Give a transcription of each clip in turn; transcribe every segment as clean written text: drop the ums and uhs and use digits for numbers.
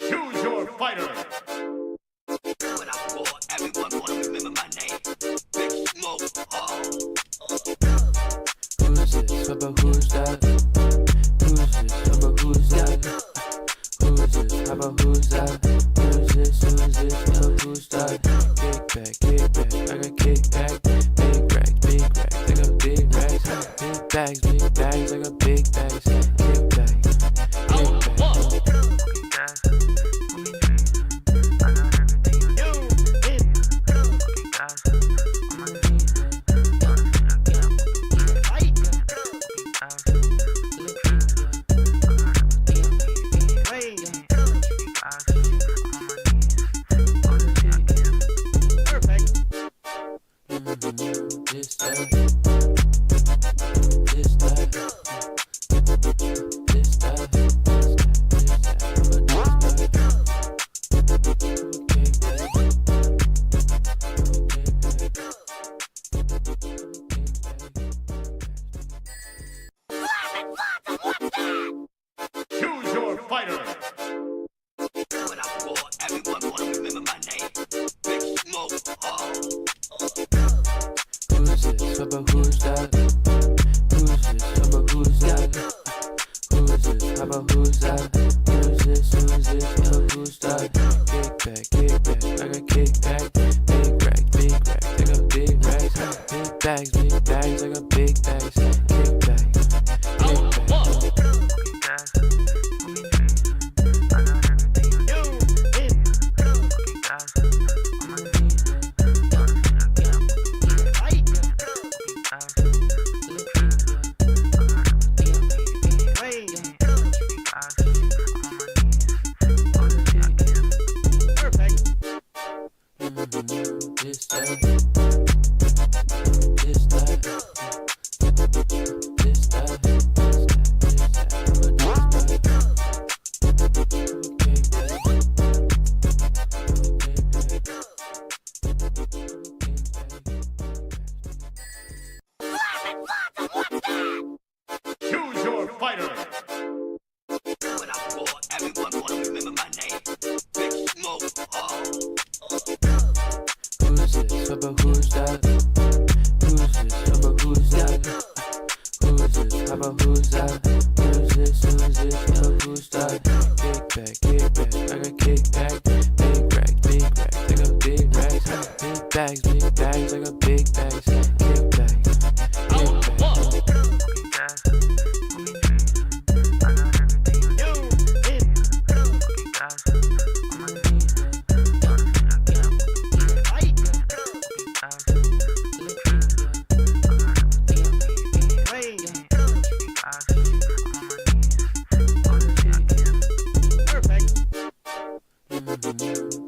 Choose your fighter. When I war, everyone wanna remember my name. Big Smoke. Who's this? About who's that? Who's this? About who's that? Who's this? How about who's that? Who's this? Who's this? About who's that? Kick back, I got kick back. Big racks, I got big racks. Big bags, I got big bags. Kick back, Choose your fighter. When I war, everyone wanna remember my name. Big Smoke. who's this? About who's that? Who's this? About who's that? Who's this? How about who's that? Who's this? About who's that? Kick back, I got kick back. Big racks, I got big racks. Big bags, I got big bags. Kick back, this that. Choose your fighter. When I war, everyone wanna remember my name. Big Smoke. Who's this? About who's that? Who's this? About who's that? Who's this? How about who's that? Who's this? About who's that? Kick back, I got kick back. Big racks, I got big racks. Big bags, I got big bags. Kick back,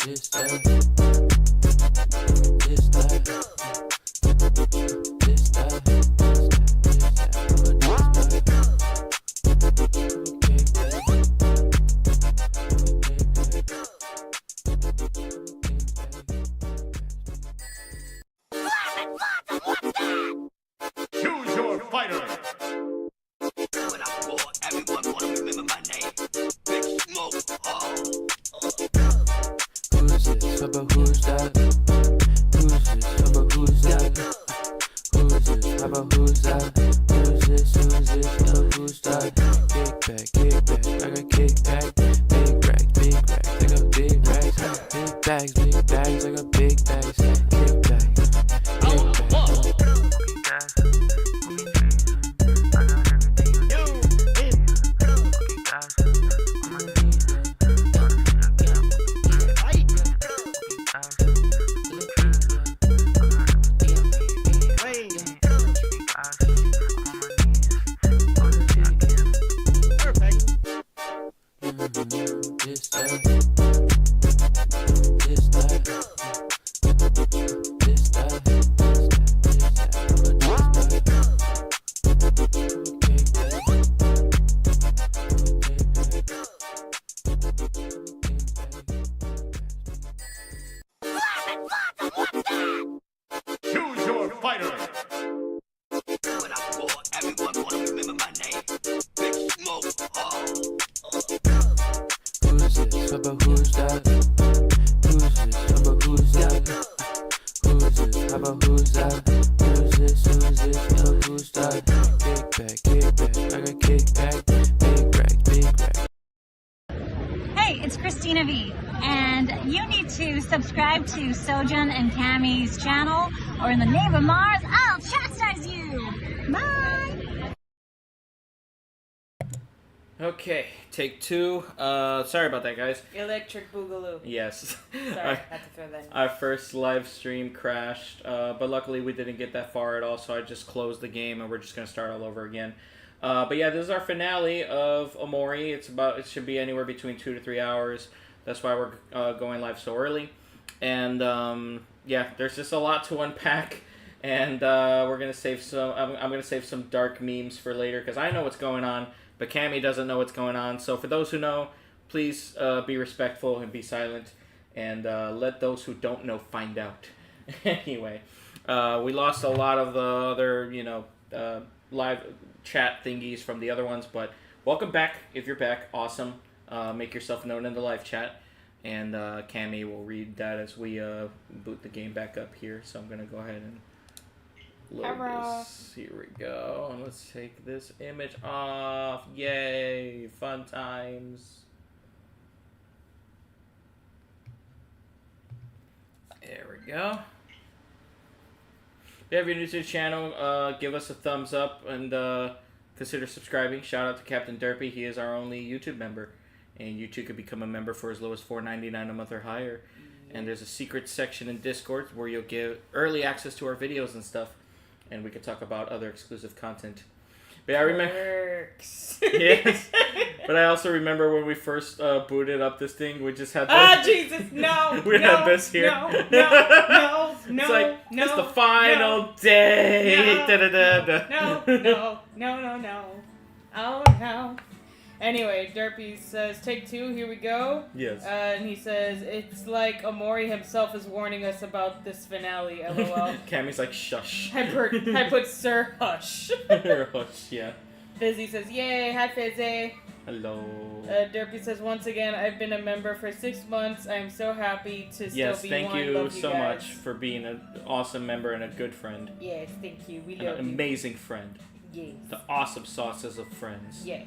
this that. This that. This that. Choose your fighter. When I war, everyone wanna remember my name. Big Smoke. Who's this? About who's that? Who's this? About who's that? Who's this? How about who's that? Who's this? About who's that? Kick back, I got kick back. Big racks, I got big racks. Big bags, I got big bags. Kick back, Perfect. How about who's that? Who's this? How about who's that? Who's this? How about who's that? Who's this? Who's this? How about who's that? Kick back, I got kick back, big rack. Hey, it's Christina Vee, and you need to subscribe to Sojan and Camy's channel, or in the name of Mars, I'll chastise you! Bye! Okay, take two. Sorry about that, guys. Electric Boogaloo. Yes. Sorry, had to throw that in. Our first live stream crashed, but luckily we didn't get that far at all, so I just closed the game and we're just going to start all over again. But yeah, this is our finale of Omori. It should be anywhere between 2 to 3 hours. That's why we're going live so early. And yeah, there's just a lot to unpack. And we're going to save some, I'm going to save some dark memes for later because I know what's going on. But Camy doesn't know what's going on. So for those who know, please be respectful and be silent. And let those who don't know find out. Anyway, we lost a lot of the other, live chat thingies from the other ones. But welcome back. If you're back, awesome. Make yourself known in the live chat. And Camy will read that as we boot the game back up here. So I'm going to go ahead and... load this. Here we go. And let's take this image off. Yay! Fun times. There we go. If you're new to the channel, give us a thumbs up and consider subscribing. Shout out to Captain Derpy. He is our only YouTube member. And you too could become a member for as low as $4.99 a month or higher. And there's a secret section in Discord where you'll get early access to our videos and stuff. And we could talk about other exclusive content. But I remember... Yes. But I also remember when we first booted up this thing, we just had this... Ah, Jesus, no! We had this here. No, It's like, it's the final day! No. Oh, no. Anyway, Derpy says, take two, here we go. Yes. And he says, it's like Omori himself is warning us about this finale, lol. Camy's like, shush. I put Sir Hush. Hush, yeah. Fizzy says, yay, hi Fizzy. Hello. Derpy says, once again, I've been a member for 6 months. I'm so happy to still Yes, be thank one. you Love so guys. much for being an awesome member and a good friend. Yes, thank you. We An love you. amazing friend. Yes. The awesome sauces of friends. Yes.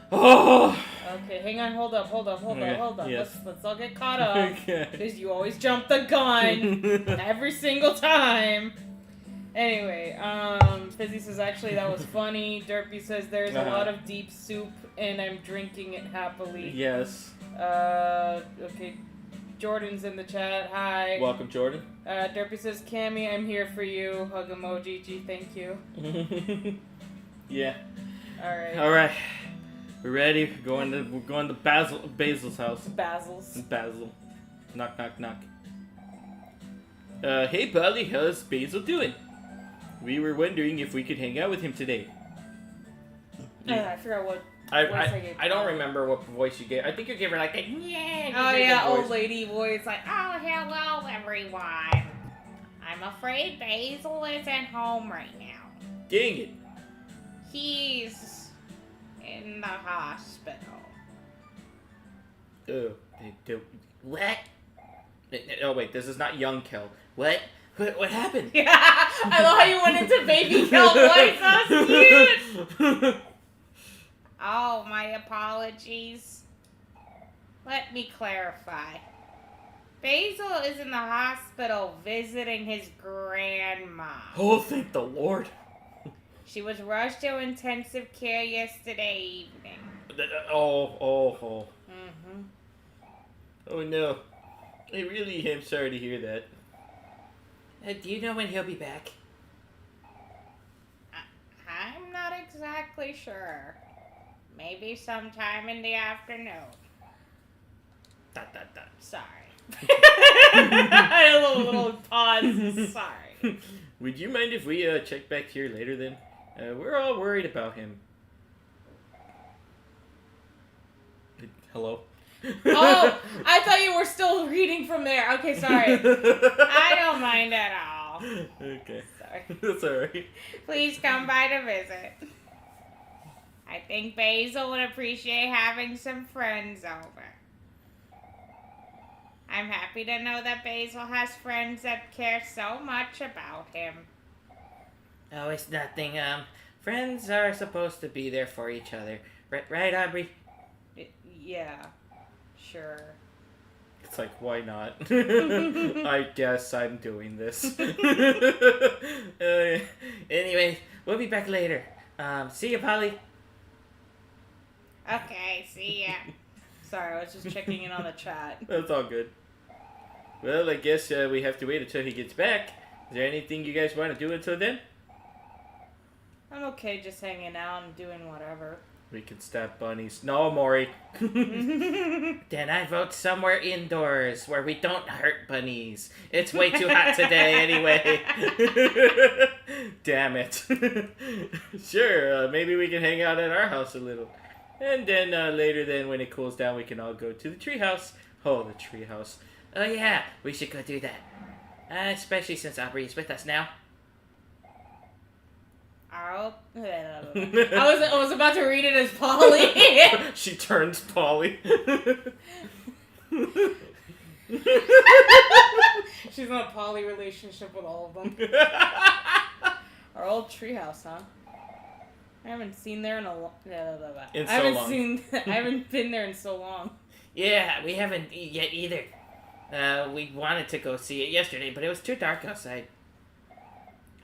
Oh! Okay, hang on, hold up. Okay, yes. Let's all get caught up. Okay. Because you always jump the gun every single time. Anyway, Fizzy says, actually, that was funny. Derpy says, there's a lot of deep soup, and I'm drinking it happily. Yes. Okay. Jordan's in the chat. Hi. Welcome, Jordan. Derpy says, Camy, I'm here for you. Hug emoji. Gee, thank you. Yeah. Alright. We're ready. We're going to Basil's house. Basil's. Basil. Knock, knock, knock. Hey, Polly, how's Basil doing? We were wondering if we could hang out with him today. I forgot what. I don't remember what voice you gave. I think you gave her like a Old lady voice, like, Oh, hello, everyone. I'm afraid Basil isn't home right now. Dang it. He's in the hospital. Oh, what? Oh wait, this is not young Kel. What? What happened? Yeah, I love how you went into baby Kel voice. That's cute. Oh, my apologies. Let me clarify. Basil is in the hospital visiting his grandma. Oh, thank the Lord. She was rushed to intensive care yesterday evening. Oh. Mm-hmm. Oh no. I really am sorry to hear that. Do you know when he'll be back? I'm not exactly sure. Maybe sometime in the afternoon. Dot. Sorry. I had a little pause. Sorry. Would you mind if we check back here later then? We're all worried about him. Hello? Oh, I thought you were still reading from there. Okay, sorry. I don't mind at all. Okay. Sorry. That's alright. Please come by to visit. I think Basil would appreciate having some friends over. I'm happy to know that Basil has friends that care so much about him. Oh, it's nothing. Friends are supposed to be there for each other. Right, Aubrey? Yeah, sure. It's like, why not? I guess I'm doing this. Anyway, we'll be back later. See you, Polly. Okay, see ya. Sorry, I was just checking in on the chat. That's all good. Well, I guess we have to wait until he gets back. Is there anything you guys want to do until then? I'm okay just hanging out and doing whatever. We can stab bunnies. No, Omori. Then I vote somewhere indoors where we don't hurt bunnies. It's way too hot today anyway. Damn it. Sure, maybe we can hang out at our house a little. And then later then when it cools down we can all go to the treehouse. Oh, the treehouse. Oh yeah, we should go do that. Especially since Aubrey is with us now. I was about to read it as Polly. She turns Polly. She's in a poly relationship with all of them. Our old treehouse, huh? I haven't seen there in a long. I haven't been there in so long. Yeah, we haven't yet either. We wanted to go see it yesterday, but it was too dark outside.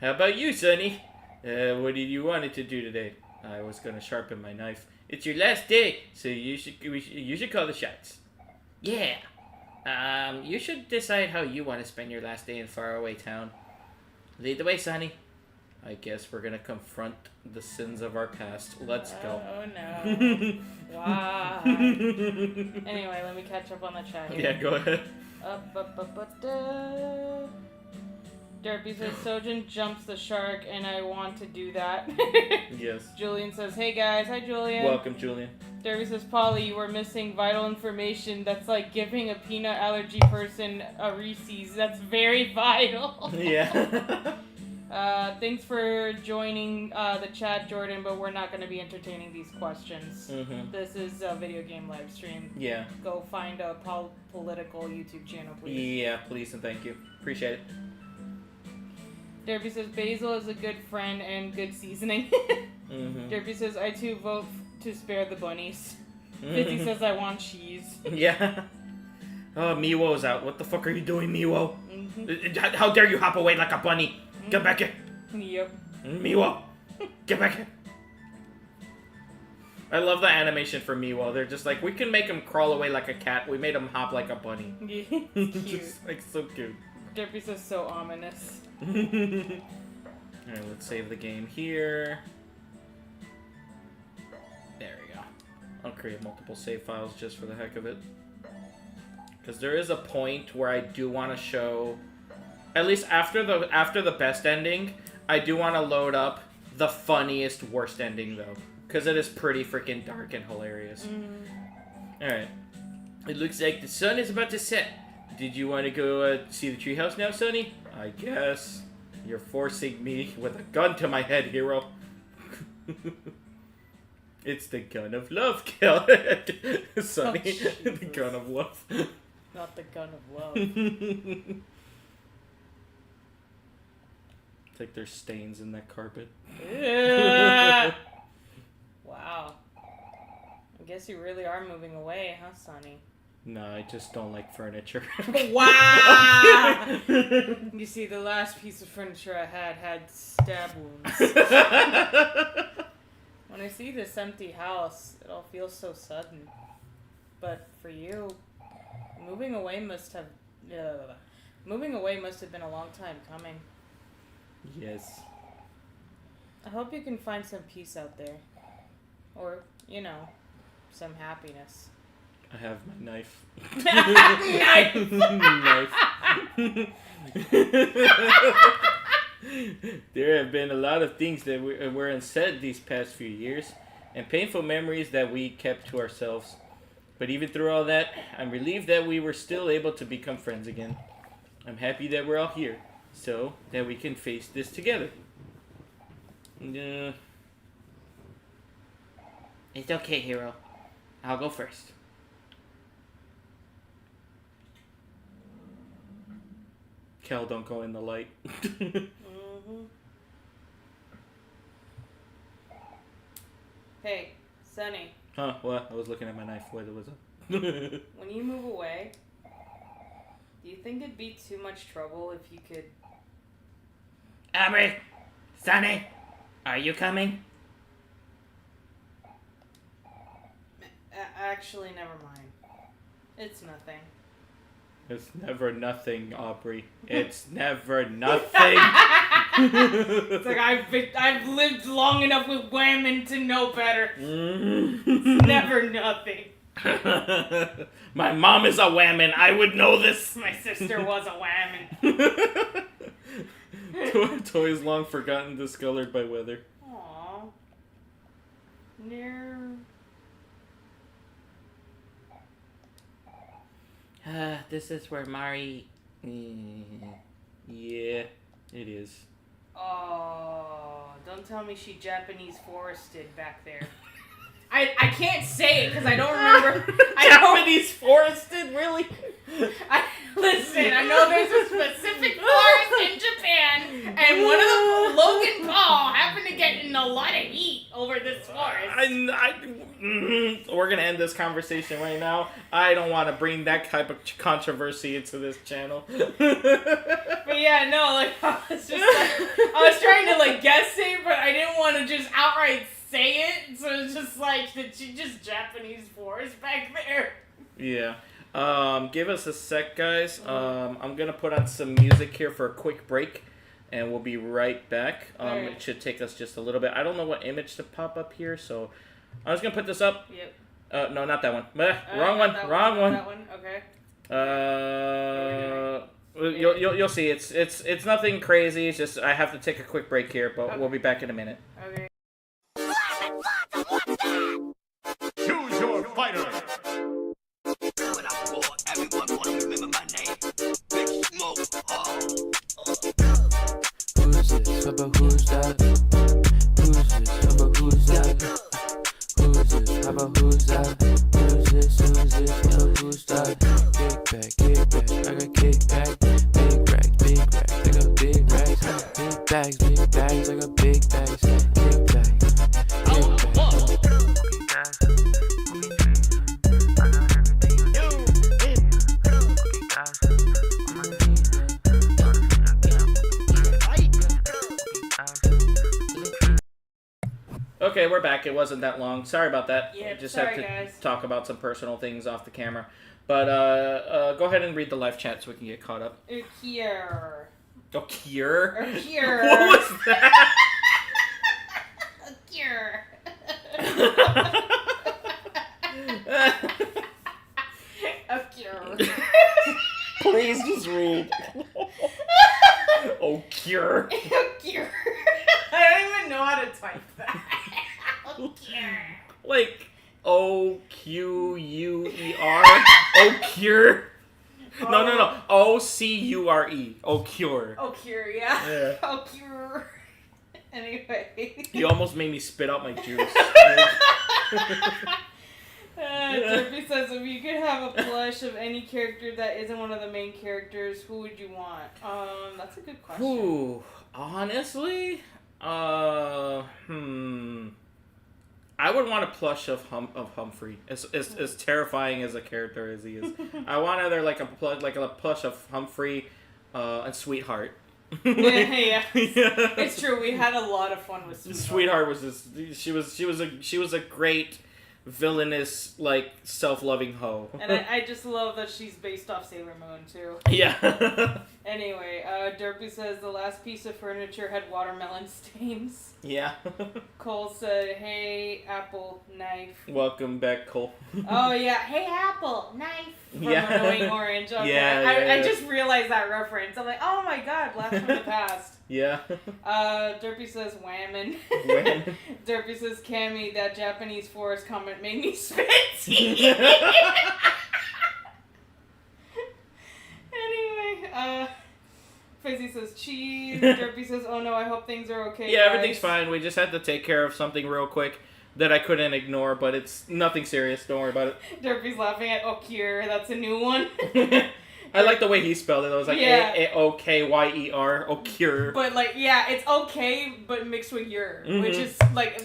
How about you, Sonny? What did you want to do today? I was gonna sharpen my knife. It's your last day, so you should call the shots. Yeah. You should decide how you want to spend your last day in faraway town. Lead the way, Sonny. I guess we're gonna confront the sins of our past. Let's go. Oh no. Why? Anyway, let me catch up on the chat here. Yeah, go ahead. Derpy says Sojan jumps the shark and I want to do that. Yes. Julian says, hey guys. Hi Julian. Welcome, Julian. Derpy says, Polly, you were missing vital information. That's like giving a peanut allergy person a Reese's. That's very vital. Yeah. Thanks for joining the chat, Jordan, but we're not going to be entertaining these questions. Mm-hmm. This is a video game live stream. Yeah. Go find a political YouTube channel, please. Yeah, please and thank you. Appreciate it. Derpy says, Basil is a good friend and good seasoning. Mm-hmm. Derpy says, I too vote to spare the bunnies. Fizzy says, I want cheese. Yeah. Oh, Miwo's out. What the fuck are you doing, Miwo? Mm-hmm. How dare you hop away like a bunny? Get back here. Yep. Miwo. Get back here. I love the animation for Miwo. They're just like, we can make him crawl away like a cat. We made him hop like a bunny. Yeah, It's cute. just like so cute. Derpy says, so ominous. Alright, let's save the game here. There we go. I'll create multiple save files just for the heck of it. Because there is a point where I do want to show, at least after the best ending, I do want to load up the funniest worst ending though. Because it is pretty freaking dark and hilarious. Alright. It looks like the sun is about to set. Did you want to go see the treehouse now, Sonny? I guess. You're forcing me with a gun to my head, hero. It's the gun of love, kill it. Sonny, Oh, the gun of love. Not the gun of love. It's like there's stains in that carpet. Wow. I guess you really are moving away, huh, Sonny? No, I just don't like furniture. Wow! You see, the last piece of furniture I had stab wounds. When I see this empty house, it all feels so sudden. But for you, moving away must have been a long time coming. Yes. I hope you can find some peace out there. Or, you know, some happiness. I have my knife. Knife. There have been a lot of things that were unsaid these past few years, and painful memories that we kept to ourselves. But even through all that, I'm relieved that we were still able to become friends again. I'm happy that we're all here, so that we can face this together. It's okay, hero. I'll go first. Kel, don't go in the light. Hey, Sonny. Huh? What? I was looking at my knife. What was it? When you move away, do you think it'd be too much trouble if you could... Omori! Sonny! Are you coming? Actually, never mind. It's nothing. It's never nothing, Aubrey. It's never nothing. It's like I've lived long enough with women to know better. It's never nothing. My mom is a whammon. I would know this. My sister was a whammon. Toys long forgotten, discolored by weather. Aww. Near. This is where Mari... yeah, it is. Oh, don't tell me she Japanese forested back there. I can't say it because I don't remember. Japanese forested, really? Listen, I know there's a specific forest in Japan, and one of the Logan Paul happened to get in a lot of heat over this forest. We're gonna end this conversation right now. I don't want to bring that type of controversy into this channel. But yeah, no, like I was trying to like guess it, but I didn't want to just outright say it. So it's just like, did she just Japanese forest back there? Yeah. Give us a sec, guys. I'm gonna put on some music here for a quick break, and we'll be right back. Right. It should take us just a little bit. I don't know what image to pop up here, so I'm just gonna put this up. Yep. No, not that one. Wrong one. Wrong one. That one. Okay. You'll see. It's nothing crazy. It's just I have to take a quick break here, but we'll be back in a minute. Okay. Choose your fighter. When I roar, everyone wanna remember my name. Big Smoke. Who's this? But who's that? Who's this? But who's that? Who's this? How about who's that? Who's this? Who's this? But who's that? Kick back, I got kickback. Big racks, I got big racks. Big bags, I got big bags. Kickback, Okay, we're back. It wasn't that long. Sorry about that. Yeah, Just sorry, had to guys. talk about some personal things off the camera. But go ahead and read the live chat so we can get caught up. Here. Oh, cure? Here. What was that? Here. A cure. Please just read. Oh, cure. A cure. I don't even know how to type that. A cure. Like, O-Q-U-E-R? Oh, cure? No. O-C-U-R-E. Oh, cure. Oh, cure, yeah. Yeah. Oh, cure. Anyway. You almost made me spit out my juice. Derpy says, if you could have a plush of any character that isn't one of the main characters, who would you want? That's a good question. Ooh, honestly, I would want a plush of Humphrey. As terrifying as a character as he is, I want either like a plush of Humphrey, and Sweetheart. Yeah. It's true. We had a lot of fun with Sweetheart. Sweetheart was this. She was a great villainous, like, self-loving hoe. And I just love that she's based off Sailor Moon too. Yeah. Anyway, Derpy says the last piece of furniture had watermelon stains. Yeah. Cole said, "Hey, Apple, knife." Welcome back, Cole. Oh yeah, "Hey, Apple, knife." From Yeah. Annoying Orange. Okay. Yeah, I just realized that reference. I'm like, oh my god, blast from the past. Yeah. Derpy says whammon. Whammon. Derpy says, "Camy, that Japanese forest comment made me spit." Anyway, Fizzy says cheese. Derpy says, "Oh no, I hope things are okay." Yeah, guys." everything's fine. We just had to take care of something real quick that I couldn't ignore, but it's nothing serious. Don't worry about it. Derpy's laughing at Okir. That's a new one. I like the way he spelled it. It was like Yeah. A-O-K-Y-E-R. Okure. But like, yeah, it's okay, but mixed with your, which is like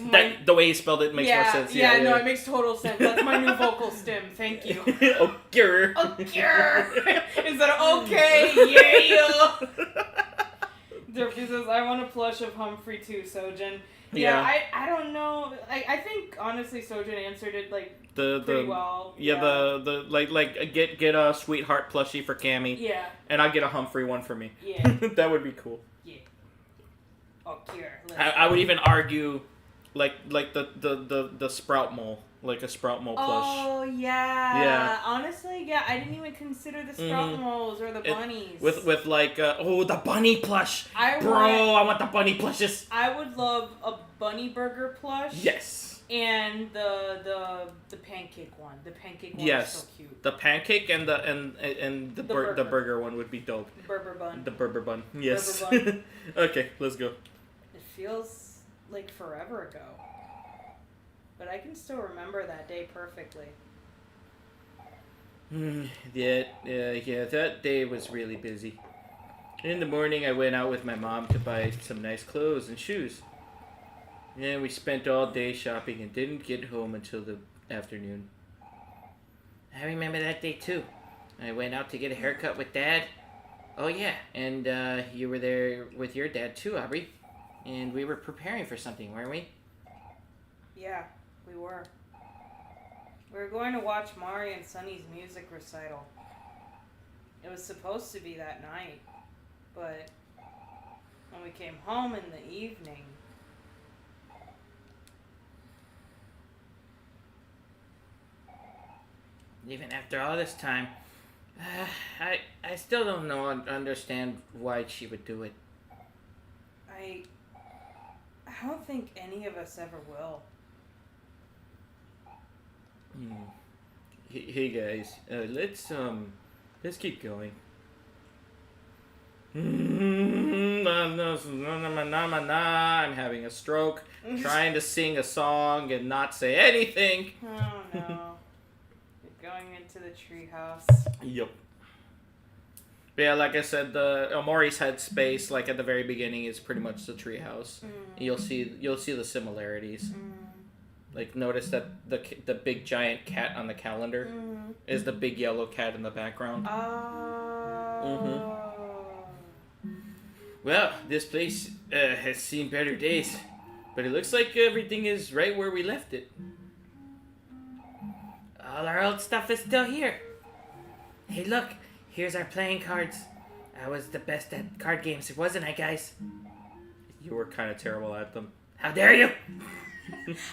The way he spelled it makes more sense. Yeah, no, it makes total sense. That's my new vocal stem. Thank you. Okure. Okure. Instead of okay, yeah. Derpy says, I want a plush of Humphrey too, Sojan. Yeah, I don't know. I think honestly Sojan answered it like pretty well. Yeah, the like get a sweetheart plushie for Camy. Yeah. And I'll get a Humphrey one for me. Yeah. That would be cool. Yeah. Okure. I would even argue like the Sprout mole. Like a Sprout mole plush. Oh, yeah. Yeah. Honestly, yeah, I didn't even consider the Sprout moles or the bunnies. With like, the bunny plush. I want the bunny plushes. I would love a bunny burger plush. Yes. And the pancake one. The pancake one is so cute. The pancake and the burger one would be dope. Berber bun. The Berber bun. Yes. Berber bun. Okay, let's go. It feels like forever ago. But I can still remember that day perfectly. That day was really busy. In the morning, I went out with my mom to buy some nice clothes and shoes. And we spent all day shopping and didn't get home until the afternoon. I remember that day too. I went out to get a haircut with Dad. Oh yeah, and you were there with your dad too, Aubrey. And we were preparing for something, weren't we? Yeah. We were. We were going to watch Mari and Sunny's music recital. It was supposed to be that night, but when we came home in the evening... Even after all this time, I still don't understand why she would do it. I don't think any of us ever will. Hey guys, let's keep going. I'm having a stroke, trying to sing a song and not say anything. Oh no. You're going into the treehouse. Yep. But yeah, like I said, the Omori's headspace, like at the very beginning, is pretty much the treehouse. You'll see the similarities. Like, notice that the big giant cat on the calendar is the big yellow cat in the background. Oh. Well, this place has seen better days, but it looks like everything is right where we left it. All our old stuff is still here. Hey, look, here's our playing cards. I was the best at card games, wasn't I, guys? You were kind of terrible at them. How dare you!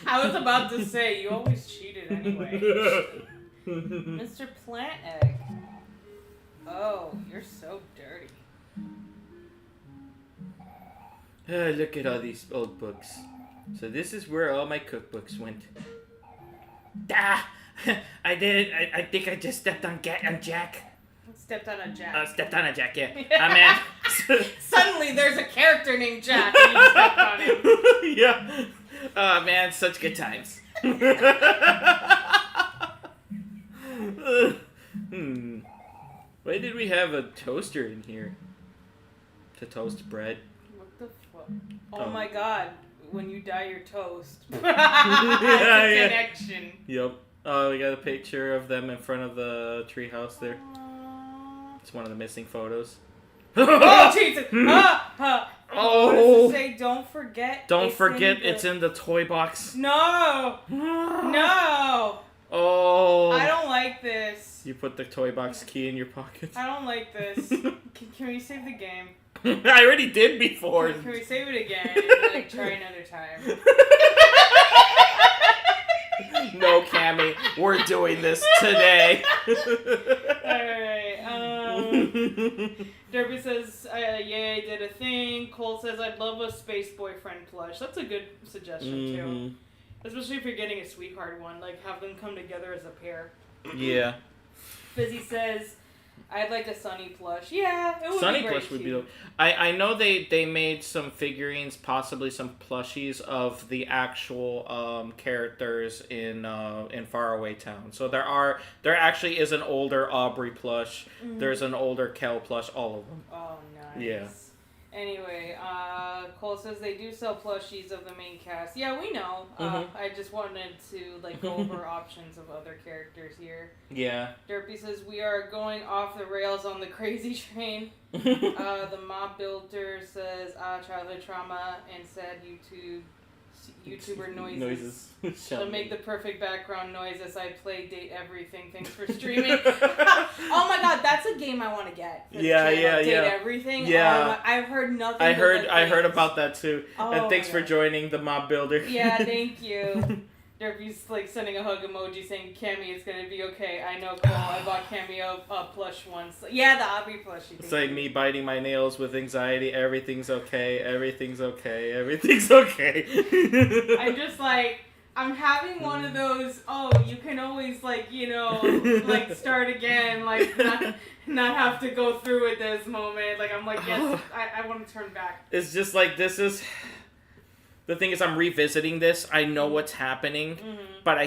I was about to say, you always cheated anyway. Mr. Plant Egg. Oh, you're so dirty. Look at all these old books. So this is where all my cookbooks went. Ah! I did it. I think I just stepped on Jack. Stepped on a Jack. Stepped on a Jack, yeah. I mean... Suddenly there's a character named Jack and you stepped on him. Yeah. Oh, man, such good times. Why did we have a toaster in here? To toast bread? What the fuck? Oh my god. When you dye your toast. Yeah, It's a connection. Yep. Oh, we got a picture of them in front of the treehouse there. It's one of the missing photos. Oh, Jesus! Oh! What does it say? Don't forget. Don't forget it's in the toy box. No! No! Oh! I don't like this. You put the toy box key in your pocket. I don't like this. Can we save the game? I already did before. Can we save it again and like try another time? No, Camy, we're doing this today. Alright, Derby says, yay, did a thing. Cole says, I'd love a space boyfriend plush. That's a good suggestion, too. Especially if you're getting a sweetheart one. Like, have them come together as a pair. Yeah. Fizzy says, I'd like a Sunny plush. Yeah, it would Sunny be very plush would be. cute. I know they made some figurines, possibly some plushies of the actual characters in Faraway Town. So there actually is an older Aubrey plush. Mm-hmm. There's an older Kel plush. All of them. Oh, nice. Yeah. Anyway, Cole says they do sell plushies of the main cast. Yeah, we know. I just wanted to go over options of other characters here. Yeah. Derpy says we are going off the rails on the crazy train. The mob builder says childhood trauma and said YouTuber noises. She'll make the perfect background noise as I play Date Everything. Thanks for streaming. Oh my god, that's a game I want to get. For the channel. Date Everything. Yeah. I've heard nothing. I heard about that too. Oh, and thanks for joining the mob builder. Yeah, thank you. Derpy's sending a hug emoji saying, Camy, it's gonna be okay. I know, Cole. I bought Camy a plush once. Yeah, the Aubrey plushie. It's like me biting my nails with anxiety. Everything's okay. Everything's okay. Everything's okay. I'm just I'm having one of those, you can always start again, not have to go through it this moment. I'm yes, I want to turn back. It's just this is... The thing is, I'm revisiting this. I know what's happening, but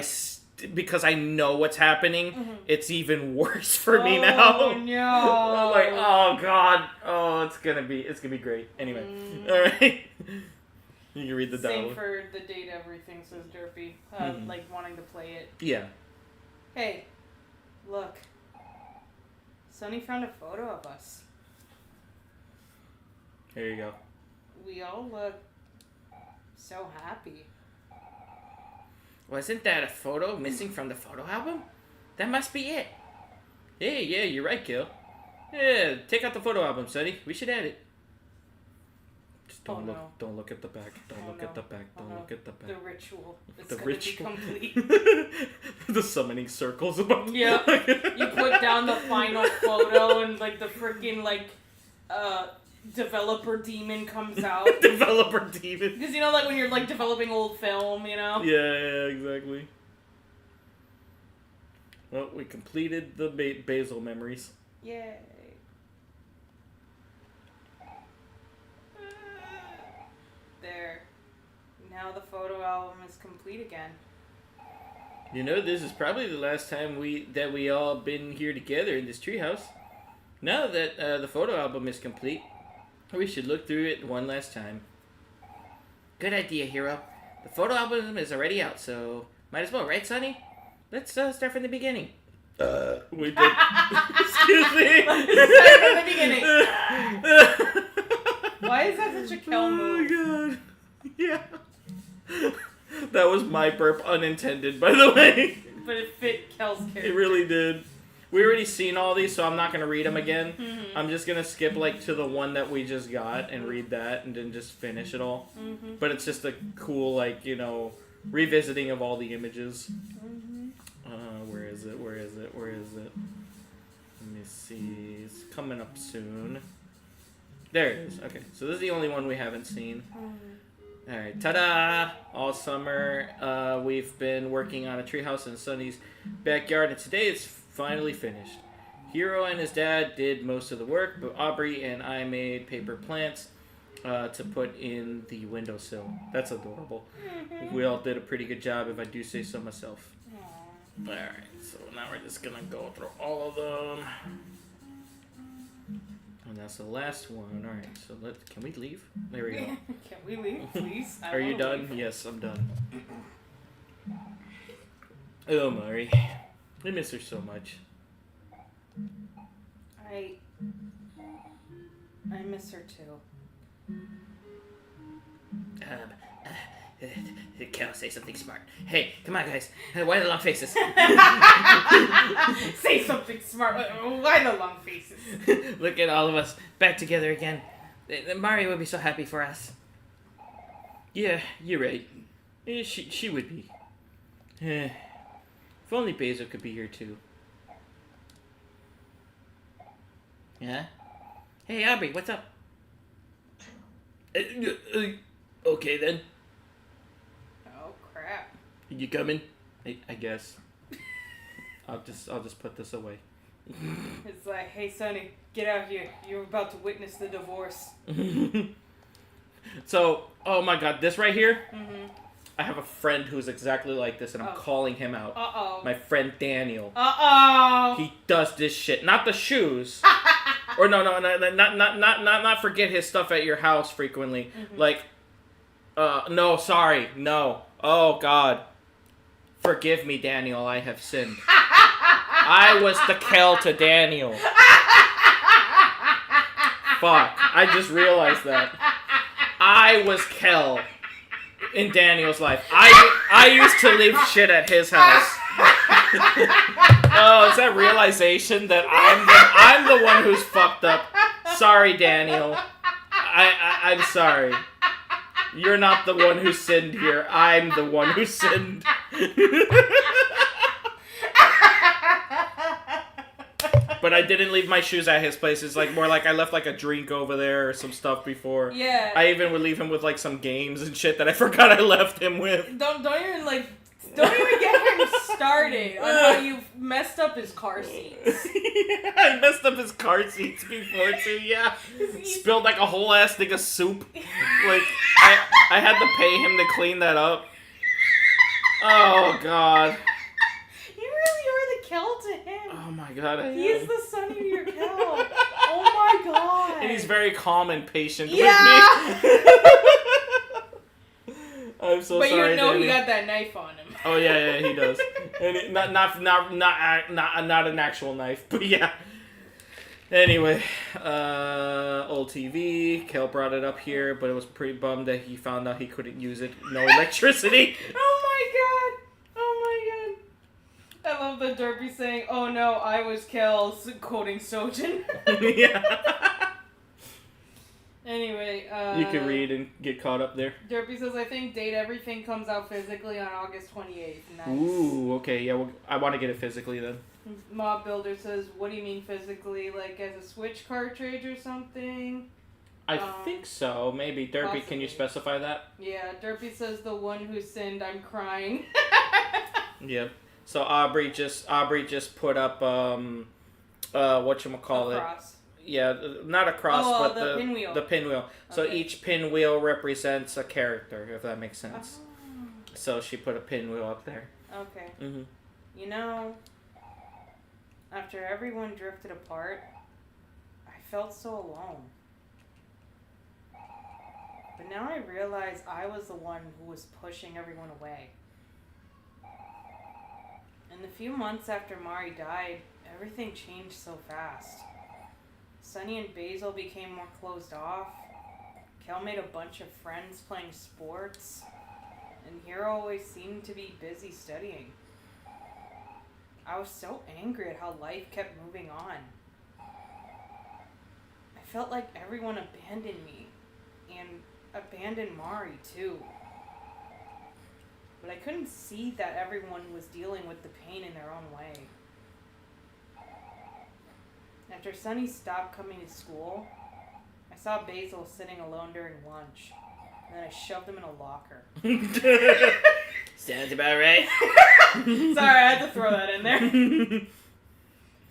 because I know what's happening, it's even worse for me now. Oh no! I'm oh god, it's gonna be great. Anyway, all right. You can read the dialogue. Same for the Date Everything, says Derpy. Wanting to play it. Yeah. Hey, look. Sunny found a photo of us. Here you go. We all look so happy. Wasn't that a photo missing from the photo album? That must be it. Hey, yeah, you're right, Gil. Yeah, take out the photo album, Sonny. We should add it. Just don't look at the back. Don't look at the back. Don't look at the back. The ritual. It's The gonna ritual. be complete. The summoning circles about. Yeah. You put down the final photo and the freaking developer demon comes out. Developer demon. Because when you're developing old film, Yeah, exactly. Well, we completed the Basil memories. Yay. There. Now the photo album is complete again. This is probably the last time we all been here together in this treehouse. Now that the photo album is complete, we should look through it one last time. Good idea, hero. The photo album is already out, so might as well, right, Sonny? Let's start from the beginning. We did. Excuse me. Let's start from the beginning. Why is that such a Kel move? Oh my god. Yeah. That was my burp, unintended, by the way. But it fit Kel's character. It really did. We already seen all these, so I'm not going to read them again. Mm-hmm. I'm just going to skip to the one that we just got and read that and then just finish it all. Mm-hmm. But it's just a cool, revisiting of all the images. Mm-hmm. Where is it? Let me see. It's coming up soon. There it is. Okay, so this is the only one we haven't seen. Mm-hmm. Alright, ta-da! All summer, we've been working on a treehouse in Sunny's backyard, and today it's finally finished. Hero and his dad did most of the work, but Aubrey and I made paper plants to put in the windowsill. That's adorable. We all did a pretty good job, if I do say so myself. Alright, so now we're just gonna go through all of them. And that's the last one. Alright, so can we leave? There we go. Can we leave, please? Are you done? Leave. Yes, I'm done. Oh, Mari. I miss her so much. I miss her too. Cal, say something smart. Hey, come on, guys. Why the long faces? Say something smart. Why the long faces? Look at all of us back together again. Mari would be so happy for us. Yeah, you're right. She would be. If only Basil could be here too. Yeah? Hey, Aubrey, what's up? Okay then. Oh crap. You coming? I guess. I'll just put this away. It's like, hey, Sonny, get out here. You're about to witness the divorce. So, oh my god, this right here? Mm-hmm. I have a friend who's exactly like this, and I'm calling him out. Uh-oh. My friend Daniel. Uh-oh. He does this shit. Not the shoes. Or not forget his stuff at your house frequently. Mm-hmm. Like, no, sorry, no. Oh, God. Forgive me, Daniel, I have sinned. I was the Kel to Daniel. Fuck, I just realized that. I was Kel in Daniel's life. I used to leave shit at his house. Oh, it's that realization that I'm the one who's fucked up. Sorry, Daniel. I'm sorry. You're not the one who sinned here. I'm the one who sinned. But I didn't leave my shoes at his place. It's like more like I left like a drink over there or some stuff before. Yeah. I even would leave him with like some games and shit that I forgot I left him with. Don't even get him started on how you messed up his car seats. I messed up his car seats before too, yeah. Spilled like a whole ass thing of soup. Like I had to pay him to clean that up. Oh god. You really are the Kel to him. Oh my god, I He am. is the Sonny to your Kel. Oh my god. And he's very calm and patient Yeah. with me. I'm so but sorry, you know Danny. he got that knife on him. Oh yeah, he does. And not an actual knife, but yeah. Anyway, old TV. Kel brought it up here, but it was pretty bummed that he found out he couldn't use it. No electricity. Oh my god. I love the Derpy saying, "Oh no, I was Kel," quoting Sojan. Yeah. Anyway, You can read and get caught up there. Derpy says, "I think Date Everything comes out physically on August 28th. Nice. Ooh, okay, yeah, well, I want to get it physically then. Mob Builder says, "What do you mean physically? Like as a Switch cartridge or something?" I think so, maybe. Derpy, can you possibly. specify that? Yeah, Derpy says, "The one who sinned, I'm crying." Yep. So Aubrey just put up whatchamacallit. Across. Yeah, not a cross, but the pinwheel. The pinwheel. So Okay. each pinwheel represents a character, if that makes sense. Oh. So she put a pinwheel up there. Okay. Mm-hmm. You know, after everyone drifted apart, I felt so alone. But now I realize I was the one who was pushing everyone away. In the few months after Mari died, everything changed so fast. Sunny and Basil became more closed off. Kel made a bunch of friends playing sports. And Hero always seemed to be busy studying. I was so angry at how life kept moving on. I felt like everyone abandoned me. And abandoned Mari too. But I couldn't see that everyone was dealing with the pain in their own way. After Sunny stopped coming to school, I saw Basil sitting alone during lunch, and then I shoved him in a locker. Sounds about right. Sorry, I had to throw that in there.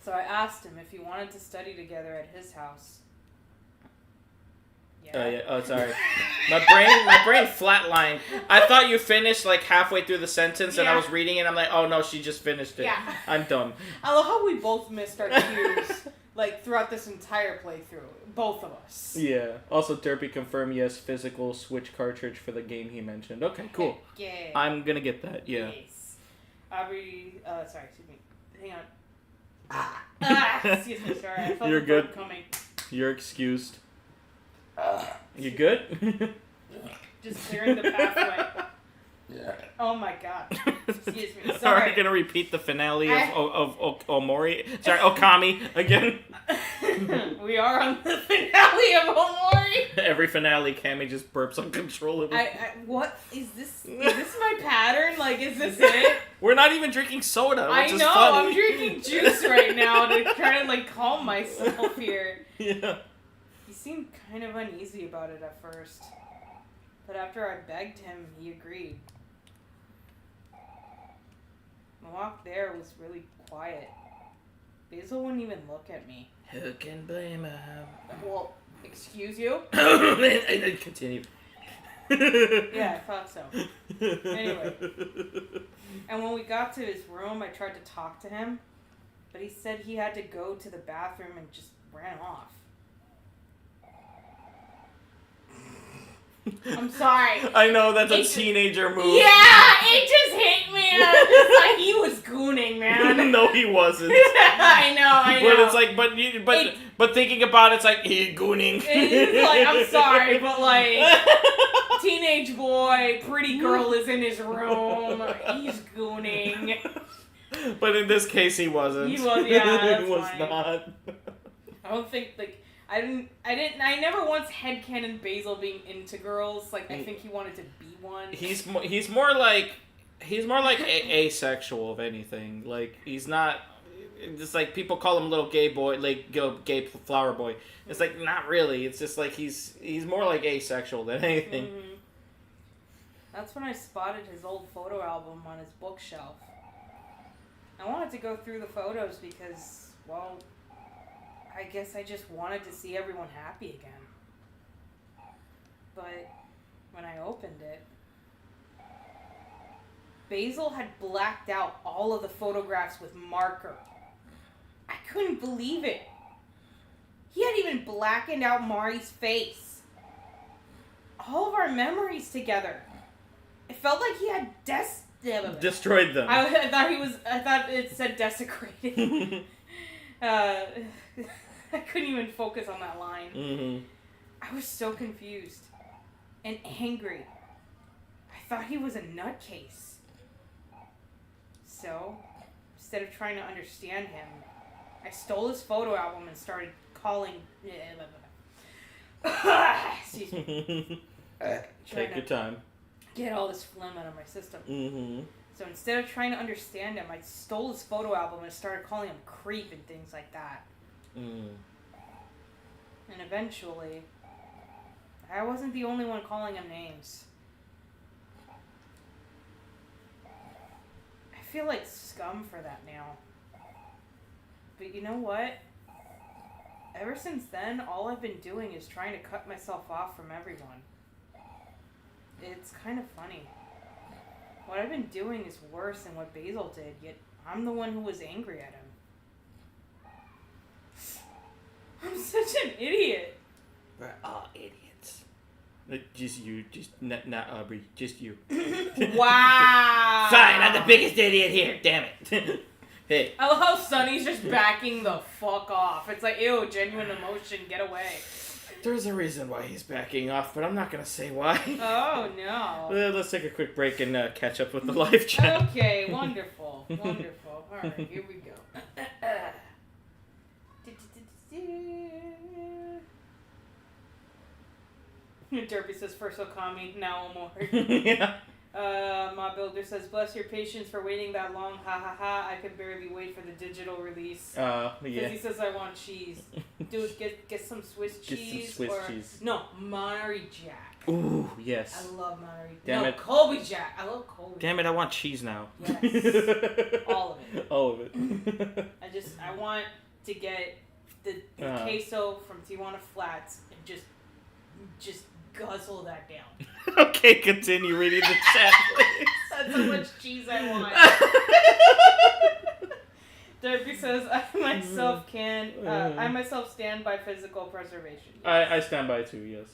So I asked him if he wanted to study together at his house. Oh yeah. Oh, sorry. My brain flatlined. I thought you finished like halfway through the sentence, and I was reading it. I'm like, oh no, she just finished it. Yeah. I'm dumb. I love how we both missed our cues, like throughout this entire playthrough. Both of us. Yeah. Also, Derpy confirmed yes, physical Switch cartridge for the game he mentioned. Okay, cool. Yeah. I'm gonna get that. Yeah. Yes. Aubrey, sorry, excuse me. Hang on. Excuse me, sorry. I felt You're the good. burp coming. You're excused. You good? Just clearing the pathway. Oh my god. Excuse me. Are Sorry. we gonna repeat the finale of Omori? Sorry, Okami again. We are on the finale of Omori. Every finale, Camy just burps uncontrollably. What is this? Is this my pattern? Like, is this it? We're not even drinking soda, which I is know. funny. I'm drinking juice right now to try to like calm myself here. Yeah. He seemed kind of uneasy about it at first, but after I begged him, he agreed. My walk there was really quiet. Basil wouldn't even look at me. Who can blame him? Well, excuse you? And then continue. Yeah, I thought so. Anyway. And when we got to his room, I tried to talk to him, but he said he had to go to the bathroom and just ran off. I'm sorry. I know, that's a teenager move. Yeah, it just hit me. And I was just like, he was gooning, man. No, he wasn't. I know. But it's like, but thinking about it, it's like, he gooning. It's like, I'm sorry, but like, teenage boy, pretty girl is in his room. He's gooning. But in this case, he wasn't. He was, yeah, that's He was fine. not. I don't think, like, I never once headcanon Basil being into girls. Like, I think he wanted to be one. He's more like asexual, if anything. Like, he's not. It's like people call him little gay boy, like gay flower boy. It's like not really. It's just like he's more like asexual than anything. Mm-hmm. That's when I spotted his old photo album on his bookshelf. I wanted to go through the photos because, well, I guess I just wanted to see everyone happy again. But when I opened it, Basil had blacked out all of the photographs with marker. I couldn't believe it. He had even blackened out Mari's face. All of our memories together. It felt like he had Destroyed them. I thought it said desecrated. I couldn't even focus on that line. Mm-hmm. I was so confused and angry. I thought he was a nutcase. So, instead of trying to understand him, I stole his photo album and started calling. Excuse me. Take your time. Get all this phlegm out of my system. Mm-hmm. So instead of trying to understand him, I stole his photo album and started calling him creep and things like that. Mm. And eventually, I wasn't the only one calling him names. I feel like scum for that now. But you know what? Ever since then, all I've been doing is trying to cut myself off from everyone. It's kind of funny. What I've been doing is worse than what Basil did, yet I'm the one who was angry at him. I'm such an idiot. We're all idiots. Just you, not Aubrey, just you. Wow. Fine, I'm the biggest idiot here, damn it. Hey. I love how Sunny's just backing the fuck off. It's like, ew, genuine emotion, get away. There's a reason why he's backing off, but I'm not going to say why. Oh, no. Let's take a quick break and catch up with the live chat. Okay, wonderful. Wonderful. Alright, here we go. Derpy says, first Okami, now Omori. Yeah. Ma Builder says, bless your patience for waiting that long. Ha ha ha. I can barely wait for the digital release. Yeah. Because he says, I want cheese. Dude, get some Swiss cheese. Get some Swiss cheese. No, Monterey Jack. Ooh, yes. I love Monterey. Damn it. Colby Jack. I love Colby. Damn it, I want cheese now. Yes. All of it. All of it. I want to get the queso from Tijuana Flats and just guzzle that down. Okay, continue reading the chat, please. That's how much cheese I want. Derpy says, I myself stand by physical preservation. Yes. I stand by too, yes.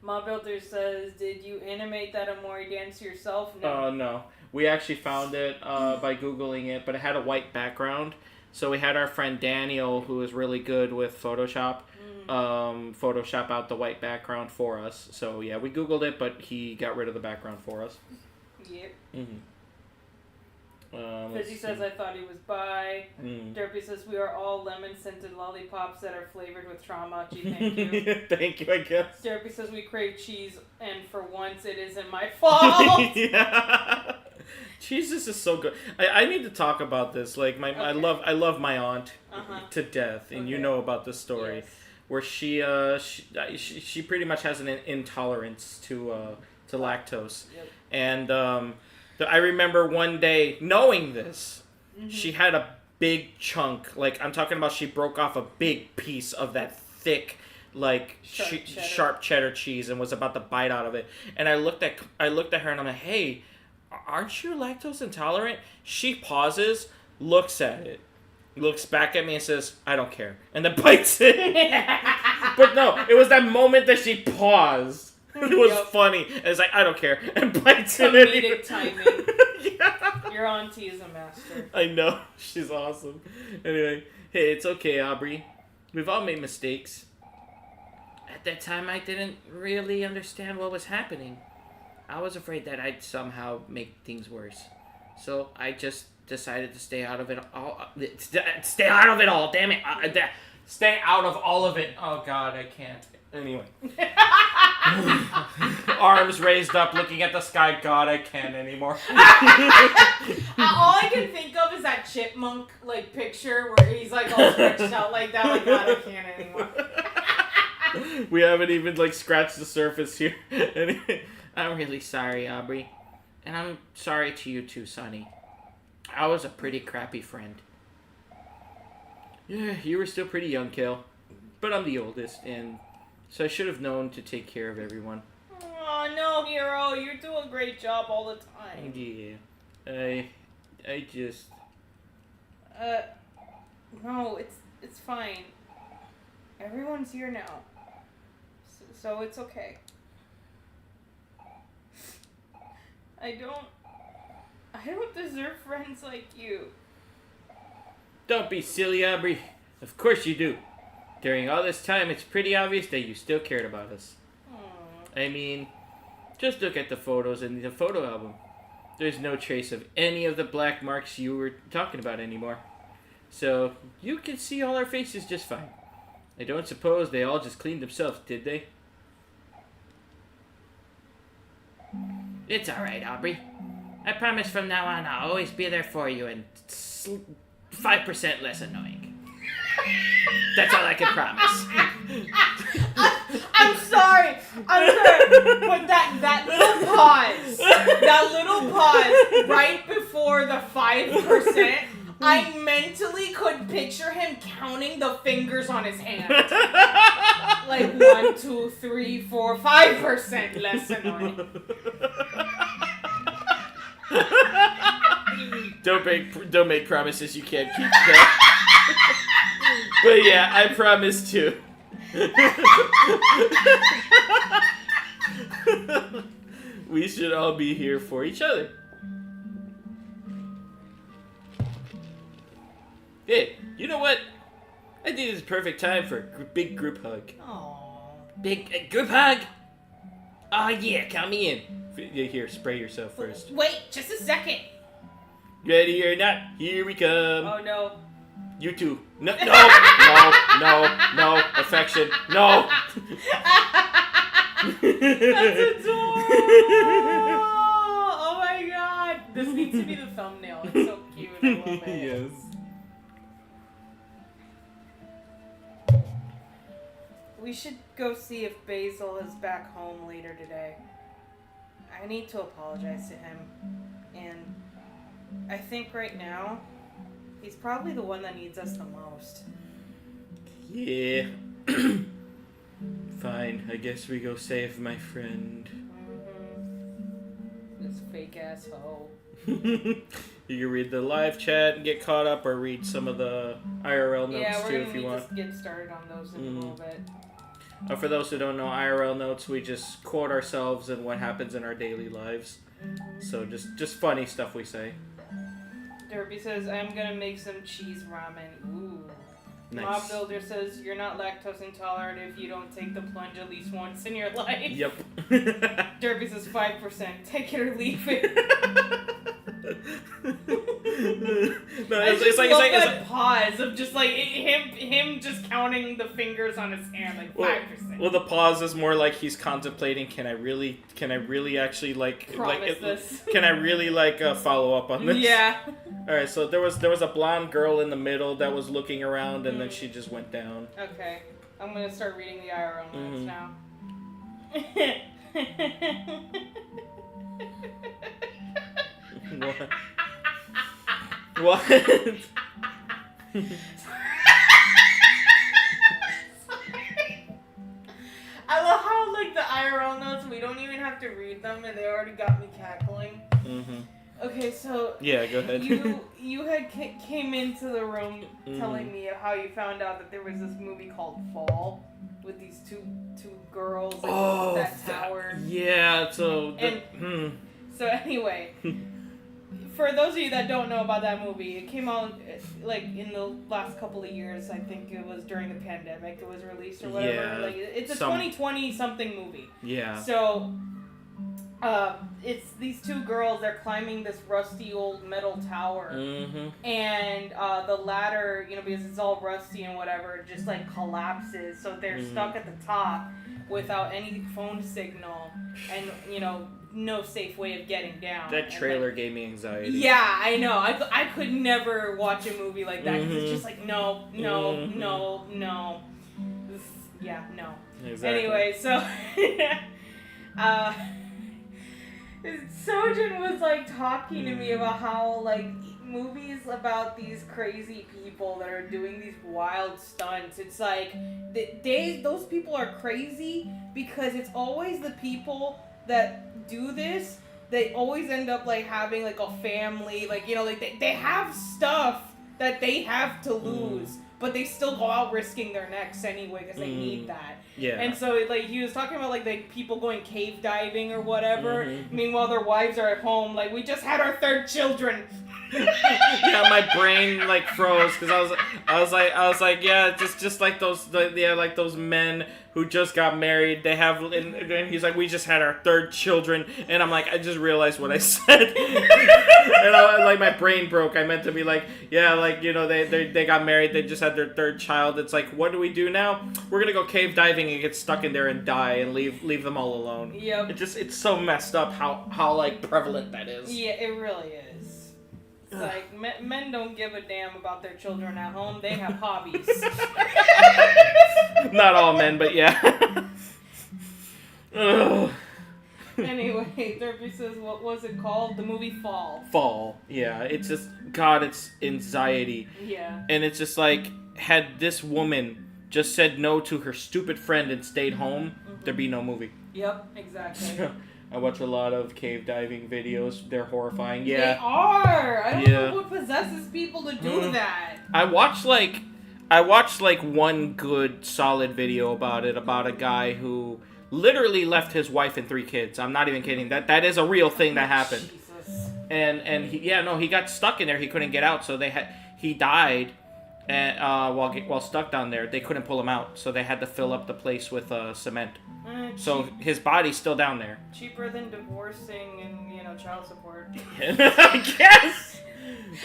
Ma Builder says, did you animate that Omori dance yourself? No. No. We actually found it by Googling it, but it had a white background. So we had our friend Daniel, who is really good with Photoshop, Photoshop out the white background for us. So yeah, we Googled it, but he got rid of the background for us. Yep. Fizzy says, I thought he was bi. Mm. Derpy says, we are all lemon-scented lollipops that are flavored with trauma. Gee, thank you. Thank you, I guess. Derpy says, we crave cheese, and for once it isn't my fault. Yeah. Jesus is so good. I need to talk about this. Like I love my aunt to death, and you know about this story, yes. where she pretty much has an intolerance to lactose, Yep. and I remember one day knowing this, she had a big chunk. Like, I'm talking about she broke off a big piece of that thick, like, sharp cheddar cheese and was about to bite out of it. And I looked at her and I'm like, hey, aren't you lactose intolerant? She pauses, looks at it, looks back at me and says, I don't care. And then bites it. But no, it was that moment that she paused. It was funny. And it's like, I don't care. And bites it. Comedic timing. Yeah. Your auntie is a master. I know. She's awesome. Anyway, hey, it's okay, Aubrey. We've all made mistakes. At that time, I didn't really understand what was happening. I was afraid that I'd somehow make things worse. So I just decided to stay out of it all. Stay out of it all, damn it. Stay out of all of it. Oh, God, I can't. Anyway. Arms raised up, looking at the sky. God, I can't anymore. All I can think of is that chipmunk like picture where he's like all stretched out like that. Like, God, I can't anymore. We haven't even like scratched the surface here. Anyway, I'm really sorry, Aubrey, and I'm sorry to you too, Sonny. I was a pretty crappy friend. Yeah, you were still pretty young, Kale, but I'm the oldest, and so I should have known to take care of everyone. Oh no, hero, you do a great job all the time. Yeah, I just. No, it's fine. Everyone's here now, so it's okay. I don't deserve friends like you. Don't be silly, Aubrey. Of course you do. During all this time, it's pretty obvious that you still cared about us. I mean, just look at the photos in the photo album. There's no trace of any of the black marks you were talking about anymore. So, you can see all our faces just fine. I don't suppose they all just cleaned themselves, did they? It's alright, Aubrey. I promise from now on I'll always be there for you and 5% less annoying. That's all I can promise. I'm sorry, but that little pause right before the 5%, I mentally could picture him counting the fingers on his hand. Like 1, 2, 3, 4, 5% less annoying. Don't make promises you can't keep. But yeah, I promise to. We should all be here for each other. Hey, you know what? I think it's the perfect time for a big group hug. Aww. Big group hug? Oh yeah, count me in. Here, spray yourself first. Wait, just a second. Ready or not, here we come. Oh no. You too. No, affection, no. That's adorable. Oh my god. This needs to be the thumbnail. It's so cute. I love it. Yes. We should go see if Basil is back home later today. I need to apologize to him. And I think right now, he's probably the one that needs us the most. Yeah. Fine, I guess we go save my friend. This fake asshole. You can read the live chat and get caught up, or read some of the IRL notes too if you want. Yeah, we're gonna need to get started on those in a little bit. For those who don't know, IRL notes, we just quote ourselves and what happens in our daily lives. So just funny stuff we say. Derby says, I'm gonna make some cheese ramen. Ooh. Nice. Mob Builder says, you're not lactose intolerant if you don't take the plunge at least once in your life. Yep. Derby says 5%. Take it or leave it. No, I just love that pause of just like him just counting the fingers on his hand like 5%. Well, the pause is more like he's contemplating. Can I really actually promise this? Can I really follow up on this? Yeah. All right. So there was a blonde girl in the middle that was looking around, and then she just went down. Okay, I'm gonna start reading the IRL notes now. What? I love how, like, the IRL notes, we don't even have to read them, and they already got me cackling. Mm-hmm. Okay, so... Yeah, go ahead. you had came into the room telling me how you found out that there was this movie called Fall, with these two girls in that tower. Yeah, so... So anyway... For those of you that don't know about that movie, it came out like in the last couple of years. I think it was during the pandemic it was released or whatever. Yeah, like it's a 2020 something movie. Yeah. So it's these two girls. They're climbing this rusty old metal tower, and the ladder, you know, because it's all rusty and whatever, just like collapses. So they're stuck at the top without any phone signal, and you know. No safe way of getting down. That trailer gave me anxiety. Yeah, I know. I could never watch a movie like that because it's just like no. Yeah, no. Exactly. Anyway, so Sojan was like talking to me about how like movies about these crazy people that are doing these wild stunts. It's like those people are crazy because it's always the people that do this, they always end up like having like a family, like, you know, like they have stuff that they have to lose, but they still go out risking their necks anyway because they need that. Yeah. And so like he was talking about like people going cave diving or whatever. Meanwhile their wives are at home like, we just had our third children. Yeah, my brain like froze because I was like, yeah, just like those men who just got married. They have, and he's like, we just had our third children, and I'm like, I just realized what I said, and like my brain broke. I meant to be like, yeah, like, you know, they got married, they just had their third child. It's like, what do we do now? We're gonna go cave diving and get stuck in there and die and leave them all alone. Yep. It's so messed up how like prevalent that is. Yeah, it really is. It's like, men don't give a damn about their children at home. They have hobbies. Not all men, but yeah. Anyway, Derpy says, what was it called? The movie Fall. Fall. Yeah, it's just, God, it's anxiety. Yeah. And it's just like, had this woman just said no to her stupid friend and stayed home, there'd be no movie. Yep, exactly. I watch a lot of cave diving videos. They're horrifying. Yeah. They are. I don't know what possesses people to do that. I watched like one good solid video about it, about a guy who literally left his wife and 3 kids. I'm not even kidding. That is a real thing that happened. Jesus. And he got stuck in there. He couldn't get out, so he died. And while stuck down there, they couldn't pull him out, so they had to fill up the place with cement. So his body's still down there. Cheaper than divorcing and, you know, child support. I guess.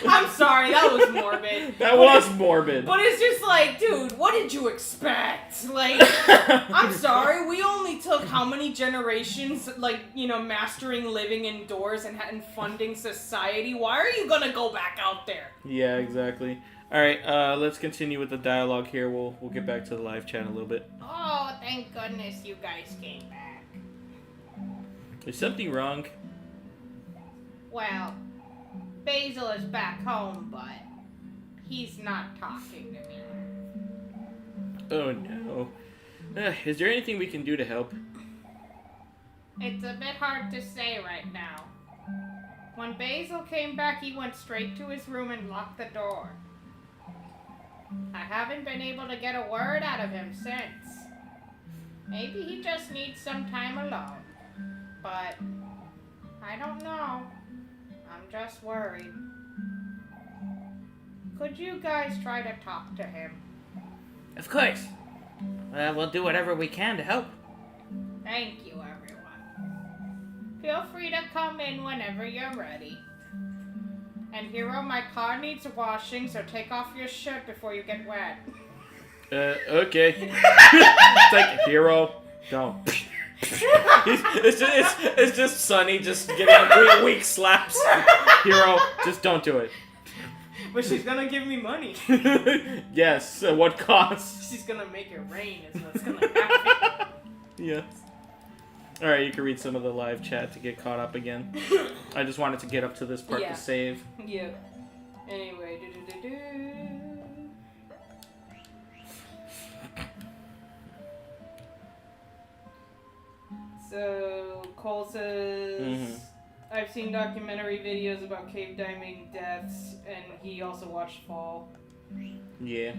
I'm sorry, that was morbid. That was morbid. But it's just like, dude, what did you expect? Like, I'm sorry, we only took how many generations, like, you know, mastering living indoors and funding society? Why are you gonna go back out there? Yeah, exactly. All right, let's continue with the dialogue here. We'll get back to the live chat in a little bit. Oh, thank goodness you guys came back. Is something wrong? Well, Basil is back home, but he's not talking to me. Oh no. Is there anything we can do to help? It's a bit hard to say right now. When Basil came back, he went straight to his room and locked the door. I haven't been able to get a word out of him since. Maybe he just needs some time alone. But I don't know. I'm just worried. Could you guys try to talk to him? Of course. We'll do whatever we can to help. Thank you, everyone. Feel free to come in whenever you're ready. And Hero, my car needs washing, so take off your shirt before you get wet. Okay. It's like, Hero, don't. It's just Sunny just getting weak slaps. Hero, just don't do it. But she's gonna give me money. Yes, at what cost? She's gonna make it rain is what's gonna happen. Yes. Alright, you can read some of the live chat to get caught up again. I just wanted to get up to this part to save. Yeah. Anyway, So Cole says, I've seen documentary videos about cave diving deaths, and he also watched Fall. Yeah.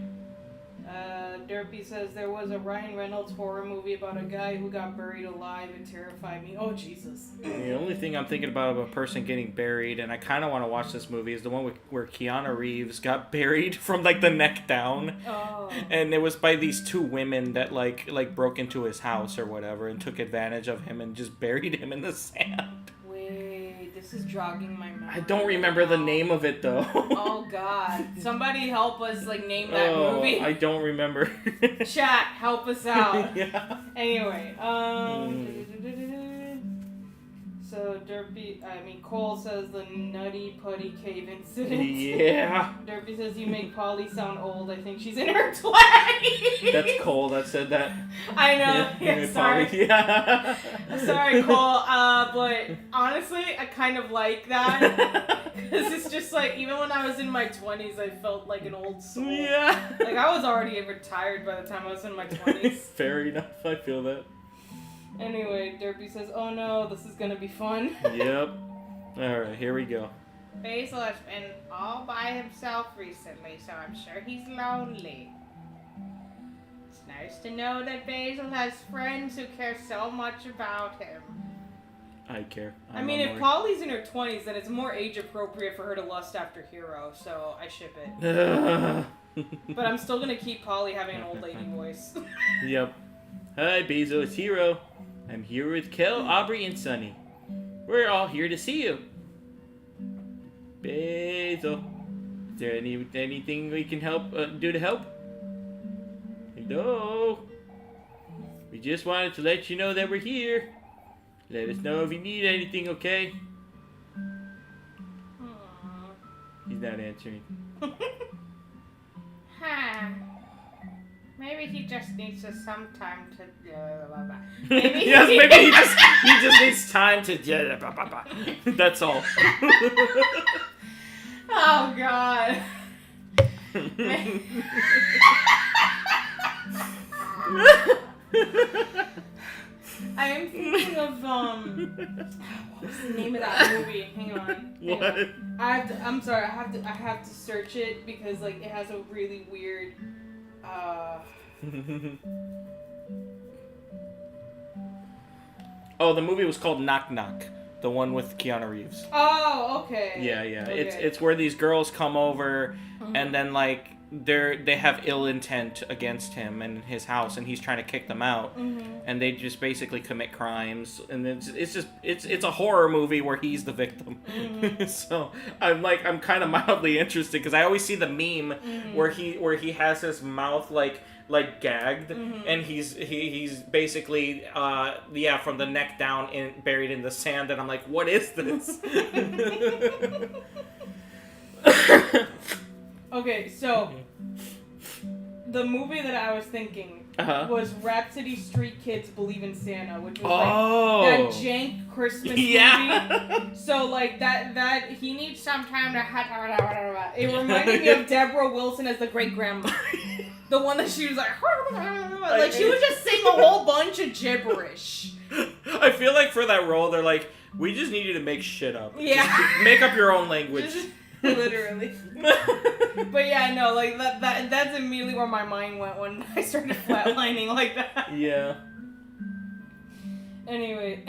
Derpy says there was a Ryan Reynolds horror movie about a guy who got buried alive and terrified me. Oh, Jesus. The only thing I'm thinking about of a person getting buried, and I kind of want to watch this movie, is the one where Keanu Reeves got buried from, like, the neck down. Oh. And it was by these two women that, like broke into his house or whatever and took advantage of him and just buried him in the sand. Wait, this is jogging my memory. I don't remember the name of it, though. Oh, God. Somebody help us, like, name that movie. I don't remember. Chat, help us out. Yeah. Anyway, so Cole says the Nutty Putty Cave incident. Yeah. Derpy says you make Polly sound old. I think she's in her 20s. That's Cole that said that. I know. Yeah, sorry. Yeah. Sorry, Cole. But honestly, I kind of like that. Because it's just like, even when I was in my 20s, I felt like an old soul. Yeah. Like, I was already retired by the time I was in my 20s. Fair enough. I feel that. Anyway, Derpy says, oh no, this is gonna be fun. Yep. Alright, here we go. Basil has been all by himself recently, so I'm sure he's lonely. It's nice to know that Basil has friends who care so much about him. I care. I mean, if Polly's in her 20s, then it's more age appropriate for her to lust after Hero, so I ship it. But I'm still gonna keep Polly having an old lady voice. Yep. Hi, Basil, it's Hero. I'm here with Kel, Aubrey, and Sunny. We're all here to see you. Basil, is there anything we can do to help? Hello? We just wanted to let you know that we're here. Let us know if you need anything, okay? He's not answering. Huh. Maybe he just needs some time to. Maybe Yes, maybe he just needs time to. That's all. Oh, God. I am thinking of, what was the name of that movie? Hang on. What? I'm sorry, I have to search it because, like, it has a really weird, Oh, the movie was called Knock Knock. The one with Keanu Reeves. Oh, okay. Yeah. Okay. It's where these girls come over and then, like, they have ill intent against him and his house, and he's trying to kick them out, and they just basically commit crimes, and it's a horror movie where he's the victim. So I'm kind of mildly interested because I always see the meme where he has his mouth like gagged, and he's basically from the neck down buried in the sand, and I'm like, what is this? Okay, so the movie that I was thinking was Rhapsody Street Kids Believe in Santa, which was like that jank Christmas movie. So like that he needs some time to. it reminded me of Deborah Wilson as the great grandma. The one that she was like she would just sing a whole bunch of gibberish. I feel like for that role they're like, we just need you to make shit up. Yeah. Just make up your own language. Literally. But yeah, no, like that's immediately where my mind went when I started flatlining like that. Yeah. Anyway.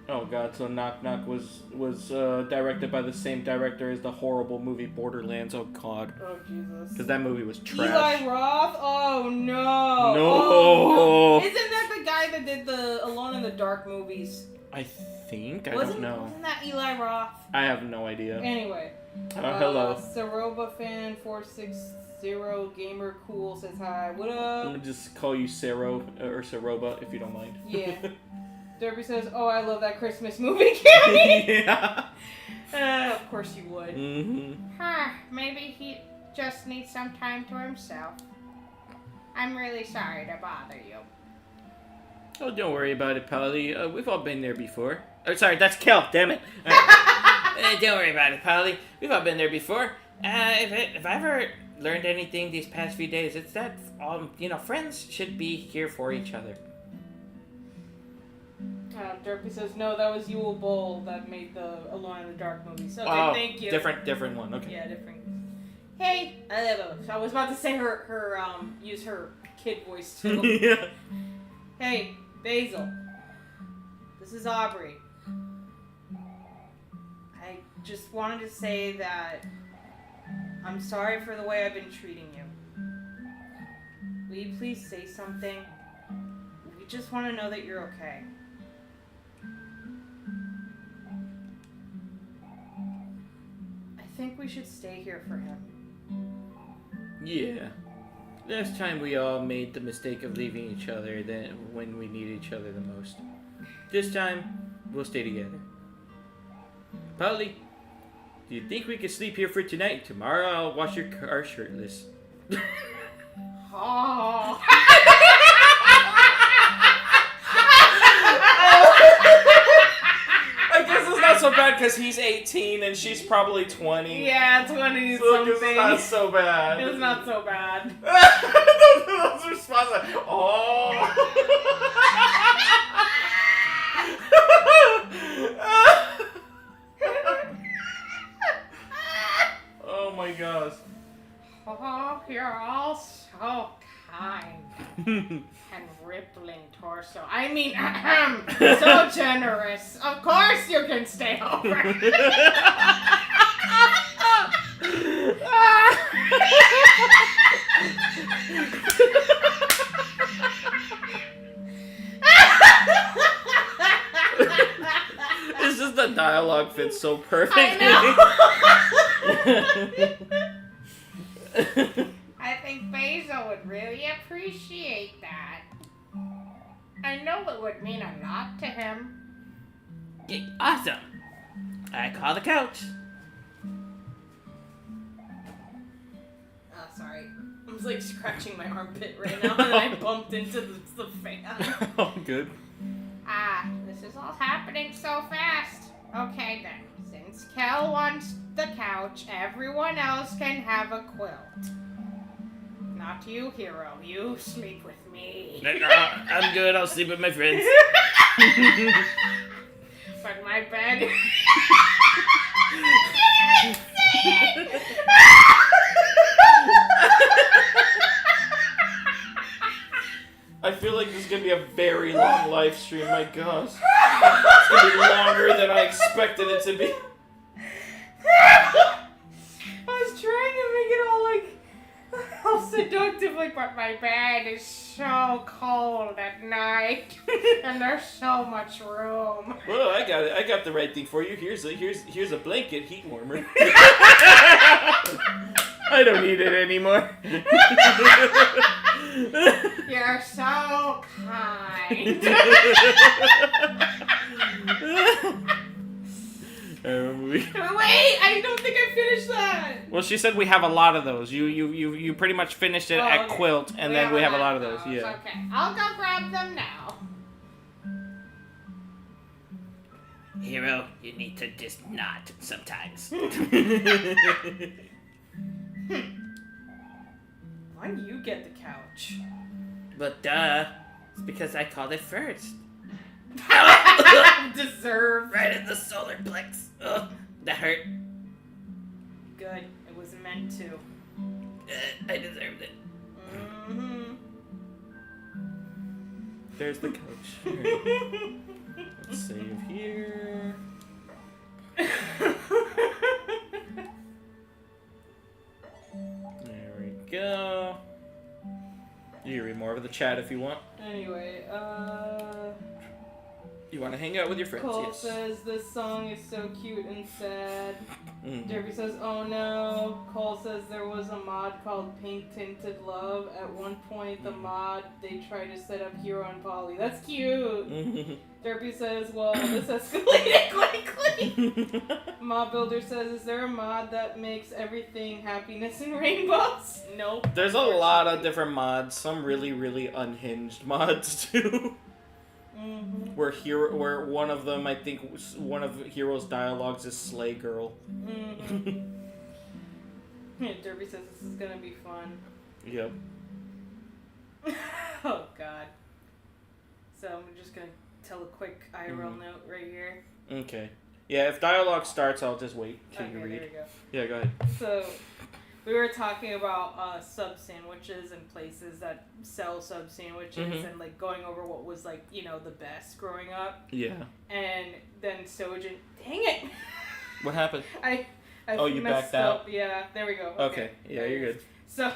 Oh god, so Knock Knock was directed by the same director as the horrible movie Borderlands. Oh god. Oh Jesus. Because that movie was trash. Eli Roth? Oh no. No. Oh, no. Isn't that the guy that did the Alone in the Dark movies? I think. I don't know. Wasn't that Eli Roth? I have no idea. Anyway. Hello. Saroba fan 460 Gamer Cool says hi. What up? I'm gonna just call you Saro or Saroba if you don't mind. Yeah. Derby says, oh, I love that Christmas movie, Camy. Yeah. Of course you would. Maybe he just needs some time to himself. I'm really sorry to bother you. Oh, don't worry about it, Polly. We've all been there before. Oh, sorry, that's Kel. Damn it. Don't worry about it, Polly. We've all been there before. If I ever learned anything these past few days, it's that friends should be here for each other. Derpy says, no, that was Yule Bowl that made the Alone in the Dark movies. Okay, thank you. Different one. Okay. Yeah, different. Hey, I was about to say use her kid voice too. Yeah. Hey, Basil. This is Aubrey. I just wanted to say that I'm sorry for the way I've been treating you. Will you please say something? We just want to know that you're okay. I think we should stay here for him. Yeah. Last time we all made the mistake of leaving each other when we need each other the most. This time, we'll stay together. Polly, do you think we could sleep here for tonight? Tomorrow I'll wash your car shirtless. Oh. I guess it's not so bad because he's 18 and she's probably 20. Yeah, 20 So something. it's not so bad. It was not so bad. Those responses. Oh. Oh my gosh. Oh, you're all so kind. And rippling torso. I mean, so generous. Of course you can stay over. It's just the dialogue fits so perfectly. I think Basil would really appreciate that. I know it would mean a lot to him. Awesome. I call the couch. Oh, sorry. I was like scratching my armpit right now and I bumped into the fan. Oh, good. Ah, this is all happening so fast. Okay then, since Kel wants the couch, everyone else can have a quilt. Not you, Hero. You sleep with me. I'm good. I'll sleep with my friends. But my bed... I feel like this is going to be a very long live stream. My gosh. It's going to be longer than I expected it to be. I was trying to make it all seductive, like, But my bed is so cold at night. And there's so much room. Well, I got it. I got the right thing for you. Here's a blanket heat warmer. I don't need it anymore. You're so kind. Wait, I don't think I finished that. Well, she said we have a lot of those. You pretty much finished it at okay. Quilt, and then we have a lot of those. Yeah. Okay, I'll go grab them now. Hero, you need to just not sometimes. Why do you get the couch? But duh, it's because I called it first. Deserve. Right in the solar plex. Ugh, that hurt. Good. It was meant to. I deserved it. Mm-hmm. There's the couch. Right. Let's save here. There we go. You can read more of the chat if you want. Anyway, You want to hang out with your friends? Cole Yes. says this song is so cute and sad. Mhm. Derby says, oh no. Cole says there was a mod called Pink Tinted Love. At one point, the mod, they tried to set up Hero and Polly. That's cute. Derby says, well, this escalated quickly. Mod Builder says, is there a mod that makes everything happiness and rainbows? Nope. There's a lot of different mods. Some really, really unhinged mods too. Mm-hmm. Where one of them, I think, one of Hero's dialogues is "Slay Girl." Mm-hmm. Derby says this is gonna be fun. Yep. Oh god. So I'm just gonna tell a quick IRL note right here. Okay. Yeah, if dialogue starts, I'll just wait till you Okay, read. there we go. Yeah, go ahead. So, we were talking about sub sandwiches and places that sell sub sandwiches and like going over what was like, you know, the best growing up. Yeah. And then Sojan, dang it! What happened? I You messed backed out? up. Yeah, there we go. Okay. Yeah, you're good. So,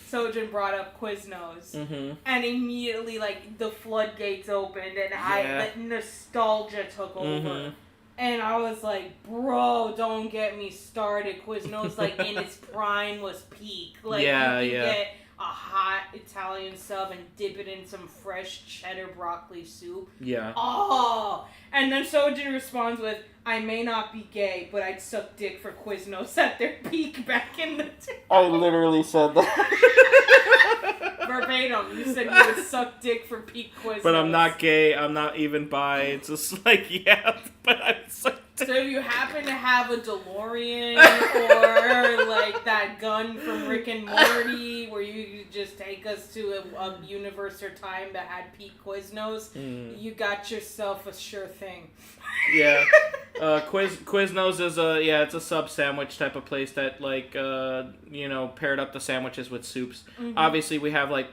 Sojan brought up Quiznos. Mm-hmm. And immediately, like, the floodgates opened and the nostalgia took over. Mm-hmm. And I was like, bro, don't get me started. Quiznos, like, in its prime was peak. Like, you can get a hot Italian sub and dip it in some fresh cheddar broccoli soup. Yeah. Oh! And then Sojan responds with, I may not be gay, but I'd suck dick for Quiznos at their peak back in the day. I literally said that. Verbatim, you said you would suck dick for peak Quiznos. But I'm not gay, I'm not even bi. It's just like, yeah, but I'm suck dick. So if you happen to have a DeLorean or like that gun from Rick and Morty where you could just take us to a universe or time that had peak Quiznos, you got yourself a sure thing. Yeah. Quiznos is it's a sub sandwich type of place that like paired up the sandwiches with soups. Obviously we have like,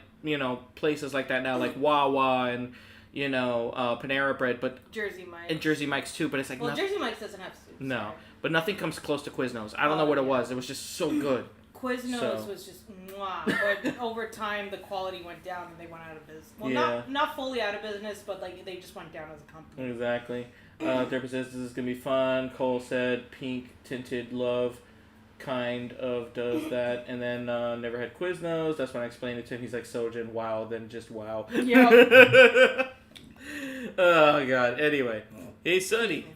places like that now, like Wawa and Panera Bread, but Jersey Mike's. and Jersey Mike's too, but it's like Jersey Mike's doesn't have soup. No, but nothing comes close to Quiznos. I don't know what it was. It was just so good. Quiznos was just mwah. But over time, the quality went down and they went out of business. Well, not fully out of business, but like they just went down as a company. Exactly. Derby says this is gonna be fun. Cole said pink tinted love kind of does that, and then never had Quiznos. That's when I explained it to him. He's like Sojan, wow, then just wow. Yep. Oh god. Anyway, hey Sonny,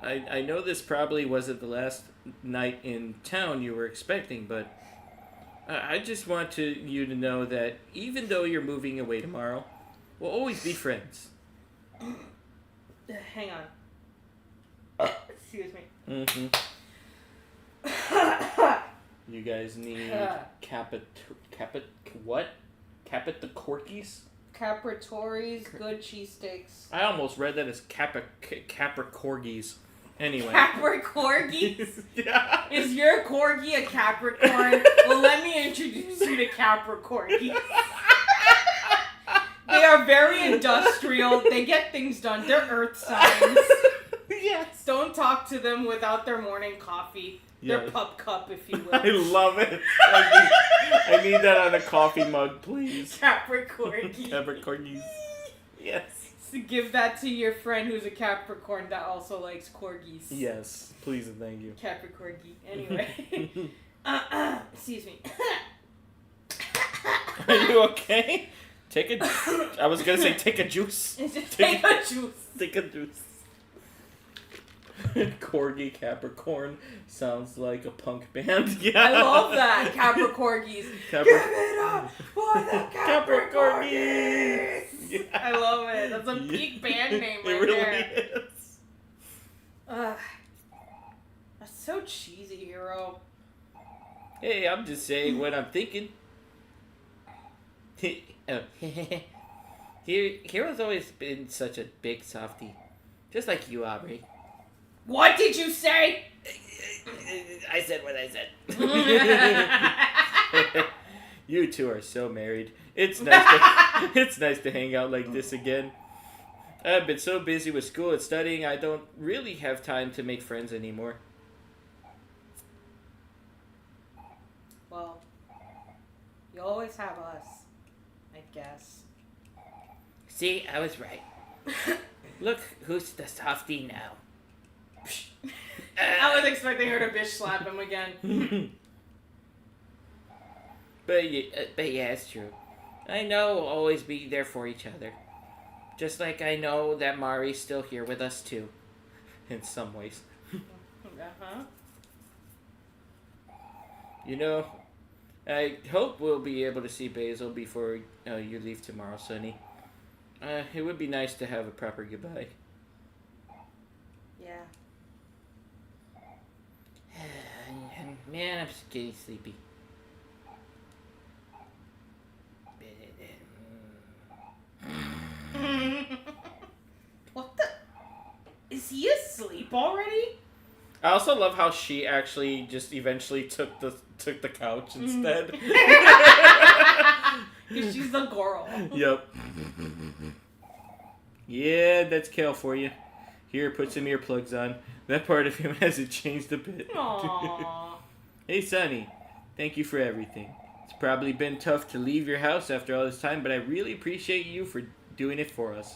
I know this probably wasn't the last night in town you were expecting, but I just want you to know that even though you're moving away tomorrow, we'll always be friends. Hang on. Excuse me. Mm-hmm. You guys need the corkies? Capritori's good cheesesteaks. I almost read that as Capricorgis. Anyway. Capricorgis? Yeah. Is your corgi a Capricorn? Well, let me introduce you to Capricorgis. They are very industrial. They get things done. They're earth signs. Yes. Don't talk to them without their morning coffee. Their Yes. pup cup, if you will. I love it. I need that on a coffee mug, please. Capricorgis. Capricorgis. Yes. So give that to your friend who's a Capricorn that also likes corgis. Yes. Please and thank you. Capricorgi. Anyway. Excuse me. Are you okay? I was gonna say take a juice. Take a juice. Take a juice. Corgi Capricorn sounds like a punk band. Yeah. I love that. Capricorgis. Give it up for the Capricorgis. Yeah. I love it. That's a peak band name right It really there. is. That's so cheesy, Hero. Hey, I'm just saying what I'm thinking. Hero's always been such a big softie. Just like you, Aubrey. What did you say? I said what I said. You two are so married. It's nice to hang out like this again. I've been so busy with school and studying, I don't really have time to make friends anymore. Well, you always have us, I guess. See, I was right. Look who's the softie now. I was expecting her to bitch slap him again. But yeah, it's true. I know we'll always be there for each other. Just like I know that Mari's still here with us too. In some ways. Uh-huh. I hope we'll be able to see Basil before you leave tomorrow, Sonny. It would be nice to have a proper goodbye. Yeah. And Man, I'm just getting sleepy. What the? Is he asleep already? I also love how she actually just eventually took the couch instead. She's the girl. Yep. Yeah, that's Kale for you. Here, put some earplugs on. That part of him hasn't changed a bit. Aww. Hey, Sonny. Thank you for everything. It's probably been tough to leave your house after all this time, but I really appreciate you for doing it for us.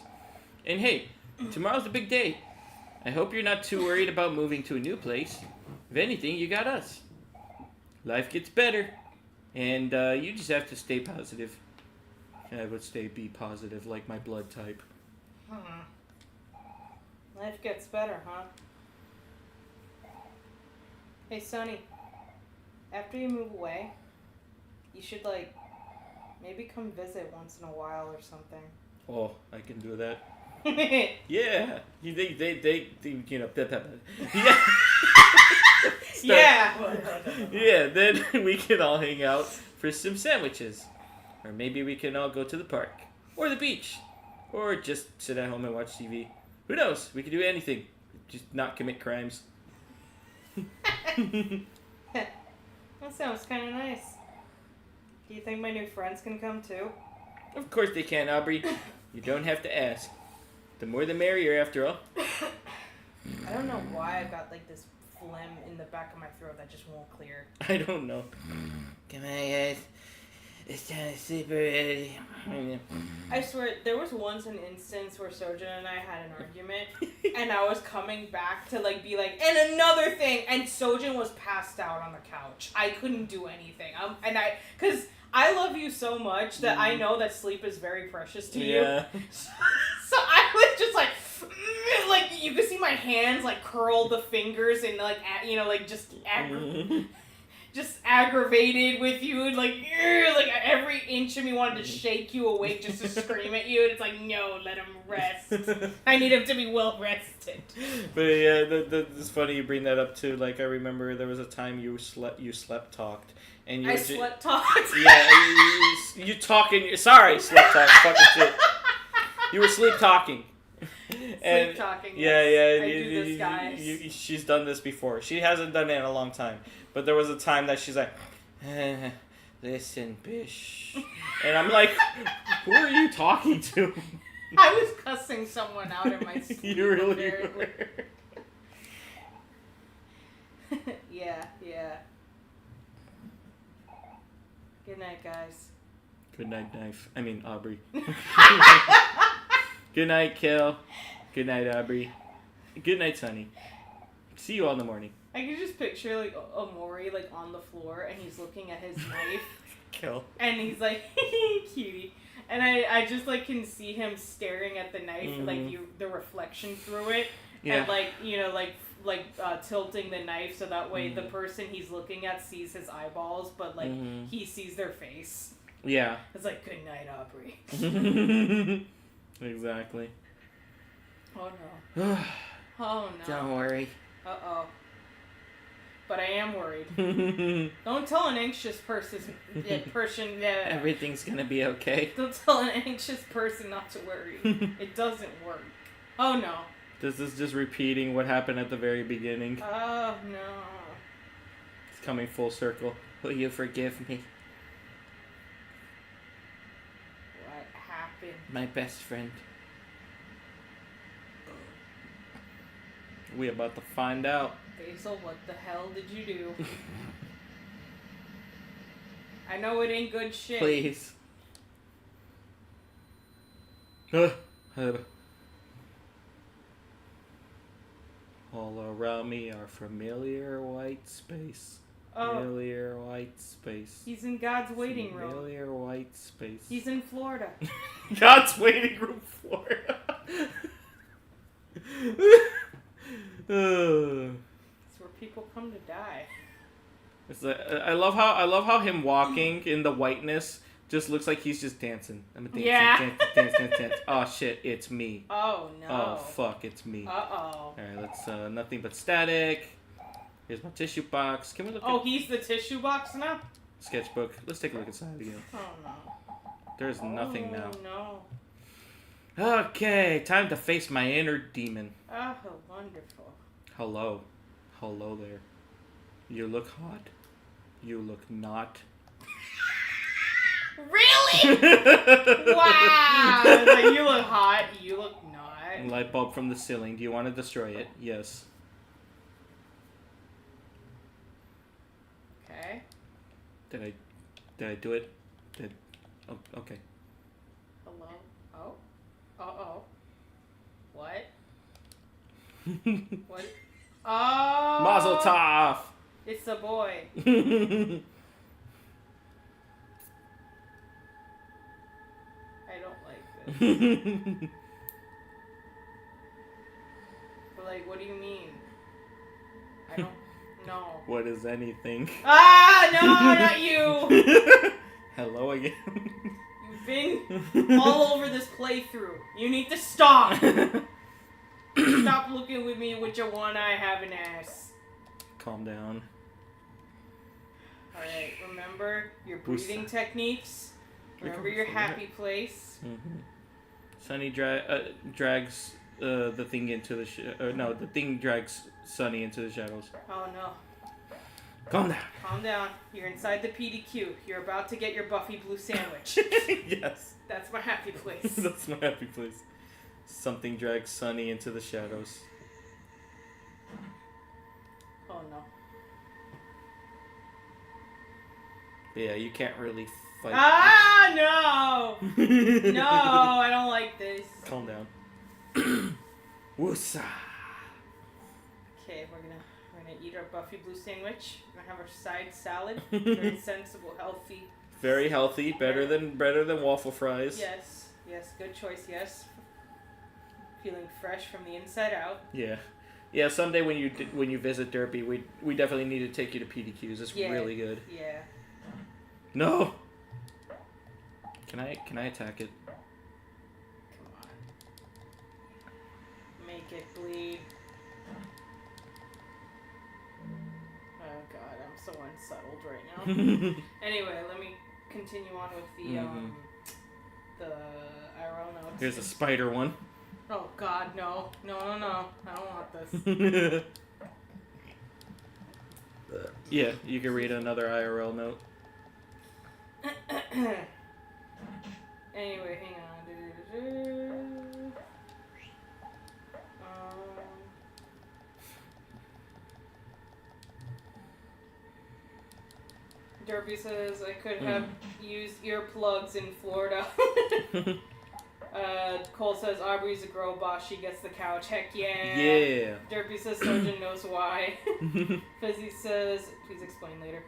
And hey, tomorrow's a big day. I hope you're not too worried about moving to a new place. If anything, you got us. Life gets better. And you just have to stay positive. I would be positive like my blood type. Life gets better, huh? Hey, Sonny. After you move away, you should, like, maybe come visit once in a while or something. Oh, I can do that. Yeah. They you know, yeah. Yeah. Yeah, then we can all hang out for some sandwiches. Or maybe we can all go to the park. Or the beach. Or just sit at home and watch TV. Who knows? We can do anything. Just not commit crimes. That sounds kind of nice. Do you think my new friends can come too? Of course they can, Aubrey. You don't have to ask. The more the merrier, after all. I don't know why I've got like this phlegm in the back of my throat that just won't clear. I don't know. Come on, guys. It's time to sleep already. I swear, there was once an instance where Sojan and I had an argument, and I was coming back to like be like, and another thing, and Sojan was passed out on the couch. I couldn't do anything. Because I love you so much that I know that sleep is very precious to you. Yeah. So I was just like you could see my hands like curl the fingers and like just aggravated with you, like every inch of me wanted to shake you awake just to scream at you, and it's like, no, let him rest. I need him to be well rested. But yeah, it's funny you bring that up too. Like I remember there was a time you slept talked, and you slept talked. Yeah, you talking. Sorry, slept talk. Fucking shit. You were sleep talking. Sleep talking. Yeah, yes. yeah. I do this, guys. She's done this before. She hasn't done it in a long time. But there was a time that she's like, listen, bish. And I'm like, who are you talking to? I was cussing someone out in my sleep. You really were. Yeah. Good night, guys. Good night, knife. I mean, Aubrey. Good night, Kel. Good night, Aubrey. Good night, Sonny. See you all in the morning. I can just picture like Omori like on the floor and he's looking at his knife. Kel. And he's like, cutie. And I just like can see him staring at the knife, like the reflection through it, Yeah. and like tilting the knife so that way the person he's looking at sees his eyeballs, but like he sees their face. Yeah. It's like, good night, Aubrey. Exactly. Oh no. Oh no. Don't worry. Uh-oh. But I am worried. Don't tell an anxious person. Everything's gonna be okay. Don't tell an anxious person not to worry. It doesn't work. Oh no. This is just repeating what happened at the very beginning. Oh no. It's coming full circle. Will you forgive me? What happened? My best friend. We about to find out. Basil, what the hell did you do? I know it ain't good shit. Please. All around me are familiar white space. Familiar white space. He's in God's waiting room. Familiar white space. He's in Florida. God's waiting room, Florida. It's where people come to die. It's like, I love how him walking in the whiteness just looks like he's just dancing. I'm a dance. Oh shit, it's me. Oh no. Oh fuck, it's me. Uh-oh. Alright, let's nothing but static. Here's my tissue box. Can we look Oh, at he's the tissue box now? sketchbook? Let's take a look inside again. Oh, no. There's nothing now. No. Okay, time to face my inner demon. Oh, wonderful. Hello. Hello there. You look hot. You look not. Really? Wow. Like, you look hot. You look not. Light bulb from the ceiling. Do you want to destroy it? Yes. Okay. Did I do it? Oh, okay. Hello? Oh? Uh-oh. What? What? Oh! Mazel tov! It's a boy. I don't like this. But, like, what do you mean? I don't know. What is anything? Ah, no, not you! Hello again. You've been all over this playthrough. You need to stop! Stop looking with me with your one eye having ass. Calm down. Alright, remember your breathing techniques. Remember your happy place. Mm-hmm. Sunny drags the thing into the no, the thing drags Sunny into the shadows. Oh no. Calm down. Calm down. You're inside the PDQ. You're about to get your Buffy blue sandwich. Yes. That's my happy place. That's my happy place. Something drags Sunny into the shadows. Oh no. But yeah, you can't really fight. Ah, no! No, I don't like this. Calm down. Woosa. Okay, we're gonna eat our Buffy blue sandwich. We're gonna have our side salad. Very sensible, healthy. Very healthy. Better than waffle fries. Yes, yes, good choice. Yes. Feeling fresh from the inside out. Yeah. Yeah, someday when you visit Derpy, we definitely need to take you to PDQs. It's really good. Yeah. No. Can I attack it? Come on. Make it bleed. Oh god, I'm so unsettled right now. Anyway, let me continue on with the IRL notes. Here's a spider one. Oh god, no. No. I don't want this. Yeah, you can read another IRL note. Anyway, hang on. Derpy says I could have used earplugs in Florida. Cole says Aubrey's a girl boss. She gets the couch. Heck yeah. Yeah. Derpy says Sojan knows why. Fizzy says, please explain later.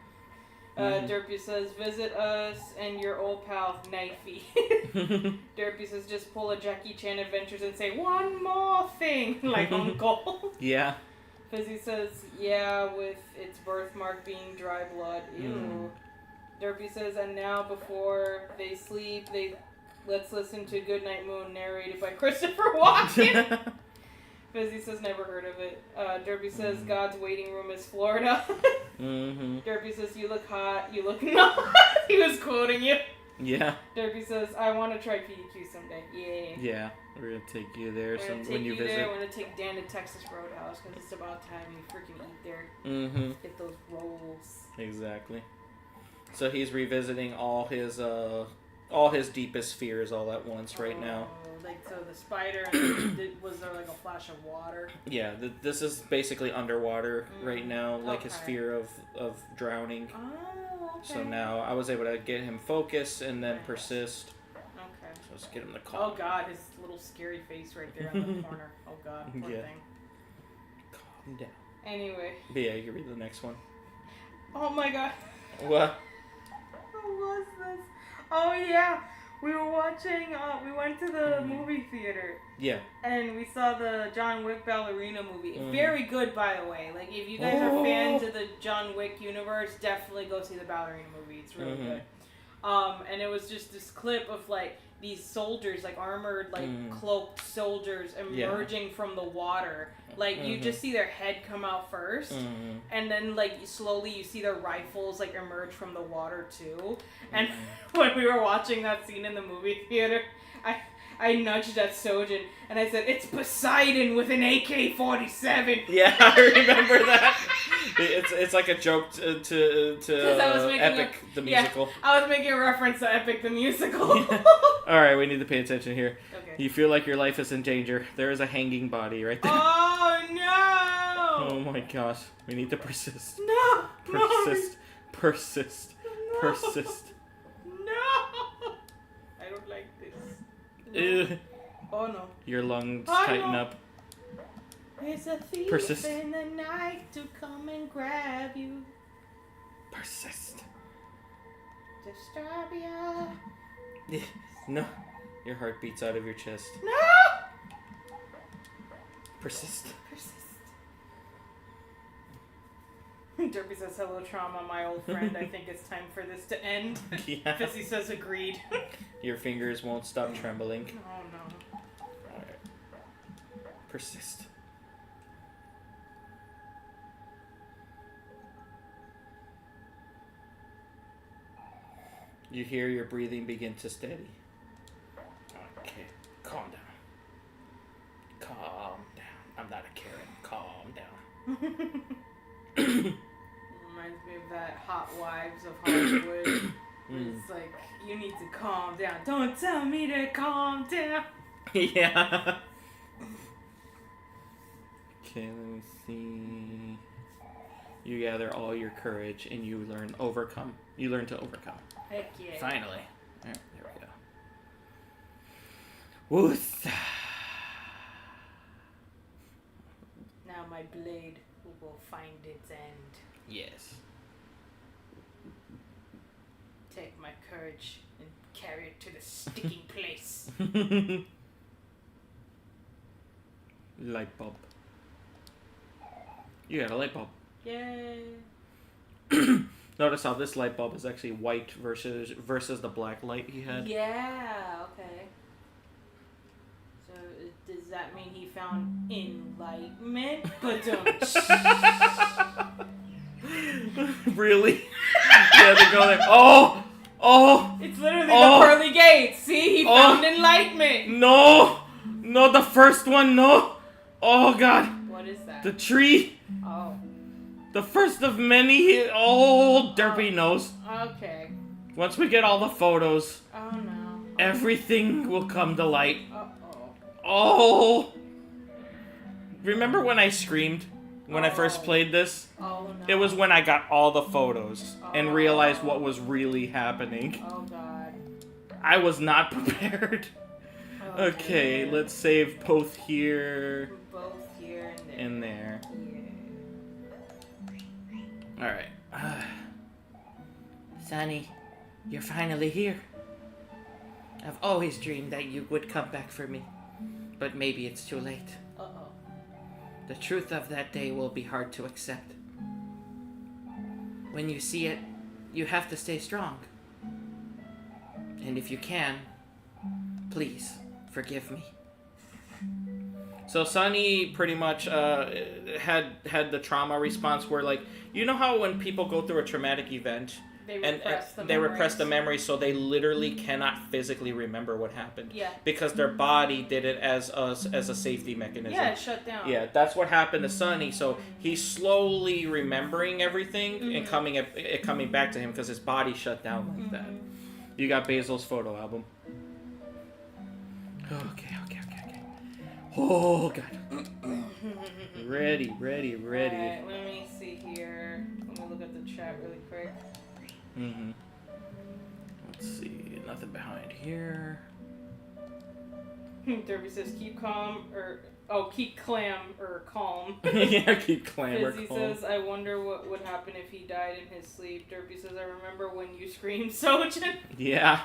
Derpy says, visit us and your old pal, Knifey. Derpy says, just pull a Jackie Chan Adventures and say, one more thing, like Uncle. Yeah. Fizzy says, yeah, with its birthmark being dry blood. Ew. Derpy says, and now before they sleep, let's listen to Goodnight Moon narrated by Christopher Walken. Fizzy says, never heard of it. Derpy says, God's waiting room is Florida. Derpy says, you look hot, you look not. He was quoting you. Yeah. Derpy says, I want to try PDQ someday. Yay. Yeah, we're gonna take you there when you visit. There. I'm gonna take Dan to Texas Roadhouse because it's about time you freaking eat there. Get those rolls. Exactly. So he's revisiting all his deepest fears all at once right now. Like, so the spider, and was there like a flash of water? Yeah, this is basically underwater right now, like his fear of drowning. Oh, okay. So now I was able to get him focus and then persist. Okay. So let's get him to calm. Oh god, his little scary face right there in the corner. Oh god, poor thing. Calm down. Anyway. But yeah, you can read the next one. Oh my god. What? What was this? Oh yeah. We were watching, we went to the movie theater. Yeah. And we saw the John Wick ballerina movie. Very good, by the way. Like, if you guys are fans of the John Wick universe, definitely go see the ballerina movie. It's really good. And it was just this clip of, like, these soldiers, like armored, like cloaked soldiers emerging from the water. Like you just see their head come out first, and then like slowly you see their rifles like emerge from the water too. And when we were watching that scene in the movie theater, I nudged at Sojan and I said, "It's Poseidon with an AK-47." Yeah, I remember that. It's like a joke to I was making Epic the musical. Yeah, I was making a reference to Epic the musical. All right, we need to pay attention here. Okay. You feel like your life is in danger. There is a hanging body right there. Oh no! Oh my gosh, we need to persist. No! Persist. Persist. No. Persist. No! I don't like this. No. Ew. Oh no. Your lungs Oh, tighten no. up. There's a thief Persist. in the night to come and grab you. Persist. Disturbia. No. Your heart beats out of your chest. No! Persist. Persist. Derpy says, "Hello, trauma, my old friend. I think it's time for this to end." Yeah. Fizzy says, "Agreed." Your fingers won't stop trembling. Oh no. Alright. Persist. You hear your breathing begin to steady. Okay, calm down. Calm down. I'm not a Karen. Calm down. Reminds me of that Hot Wives of Hollywood. It's like, you need to calm down. Don't tell me to calm down. Yeah. Okay, let me see. You gather all your courage and you learn to overcome. Heck yeah. Finally. Alright, there we go. Wooth. Now my blade will find its end. Yes. Take my courage and carry it to the sticking place. Light bulb. You got a light bulb. Yay. Notice how this light bulb is actually white versus the black light he had. Yeah, okay. So does that mean he found enlightenment? But Really? Yeah, they go like, oh! it's literally the pearly gates. See, he found enlightenment. No, the first one, no. Oh God. What is that? The tree. Oh. The first of many. Oh, Derpy knows. Okay. Once we get all the photos, Oh no. everything will come to light. Uh-oh. Oh! Remember when I screamed when I first played this? Oh no. It was when I got all the photos and realized what was really happening. Oh God. I was not prepared. Okay, let's save both here Both here and there. and there. Alright. Sonny, you're finally here. I've always dreamed that you would come back for me. But maybe it's too late. Uh-oh. The truth of that day will be hard to accept. When you see it, you have to stay strong. And if you can, please forgive me. So Sonny pretty much had the trauma response where, like, you know how when people go through a traumatic event, they repress the memory, so they literally cannot physically remember what happened. Yeah. Because their body did it as a safety mechanism. Yeah, it shut down. Yeah, that's what happened to Sonny. So he's slowly remembering everything and coming back to him because his body shut down like that. You got Basil's photo album. Okay. Oh God. Ready. Alright, let me see here. Let me look at the chat really quick. Let's see. Nothing behind here. Derby says keep calm keep clam or calm. Yeah, keep clam or Fizzy calm. says, I wonder what would happen if he died in his sleep. Derpy says, I remember when you screamed, Sojan. Yeah.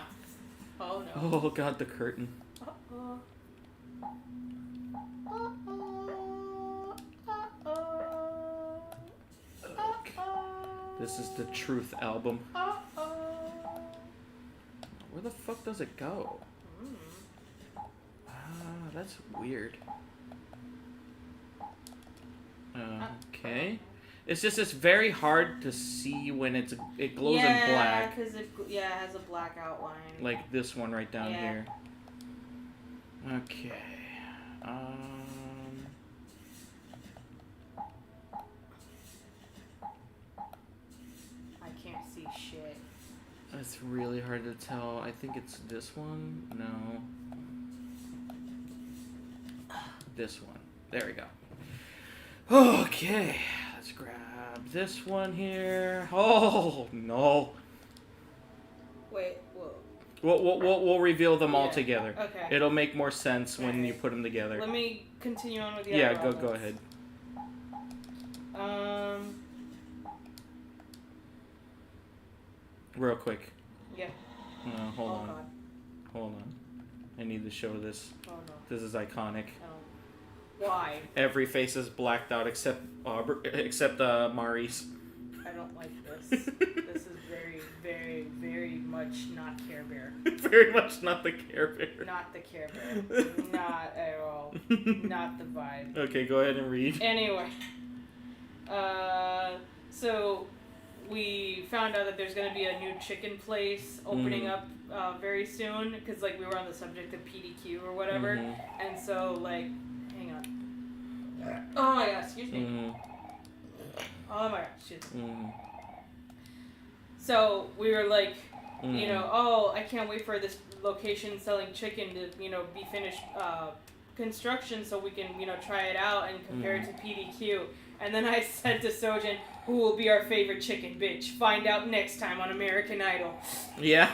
Oh no. Oh God, the curtain. Uh-oh. This is the Truth album. Where the fuck does it go? that's weird. Okay. It's just it's very hard to see when it glows in black. Yeah, because it has a black outline. Like this one right down here. Okay. I can't see shit. It's really hard to tell. I think it's this one. No. This one. There we go. Okay. Let's grab this one here. Oh no. Wait, whoa. We'll reveal them all Yeah, together. okay. It'll make more sense when Okay. you put them together. Let me continue on with the Yeah, other go ahead. Real quick. Yeah. Hold on. God. Hold on. I need to show this. Oh no. This is iconic. Why? Every face is blacked out except Mari's. I don't like this. This is very, very, very much not Care Bear. Very much not the Care Bear. Not the Care Bear. Not at all. Not the vibe. Okay, go ahead and read. Anyway. So we found out that there's going to be a new chicken place opening up very soon, because like we were on the subject of PDQ or whatever, and so like, hang on. Oh my god, excuse me. Oh my god, excuse me. So we were like, you know, oh, I can't wait for this location selling chicken to, you know, be finished construction so we can, you know, try it out and compare it to PDQ. And then I said to Sojan, who will be our favorite chicken bitch? Find out next time on American Idol. Yeah.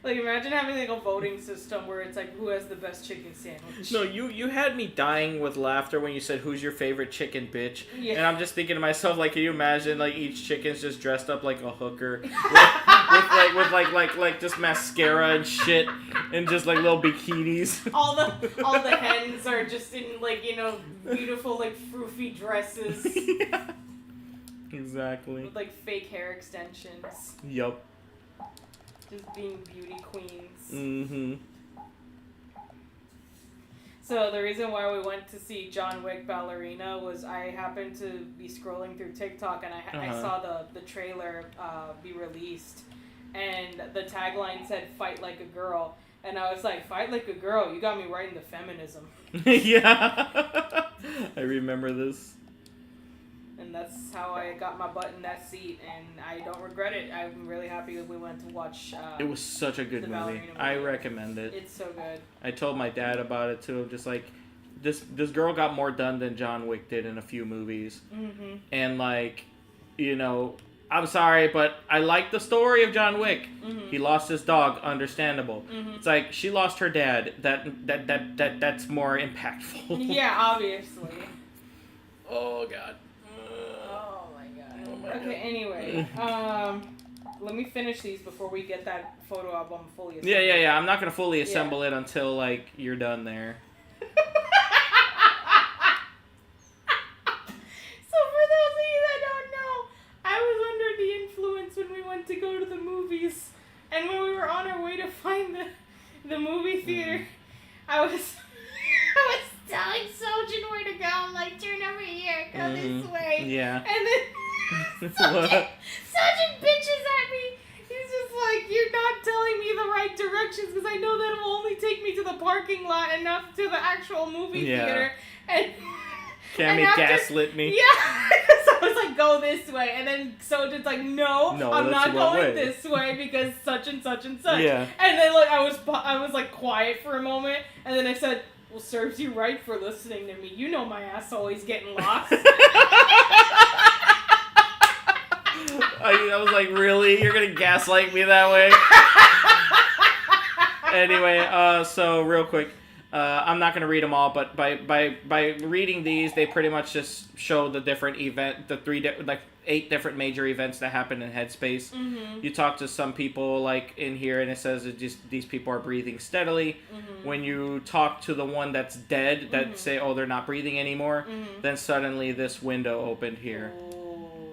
Like, imagine having like a voting system where it's like, who has the best chicken sandwich? No, you had me dying with laughter when you said, who's your favorite chicken bitch? Yeah. And I'm just thinking to myself, like, can you imagine, like, each chicken's just dressed up like a hooker with like just mascara and shit and just like little bikinis. All the hens are just in like, you know, beautiful like froofy dresses. Yeah. Exactly. With like fake hair extensions. Yup. Just being beauty queens. Mm-hmm. So the reason why we went to see John Wick Ballerina was I happened to be scrolling through TikTok and I saw the trailer be released, and the tagline said "Fight like a girl," and I was like, "Fight like a girl? You got me right into feminism." Yeah. I remember this. And that's how I got my butt in that seat, and I don't regret it. I'm really happy that we went to watch. It was such a good movie. I recommend it. It's so good. I told my dad about it too. Just like, this girl got more done than John Wick did in a few movies. Mm-hmm. And like, you know, I'm sorry, but I like the story of John Wick. Mm-hmm. He lost his dog, understandable. Mm-hmm. It's like she lost her dad. That's more impactful. Yeah, obviously. Oh God. Okay, anyway, let me finish these before we get that photo album fully assembled. Yeah. I'm not gonna fully assemble it until like you're done there. So for those of you that don't know, I was under the influence when we went to go to the movies, and when we were on our way to find the movie theater, I was telling Sojan where to go. I'm like, turn over here, go this way. Yeah. And then Sojan bitches at me. He's just like, you're not telling me the right directions because I know that it will only take me to the parking lot and not to the actual movie theater. And Camy gaslit me. Yeah. So I was like, go this way. And then Sojan's like, no, I'm not going this way because such and such and such. Yeah. And then like I was like quiet for a moment, and then I said, well, serves you right for listening to me. You know my ass always getting lost. I was like, really? You're gonna gaslight me that way? Anyway, so real quick, I'm not gonna read them all, but by reading these, they pretty much just show the different the 8 different major events that happen in Headspace. Mm-hmm. You talk to some people like in here, and it says that just these people are breathing steadily. Mm-hmm. When you talk to the one that's dead, that say, oh, they're not breathing anymore, then suddenly this window opened here.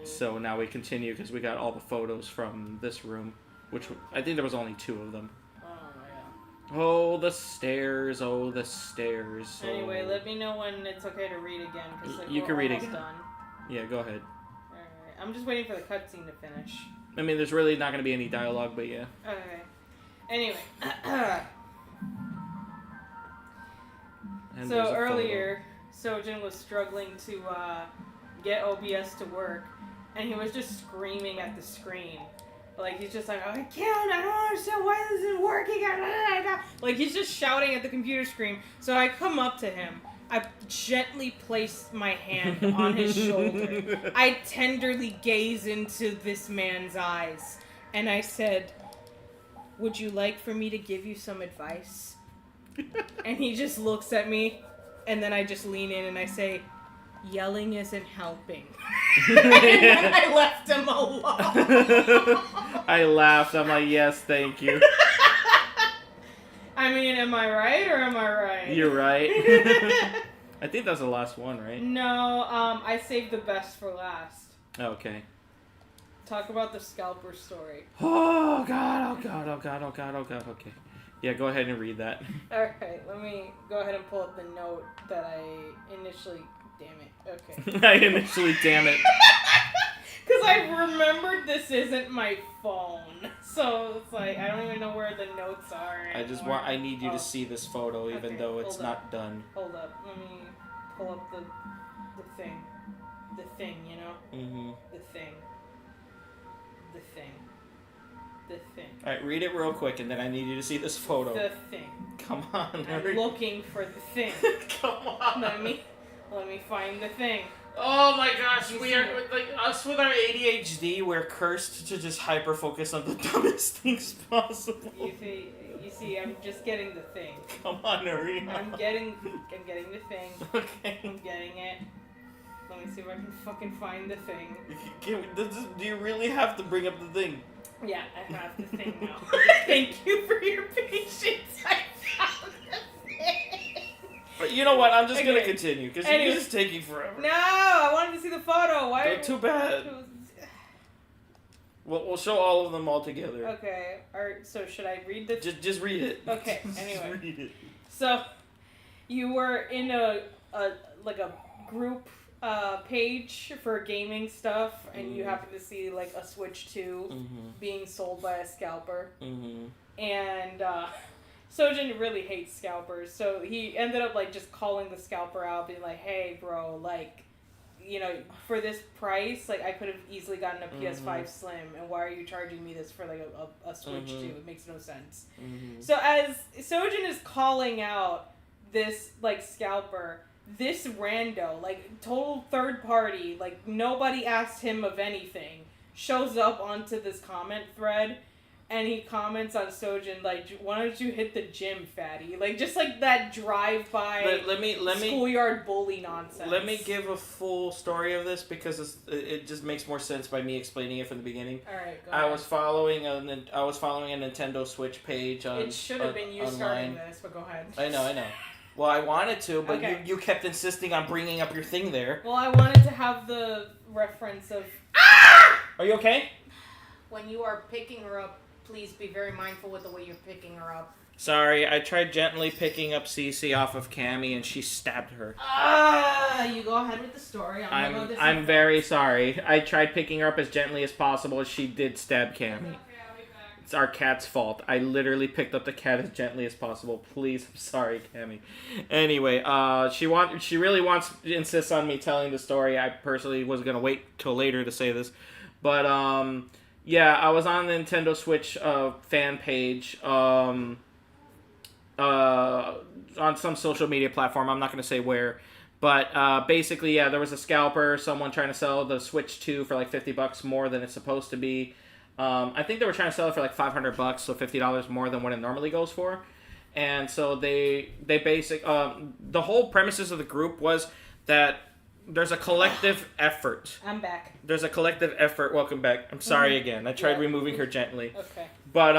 So now we continue because we got all the photos from this room, which I think there was only 2 of them. Oh my god. Oh, the stairs. Oh, the stairs. Oh. Anyway, let me know when it's okay to read again, because You we're can read almost again. done. Yeah, go ahead. Alright, I'm just waiting for the cutscene to finish. I mean, there's really not going to be any dialogue, but yeah. Okay. Anyway. And So there's a earlier, Sojan was struggling to get OBS to work, and he was just screaming at the screen. Like, he's just like, I don't understand why this isn't working. Like, he's just shouting at the computer screen. So I come up to him. I gently place my hand on his shoulder. I tenderly gaze into this man's eyes. And I said, would you like for me to give you some advice? And he just looks at me, and then I just lean in and I say, yelling isn't helping. And then I left him alone. I laughed. I'm like, yes, thank you. I mean, am I right or am I right? You're right. I think that's the last one, right? No, I saved the best for last. Okay. Talk about the scalper story. Oh god, oh god, oh god, oh god, oh god, okay. Yeah, go ahead and read that. Alright, let me go ahead and pull up the note that I initially... Damn it. Okay. I initially, damn it. Because I remembered this isn't my phone. So it's like, I don't even know where the notes are anymore. I need you to see this photo, even Okay, though it's hold not done. Hold up. Let me pull up the thing. The thing, you know? Mm-hmm. The thing. The thing. The thing. Alright, read it real quick, and then I need you to see this photo. The thing. Come on, I'm hurry. looking for the thing. Come on. Let me find the thing. Oh my gosh, You we see are, it? like, us with our ADHD, we're cursed to just hyper-focus on the dumbest things possible. You see, I'm just getting the thing. Come on, hurry. I'm getting the thing. Okay. I'm getting it. Let me see if I can fucking find the thing. Do you really have to bring up the thing? Yeah, I have the thing now. Thank you for your patience. I found the thing. But you know what? I'm just gonna Okay. continue because Anyway. you're just taking forever. No, I wanted to see the photo. Why? Too bad. We'll show all of them all together. Okay. Alright, so should I read the... Just read it. Okay, Just anyway. read it. So, you were in a group page for gaming stuff, and you happened to see like a Switch 2 being sold by a scalper. And Sojan really hates scalpers, so he ended up like just calling the scalper out, being like, "Hey, bro, like, you know, for this price, like I could have easily gotten a PS5 Slim, and why are you charging me this for like a Switch 2? It makes no sense." So as Sojan is calling out this like scalper, this rando, like total third party, like nobody asked him of anything, shows up onto this comment thread, and he comments on Sojan like, "Why don't you hit the gym, fatty?" Like just like that drive-by Let me schoolyard bully nonsense. Let me give a full story of this because it just makes more sense by me explaining it from the beginning. All right, go I ahead. was following a Nintendo Switch page on. It should have been you online. starting this, but go ahead. I know. Well, I wanted to, but Okay. you kept insisting on bringing up your thing there. Well, I wanted to have the reference of Are you okay? When you are picking her up, please be very mindful with the way you're picking her up. Sorry, I tried gently picking up Cece off of Camy and she stabbed her. you go ahead with the story. I'm very sorry. I tried picking her up as gently as possible. She did stab Camy. It's our cat's fault. I literally picked up the cat as gently as possible. Please, I'm sorry, Camy. Anyway, she really insists on me telling the story. I personally was gonna wait till later to say this, but yeah, I was on the Nintendo Switch fan page on some social media platform. I'm not gonna say where, but basically, yeah, there was a scalper, someone trying to sell the Switch 2 for like $50 more than it's supposed to be. I think they were trying to sell it for like $500, so $50 more than what it normally goes for. And so the whole premises of the group was that there's a collective effort. I'm back. There's a collective effort. Welcome back. I'm sorry again. I tried removing her gently. Okay. But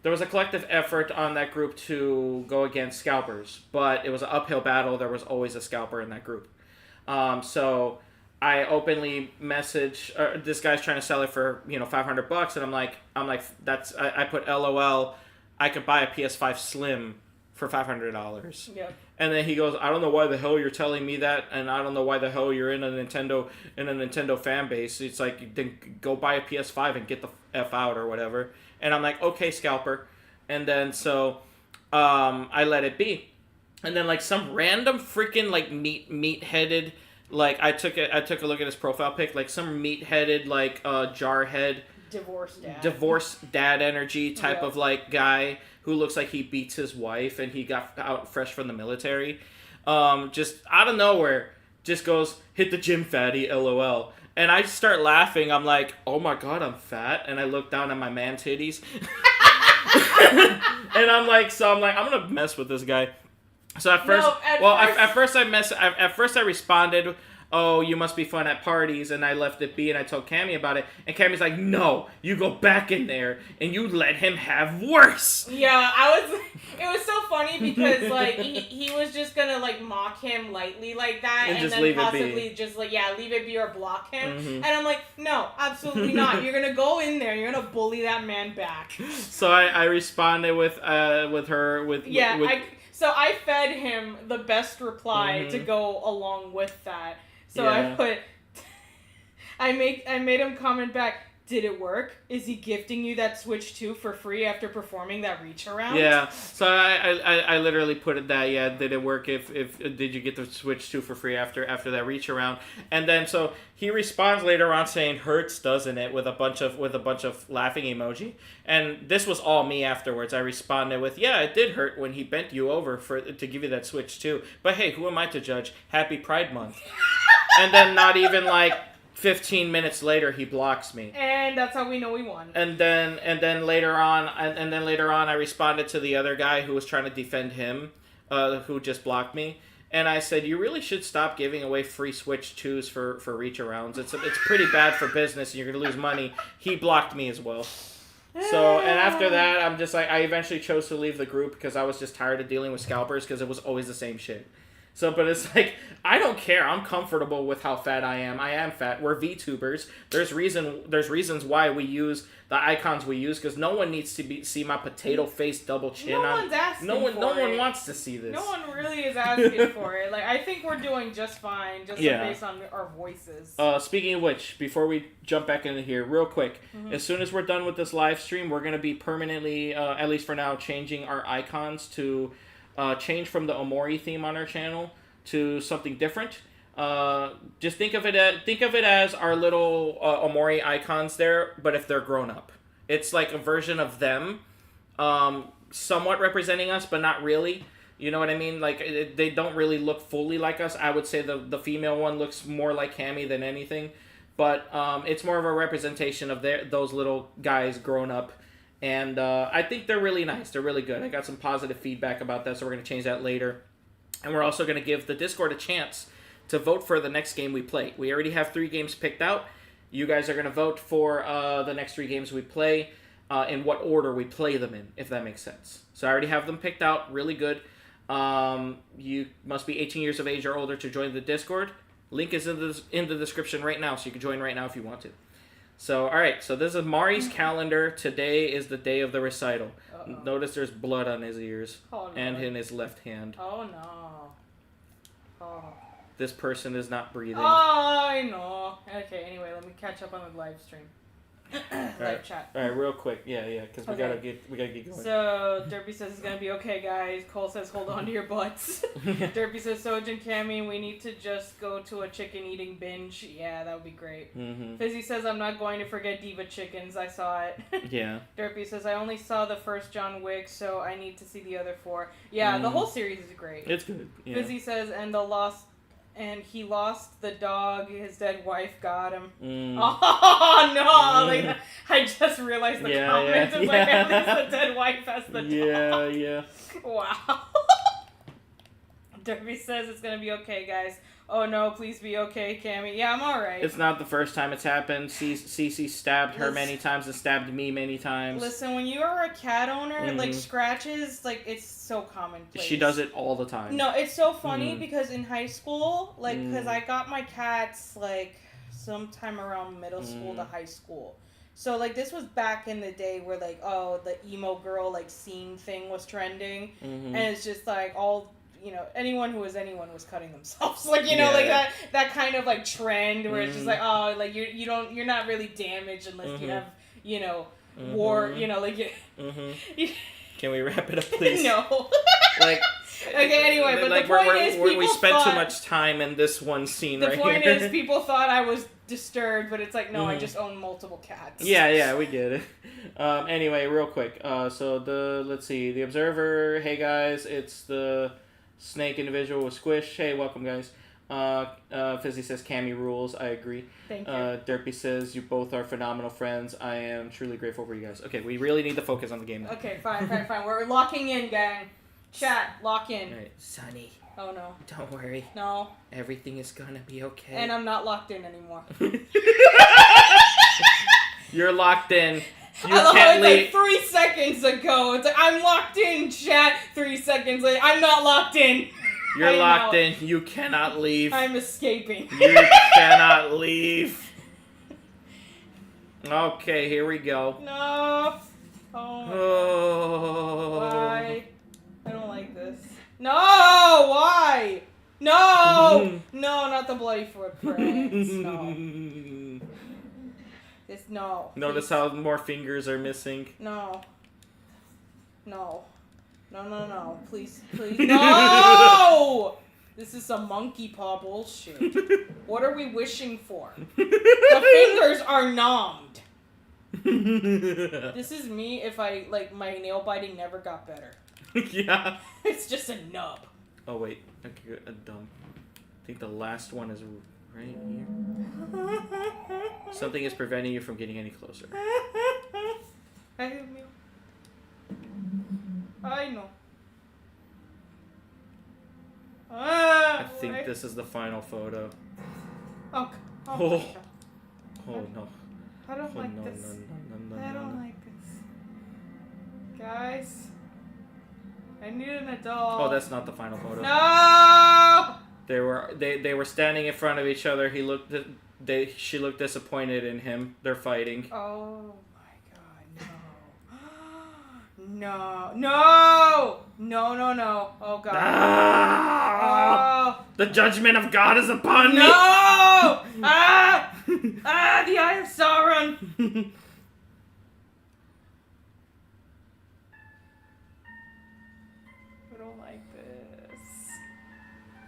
there was a collective effort on that group to go against scalpers. But it was an uphill battle. There was always a scalper in that group. So I openly message this guy's trying to sell it for $500, and I'm like I put LOL. I could buy a PS5 Slim for $500. Yep. And then he goes, I don't know why the hell you're telling me that, and I don't know why the hell you're in a Nintendo fan base. It's like, then go buy a PS5 and get the F out or whatever. And I'm like, okay, scalper. And then so I let it be. And then like some random freaking like meat-headed, like I took a look at his profile pic, like some meat-headed like jarhead divorced dad energy type of like guy who looks like he beats his wife and he got out fresh from the military. Just out of nowhere, just goes, hit the gym, fatty, LOL. And I start laughing. I'm like, oh my god, I'm fat. And I look down at my man titties. And I'm like, I'm gonna mess with this guy. So at first I responded, oh, you must be fun at parties, and I left it be, and I told Camy about it, and Camy's like, no, you go back in there, and you let him have worse. Yeah, it was so funny, because, like, he was just gonna, like, mock him lightly like that, and then possibly just, like, leave it be or block him, and I'm like, no, absolutely not, you're gonna go in there, you're gonna bully that man back. So I responded with her. So I fed him the best reply to go along with that. So I made him comment back, did it work? Is he gifting you that Switch 2 for free after performing that reach around? Yeah. So I literally put it that, did it work if did you get the Switch 2 for free after that reach around? And then so he responds later on saying, hurts, doesn't it, with a bunch of laughing emoji. And this was all me afterwards. I responded with, yeah, it did hurt when he bent you over to give you that Switch 2. But hey, who am I to judge? Happy Pride Month. And then not even like 15 minutes later, he blocks me. And that's how we know we won. And then later on, I responded to the other guy who was trying to defend him, who just blocked me. And I said, you really should stop giving away free Switch 2s for reach arounds. It's pretty bad for business, and you're gonna lose money. He blocked me as well. So, and after that, I'm just like, I eventually chose to leave the group because I was just tired of dealing with scalpers because it was always the same shit. So, but it's like, I don't care. I'm comfortable with how fat I am. I am fat. We're VTubers. There's reasons why we use the icons we use, because no one needs to see my potato face double chin. No one's asking for it. No one wants to see this. No one really is asking for it. Like, I think we're doing just fine, based on our voices. Speaking of which, before we jump back into here, real quick, as soon as we're done with this live stream, we're going to be permanently, at least for now, changing our icons to change from the Omori theme on our channel to something different. Just think of it as our little Omori icons there, but if they're grown up. It's like a version of them, somewhat representing us, but not really. You know what I mean? Like, they don't really look fully like us. I would say the female one looks more like Camy than anything, but it's more of a representation of those little guys grown up. And I think they're really nice. They're really good. I got some positive feedback about that, so we're going to change that later. And we're also going to give the Discord a chance to vote for the next game we play. We already have 3 games picked out. You guys are going to vote for the next 3 games we play, in what order we play them in, if that makes sense. So I already have them picked out. Really good. You must be 18 years of age or older to join the Discord. Link is in the description right now, so you can join right now if you want to. So, alright, so this is Mari's calendar. Today is the day of the recital. Uh-oh. Notice there's blood on his ears and in his left hand. Oh, no. Oh. This person is not breathing. Oh, I know. Okay, anyway, let me catch up on the live stream. Live chat. Alright, real quick. Yeah, because we gotta get going. So, Derpy says it's gonna be okay, guys. Cole says hold on to your butts. Derpy says, Sojan, Camy, we need to just go to a chicken eating binge. Yeah, that would be great. Mm-hmm. Fizzy says, I'm not going to forget Diva Chickens. I saw it. Yeah. Derpy says, I only saw the first John Wick, so I need to see the other 4. Yeah, the whole series is great. It's good. Yeah. Fizzy says, and he lost the dog. His dead wife got him. Oh no! Like, I just realized the comment. It's like, at least the dead wife has the dog. Yeah. Wow. Derby says it's gonna be okay, guys. Oh no, please be okay, Camy. Yeah, I'm alright. It's not the first time it's happened. Cece stabbed her many times and stabbed me many times. Listen, when you're a cat owner, like, scratches, like, it's so commonplace. She does it all the time. No, it's so funny because in high school, like, because I got my cats, like, sometime around middle school to high school. So, like, this was back in the day where, like, the emo girl, like, scene thing was trending. Mm-hmm. And it's just, like, all, anyone who was anyone was cutting themselves. Like, like, that kind of, like, trend where it's just, like, oh, like, you're not really damaged unless you have, war, like, Can we wrap it up, please? No. Like... Okay, anyway, but like the point is, we spent too much time in this one scene right here. The point is, people thought I was disturbed, but it's like, no, I just own multiple cats. Yeah, we get it. Anyway, real quick. So let's see, the Observer. Hey guys, it's the snake individual with Squish. Hey, welcome guys. Fizzy says Camy rules. I agree. Thank you. Derpy says you both are phenomenal friends. I am truly grateful for you guys. Okay, we really need to focus on the game now. Okay, fine. We're locking in, gang. Chat, lock in. All right, Sonny. Oh no. Don't worry. No. Everything is gonna be okay. And I'm not locked in anymore. You're locked in. You can't leave. Like 3 seconds ago. It's like, I'm locked in, chat. 3 seconds later, I'm not locked in. You're locked in. You cannot leave. I'm escaping. You cannot leave. Okay, here we go. No. Oh. Why? I don't like this. No! Why? No! No, not the bloody footprints. No. No. Notice how more fingers are missing. No. Please. No! This is some monkey paw bullshit. What are we wishing for? The fingers are numbed. This is me if my nail biting never got better. Yeah. It's just a nub. Oh wait, okay, I think the last one is right here. Something is preventing you from getting any closer. I know. I think this is the final photo. Oh no. I don't like this. I don't like this. Guys. I need an adult. Oh, that's not the final photo. No! They were standing in front of each other. She looked disappointed in him. They're fighting. Oh my god, no. No. Oh god. Oh. The judgment of God is upon me. No! The Eye of Sauron.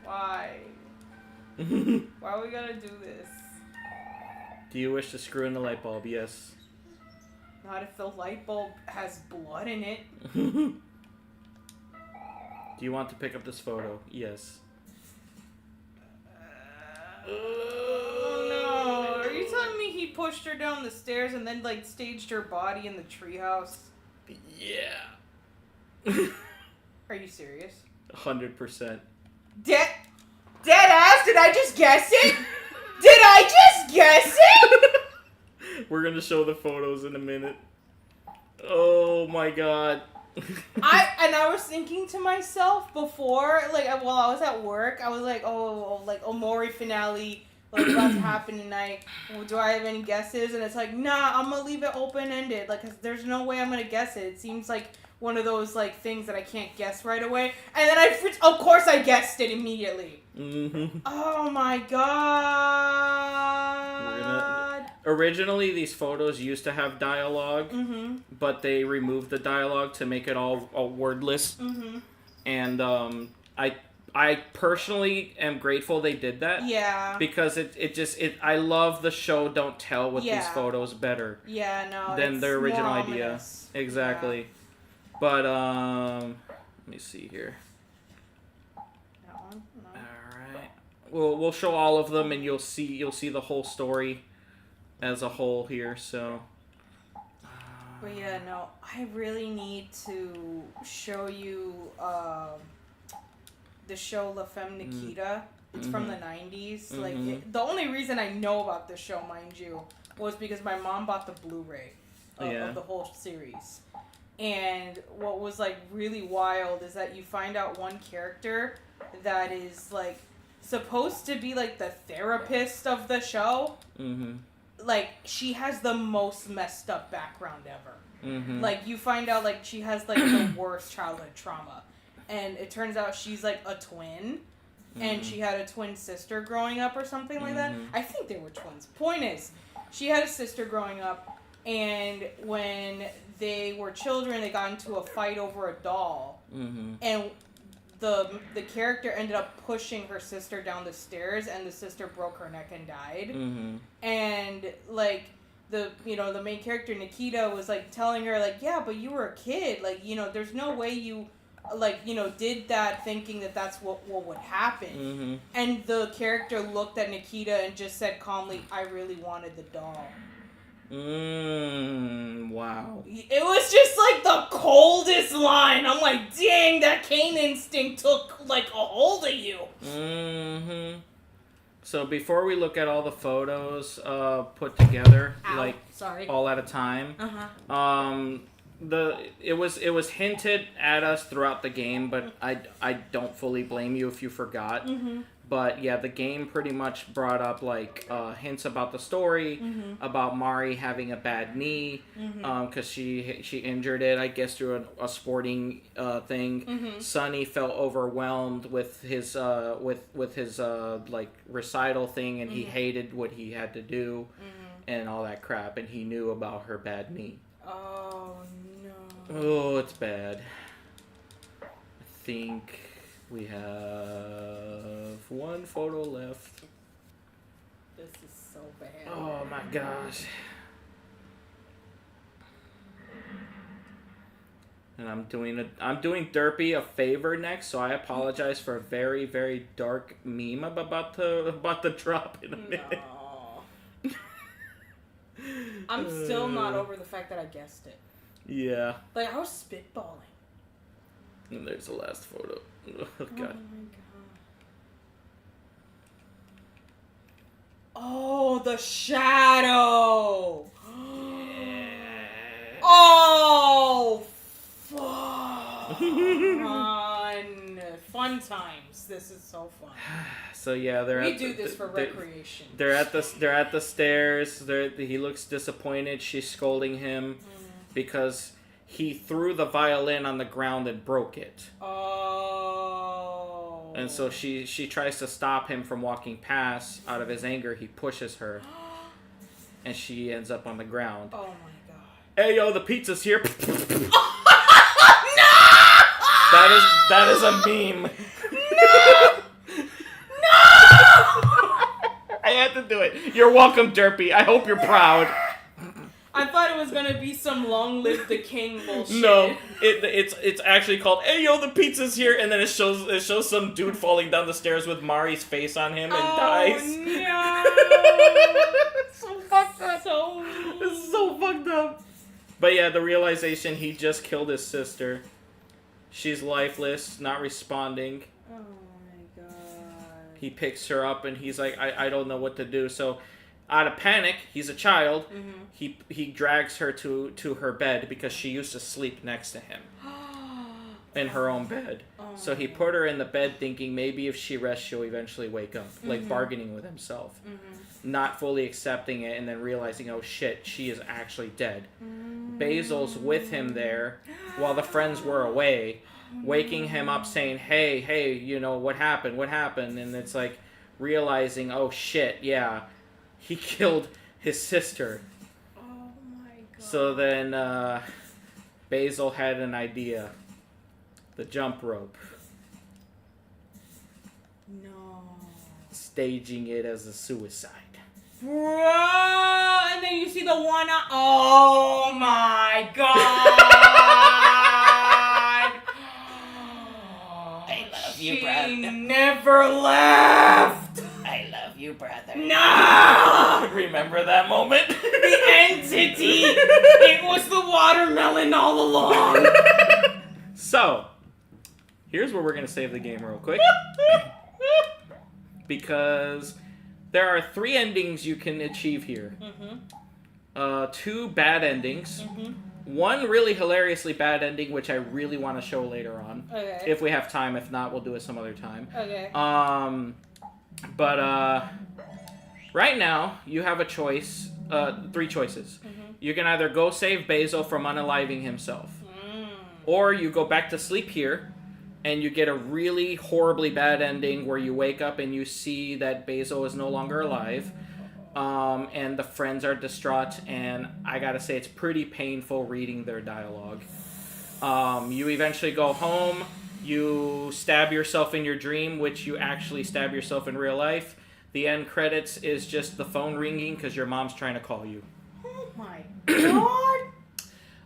Why? Why are we gonna do this? Do you wish to screw in the light bulb? Yes. Not if the light bulb has blood in it. Do you want to pick up this photo? Yes. Oh no. Are you telling me he pushed her down the stairs and then staged her body in the treehouse? Yeah. Are you serious? 100%. Dead ass? Did I just guess it? Did I just guess it? We're gonna show the photos in a minute. Oh my god. I was thinking to myself before, while I was at work, I was like, Omori finale, about to happen tonight. Do I have any guesses? And it's like, nah, I'm gonna leave it open-ended, cause there's no way I'm gonna guess it. It seems like one of those things that I can't guess right away. And then of course I guessed it immediately. Mm-hmm. Oh my god. Originally, these photos used to have dialogue, but they removed the dialogue to make it all wordless. Mm-hmm. And I personally am grateful they did that. Yeah. Because I love the show Don't Tell with these photos better. Yeah, no. Than their original idea. Ominous. Exactly. Yeah. But let me see here. That one? No. All right. We'll show all of them, and you'll see the whole story as a whole here. So. But yeah, no, I really need to show you the show La Femme Nikita. It's from the 90s. The only reason I know about this show, mind you, was because my mom bought the Blu-ray of the whole series. And what was really wild is that you find out one character that is supposed to be the therapist of the show. Mm-hmm. like, she has the most messed up background ever. Mm-hmm. Like, you find out, like, she has, like, the worst childhood trauma. And it turns out she's, like, a twin. And she had a twin sister growing up or something like that. I think they were twins. Point is, she had a sister growing up, and when they were children, they got into a fight over a doll. And the character ended up pushing her sister down the stairs, and the sister broke her neck and died. And, like, the main character, Nikita, was, like, telling her, like, yeah, but you were a kid. Like, you know, there's no way you... like, you know, did that thinking that that's what would happen. And the character looked at Nikita and just said calmly, I really wanted the doll. Wow. It was just, like, the coldest line. I'm like, dang, that Cain instinct took, like, a hold of you. So before we look at all the photos put together, like, all at a time, it was hinted at us throughout the game, but I don't fully blame you if you forgot. But yeah, the game pretty much brought up like hints about the story, about Mari having a bad knee, because she injured it, I guess, through a sporting thing. Sonny felt overwhelmed with his like recital thing, and he hated what he had to do, and all that crap, and he knew about her bad knee. Oh no. Oh, it's bad. I think we have one photo left. This is so bad. Oh my gosh. And I'm doing Derpy a favor next, so I apologize for a very, very dark meme about the drop in a minute. No. I'm still not over the fact that I guessed it. Yeah. Like, I was spitballing. And there's the last photo. Oh, God. Oh, my God. Oh, the shadow! Oh, fun times. This is so fun. So yeah, we do this for recreation. They're at the stairs. He looks disappointed. She's scolding him because he threw the violin on the ground and broke it. Oh. And so she tries to stop him from walking past. Out of his anger, he pushes her, and she ends up on the ground. Oh my God. Hey yo, the pizza's here. No! That is a meme. No! I had to do it. You're welcome, Derpy. I hope you're proud. I thought it was gonna be some long live the king bullshit. No, it's actually called "Hey yo, the pizza's here," and then it shows some dude falling down the stairs with Mari's face on him and dies. No! It's so fucked up. This is so fucked up. But yeah, the realization he just killed his sister. She's lifeless, not responding. Oh my God. He picks her up and he's like, I don't know what to do. So, out of panic, he's a child. He drags her to her bed because she used to sleep next to him in her own bed. So he put her in the bed thinking maybe if she rests, she'll eventually wake up, like bargaining with himself, not fully accepting it, and then realizing, oh shit, she is actually dead. Basil's with him there while the friends were away, waking him up saying, hey, you know, what happened? And it's like realizing, oh shit, yeah, he killed his sister. Oh my God. So then Basil had an idea. The jump rope. No. Staging it as a suicide. Bro! And then you see the one... Oh my God! I love you, She brother. never left! I love you, brother. No! Remember that moment? The entity! It was the watermelon all along! So, here's where we're going to save the game real quick. Because there are 3 endings you can achieve here. 2 bad endings. 1 really hilariously bad ending, which I really want to show later on. Okay. If we have time. If not, we'll do it some other time. Okay. But right now, you have a choice three choices. You can either go save Basil from unaliving himself, or you go back to sleep here, and you get a really horribly bad ending where you wake up and you see that Basil is no longer alive, and the friends are distraught, and I gotta say it's pretty painful reading their dialogue. You eventually go home, you stab yourself in your dream, which you actually stab yourself in real life. The end credits is just the phone ringing because your mom's trying to call you. Oh my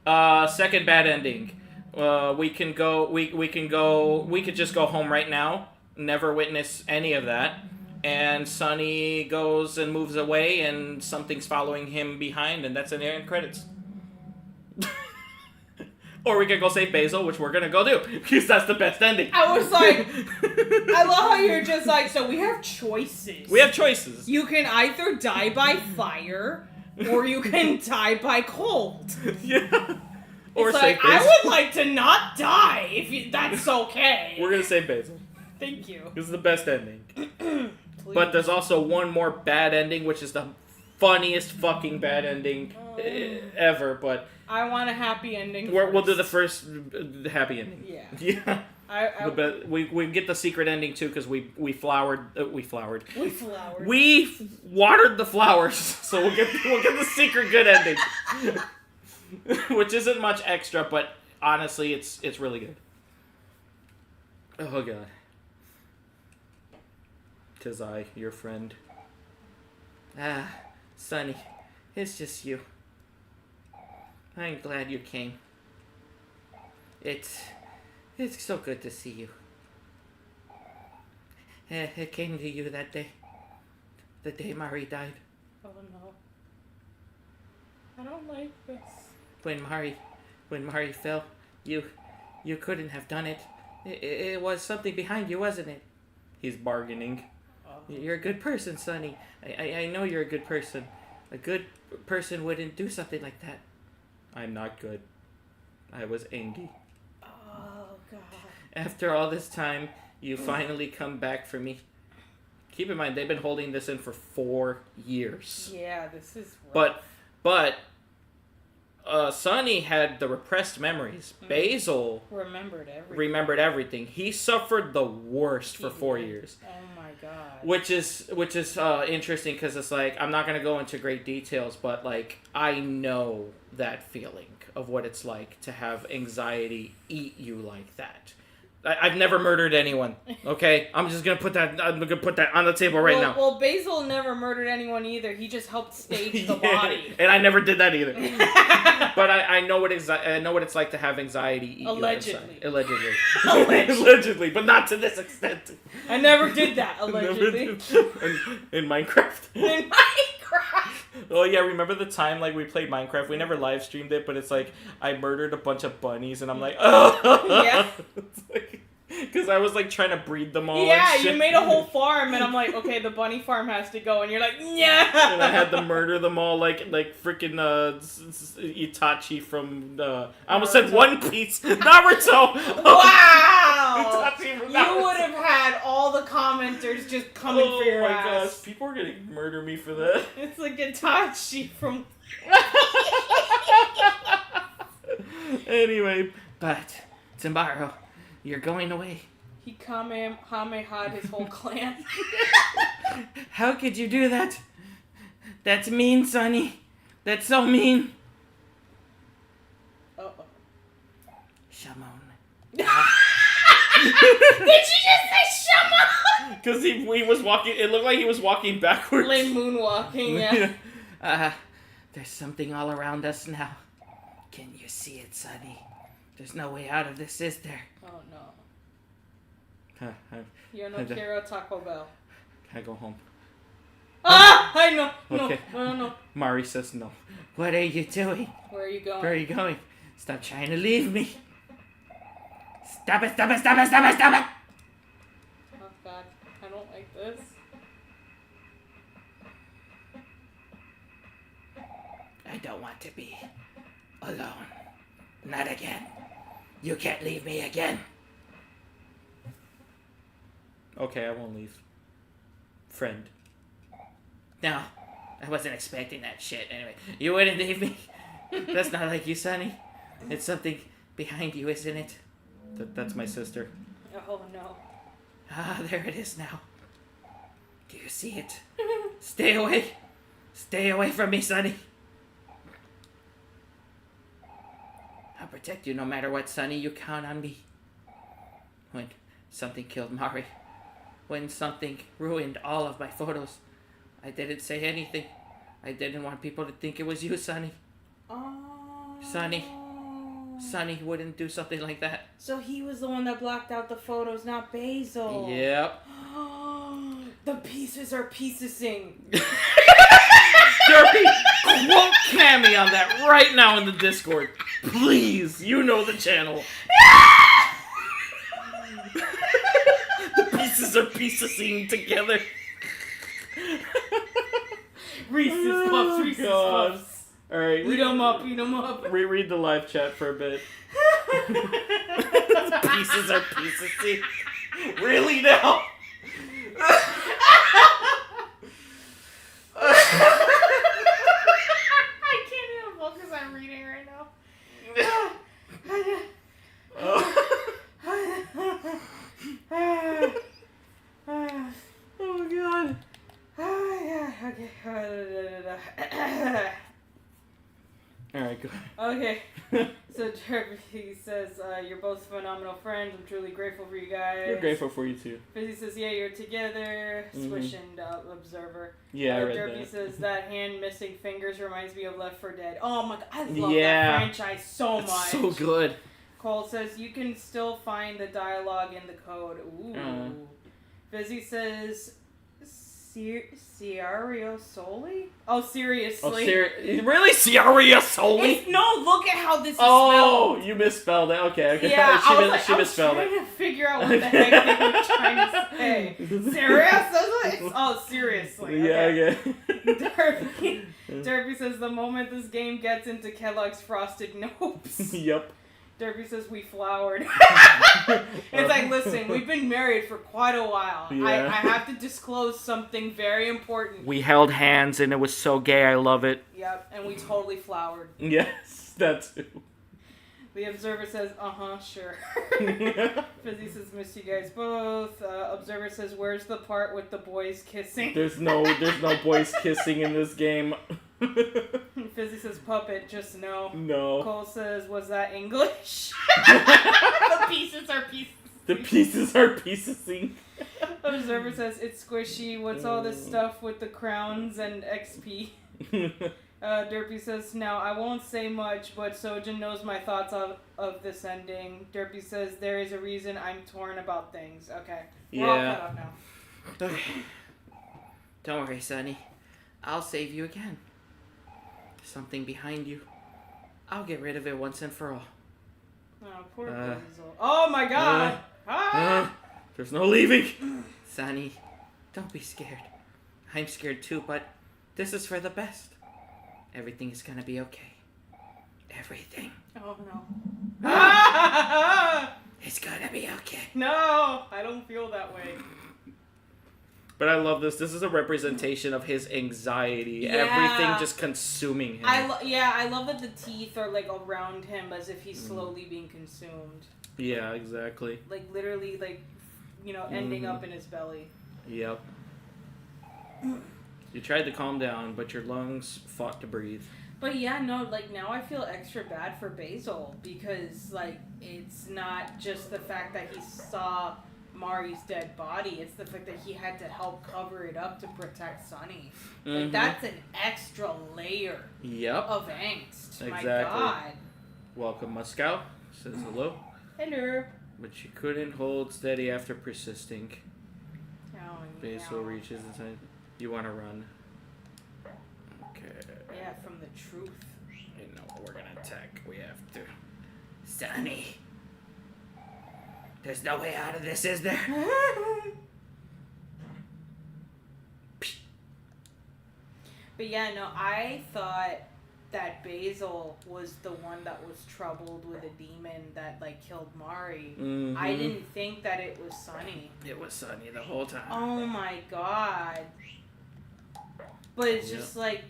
god! Second bad ending. We could just go home right now, never witness any of that, and Sonny goes and moves away, and something's following him behind, and that's in the end credits. Or we could go save Basil, which we're gonna go do, because that's the best ending. I was like, I love how you're just like, so we have choices. We have choices. You can either die by fire, or you can die by cold. Yeah. Or it's save like, Basil. I would like to not die, if that's okay. We're gonna save Basil. Thank you. This is the best ending. But there's also one more bad ending, which is the funniest fucking bad ending ever, but... I want a happy ending. We'll do the first happy ending. Yeah. Yeah. We get the secret ending too because we watered the flowers, so we'll get the secret good ending, which isn't much extra, but honestly, it's really good. Oh god, 'tis I, your friend. Ah, Sonny, it's just you. I'm glad you came. It's so good to see you. It came to you that day. The day Mari died. Oh no. I don't like this. When Mari fell, you couldn't have done it. It was something behind you, wasn't it? He's bargaining. You're a good person, Sonny. I know you're a good person. A good person wouldn't do something like that. I'm not good. I was angry. Oh, God. After all this time, you finally come back for me. Keep in mind, they've been holding this in for 4 years. Yeah, this is rough. But Sonny had the repressed memories. Basil remembered everything. He suffered the worst for 4 years. Oh my god. Which is interesting because it's like, I'm not gonna go into great details, but like I know that feeling of what it's like to have anxiety eat you like that. I've never murdered anyone. Okay, I'm gonna put that on the table right now. Well, Basil never murdered anyone either. He just helped stage the body. And I never did that either. But I know what it's like to have anxiety eat Allegedly. you. Allegedly. Allegedly, but not to this extent. I never did that. Allegedly. In Minecraft. In Minecraft. Oh yeah, remember the time like we played Minecraft? We never live streamed it, but it's like I murdered a bunch of bunnies, and I'm like, oh Yeah. Because I was like trying to breed them all. Yeah, and shit. you made a whole farm, and I'm like, okay, the bunny farm has to go, and you're like, yeah. And I had to murder them all like freaking Itachi from I almost said One Piece. Naruto. Wow. Itachi from You Naruto. would have had all the commenters just coming for your ass. Oh my gosh, people are gonna murder me for that. It's like Itachi from... Anyway, but tomorrow you're going away. He Kamehameha'd his whole clan. How could you do that? That's mean, Sonny. That's so mean. Uh-oh. Shamon. Did she just say Shama? Because he was walking, it looked like he was walking backwards. Like moonwalking, yeah. There's something all around us now. Can you see it, Sonny? There's no way out of this, is there? Oh no. You're no Kiro Taco Bell. I go home. Ah! I know. Okay. No. Mari says no. What are you doing? Where are you going? Where are you going? Stop trying to leave me. Stop it, stop it, stop it, stop it, stop it! Oh god, I don't like this. I don't want to be alone. Not again. You can't leave me again. Okay, I won't leave. Friend. Now, I wasn't expecting that shit. Anyway, you wouldn't leave me. That's not like you, Sonny. It's something behind you, isn't it? That's my sister. Oh no. Ah, there it is now. Do you see it? Stay away. Stay away from me, Sonny. I'll protect you no matter what, Sonny. You count on me. When something killed Mari, when something ruined all of my photos, I didn't say anything. I didn't want people to think it was you, Sonny. Oh. Sonny wouldn't do something like that. So he was the one that blocked out the photos, not Basil. Yep. The pieces are piecesing. Derpy, quote Camy on that right now in the Discord. Please, you know the channel. The pieces are piecing together. Reese's Puffs, Reese's Puffs. Alright, Eat them up, eat them up. reread the live chat for a bit. Pieces are piecing. Really now? I can't even focus on reading right now. Oh god. Okay. Alright, go Okay. So Derby says, you're both phenomenal friends. I'm truly grateful for you guys. We're grateful for you too. Fizzy says, yeah, you're together. Swish and Observer. Yeah, I read Derby that. says, that hand missing fingers reminds me of Left 4 Dead. Oh my god, I love Yeah. that franchise so It's much. so good. Cole says, you can still find the dialogue in the code. Ooh. Fizzy says, Ciario Soli? Oh, seriously. Really? Ciaria Soli? No, look at how this is Oh, spelled. you misspelled it. Okay. Yeah, she I was misspelled trying it. to figure out what the heck they were trying to say. Seriously? Oh, seriously. Yeah, Okay. Derby says, the moment this game gets into Kellogg's Frosted Nopes. Yep. Derby says, we flowered. It's like, listen, we've been married for quite a while. Yeah. I have to disclose something very important. We held hands and it was so gay, I love it. Yep, and we totally flowered. Yes, that too. The Observer says, sure. Fizzy says, miss you guys both. Observer says, where's the part with the boys kissing? There's no boys kissing in this game. Fizzy says, puppet, just no. No. Cole says, was that English? The pieces are pieces. The pieces are piecing. Observer says, it's squishy. What's all this stuff with the crowns and XP? Derpy says, now I won't say much, but Sojan knows my thoughts of this ending. Derpy says, there is a reason I'm torn about things. Okay. We're all cut up now. Okay. Don't worry, Sonny. I'll save you again. Something behind you. I'll get rid of it once and for all. Oh, poor Basil. Oh my god! There's no leaving. Sonny, don't be scared. I'm scared too, but this is for the best. Everything is gonna be okay. Everything. Oh no. It's gonna be okay. No! I don't feel that way. But I love this. This is a representation of his anxiety. Yeah. Everything just consuming him. I love that the teeth are like around him as if he's slowly being consumed. Yeah, exactly. Like literally, like, ending up in his belly. Yep. You tried to calm down, but your lungs fought to breathe. But yeah, no, like now I feel extra bad for Basil because like it's not just the fact that he saw Mari's dead body, it's the fact that he had to help cover it up to protect Sonny. Like that's an extra layer of angst. Exactly. My god. Welcome, Moscow. Says hello. Hello. But she couldn't hold steady after persisting. Oh, Basil reaches inside. You want to run. Okay. Yeah, from the truth. You know we're gonna attack. We have to. Sonny. There's no way out of this, is there? But yeah, no, I thought that Basil was the one that was troubled with a demon that like killed Mari. I didn't think that it was Sonny. It was Sonny the whole time. Oh my god. But it's just like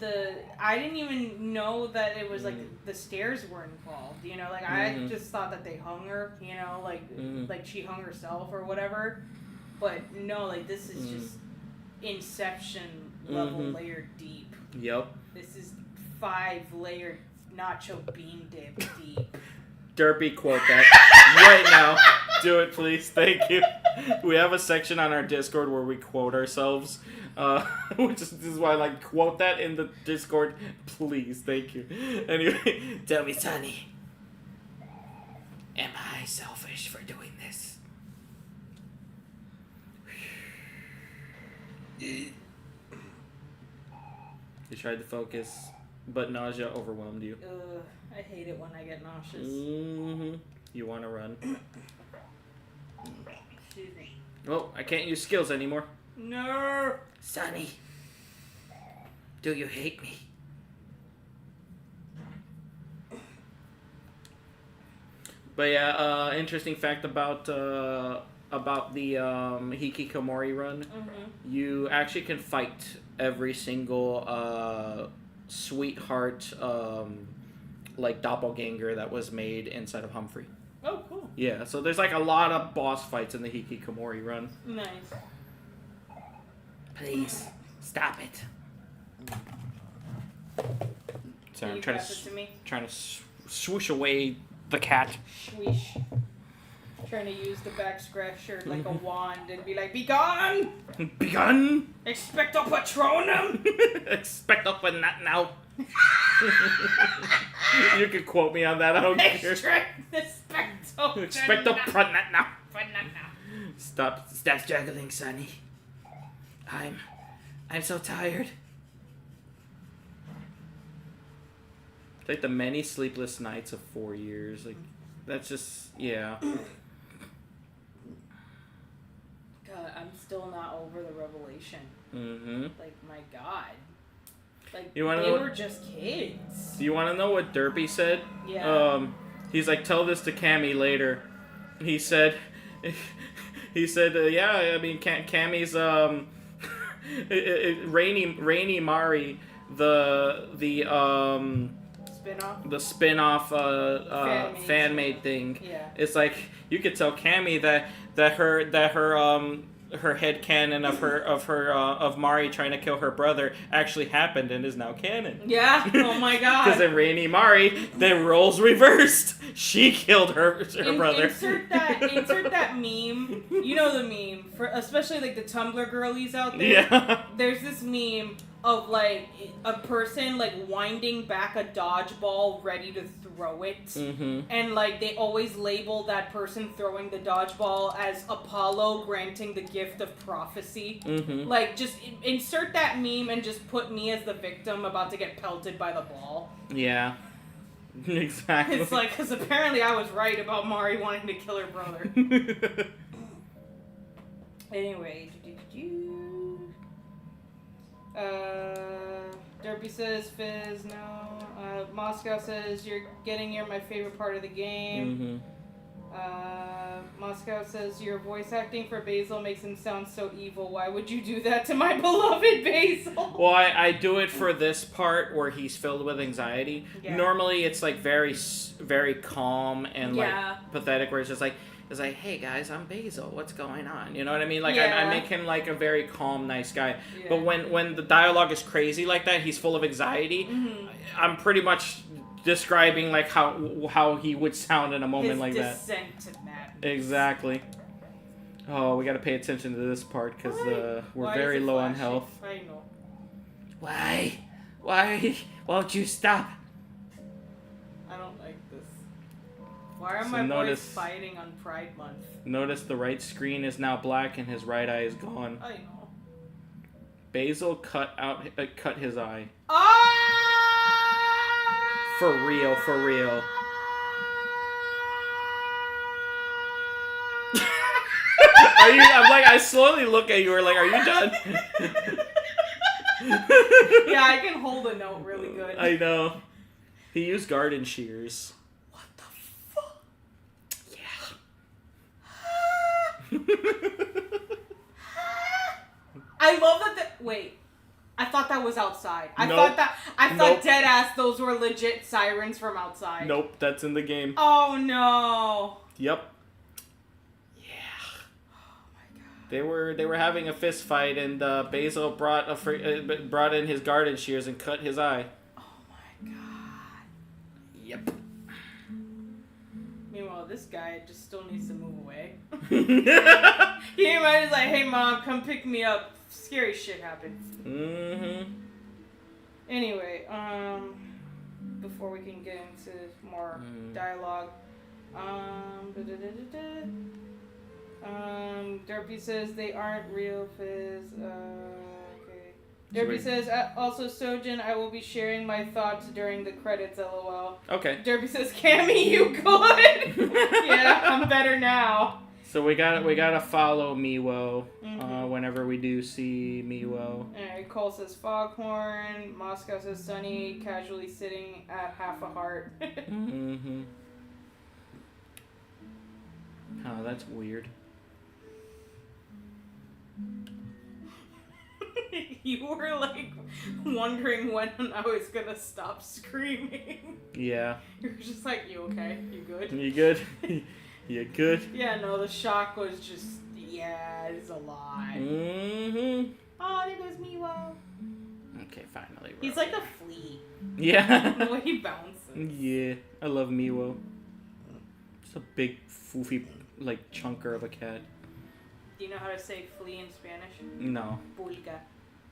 I didn't even know that it was like the stairs were involved, you know, like I just thought that they hung her, you know, like she hung herself or whatever. But no, like this is just Inception level layered deep. Yep. This is 5 layered nacho bean dip deep. Derpy, quote that right now. Do it, please. Thank you. We have a section on our Discord where we quote ourselves. This is why I like quote that in the Discord. Please, thank you. Anyway, tell me, Sonny, am I selfish for doing this? You tried to focus, but nausea overwhelmed you. I hate it when I get nauseous. You want to run. Excuse me. Oh, I can't use skills anymore. No! Sonny, do you hate me? But yeah, interesting fact about the Hikikomori run. You actually can fight every single sweetheart like doppelganger that was made inside of Humphrey. Oh, cool. Yeah, so there's like a lot of boss fights in the Hikikomori run. Nice. Please, stop it. Sorry, I'm trying to swoosh away the cat. Swish. Trying to use the back scratcher like a wand and be like, "Be gone! Be gone! Expecto Patronum!" Expecto now. You can quote me on that. I don't care. Expecto now. Stop struggling, Sonny. I'm so tired. It's like the many sleepless nights of 4 years. Like, that's just, yeah. God, I'm still not over the revelation. Like, my God. Like, they were just kids. Do you want to know what Derpy said? Yeah. He's like, tell this to Camy later. He said, yeah, I mean, Camy's, Rainy Mari, the spin-off fan-made thing. Yeah. It's like you could tell Camy that her headcanon of Mari trying to kill her brother actually happened and is now canon. Yeah. Oh my God. Because in Rainy Mari, the roles reversed. She killed her brother. Insert that meme. You know the meme for especially like the Tumblr girlies out there. Yeah. There's this meme of like a person like winding back a dodgeball ready to throw it, and like they always label that person throwing the dodgeball as Apollo granting the gift of prophecy. Like just insert that meme and just put me as the victim about to get pelted by the ball. Yeah. Exactly. It's like, because apparently I was right about Mari wanting to kill her brother. Anyway, Derpy says, Fizz, no. Moscow says, you're getting near my favorite part of the game. Moscow says, your voice acting for Basil makes him sound so evil. Why would you do that to my beloved Basil? Well, I do it for this part where he's filled with anxiety. Yeah. Normally, it's like very, very calm and like pathetic, where it's just like, hey guys, I'm Basil. What's going on? You know what I mean? Like I make him like a very calm, nice guy. Yeah. But when the dialogue is crazy like that, he's full of anxiety. I'm pretty much describing like how he would sound in a moment like that. Descent to madness. Exactly. Oh, we got to pay attention to this part because we're very low on health. I know. Why won't you stop? I don't like this. Why are my boys fighting on Pride Month? Notice the right screen is now black and his right eye is gone. I know. Basil cut his eye. Ah! For real. I slowly look at you. We're like, are you done? Yeah, I can hold a note really good. I know. He used garden shears. What the fuck? Yeah. I love that. Wait. I thought that was outside. I Nope. thought dead ass those were legit sirens from outside. Nope, that's in the game. Oh no. Yep. Yeah. They were having a fist fight, and Basil brought in his garden shears and cut his eye. Oh my god. Yep. Meanwhile, this guy just still needs to move away. He might just like, hey mom, come pick me up. Scary shit happens. Mm-hmm. Anyway, before we can get into more dialogue, Derpy says they aren't real Fizz. Okay. Derpy says, also Sojan, I will be sharing my thoughts during the credits, lol. Okay. Derpy says, Camy, you good? Yeah, I'm better now. So we gotta follow Miwo whenever we do see Miwo. Alright, Cole says Foghorn. Moscow says Sunny, casually sitting at half a heart. Mm-hmm. Oh, that's weird. You were like wondering when I was gonna stop screaming. Yeah. You were just like, you okay? You good? You good? You good? Yeah, no, the shock was just, yeah, it's a lot. Mm-hmm. Oh, there goes Miwo. Okay, finally. He's like a flea. Yeah. The way he bounces. Yeah, I love Miwo. It's a big, foofy, like, chunker of a cat. Do you know how to say flea in Spanish? No. Pulga.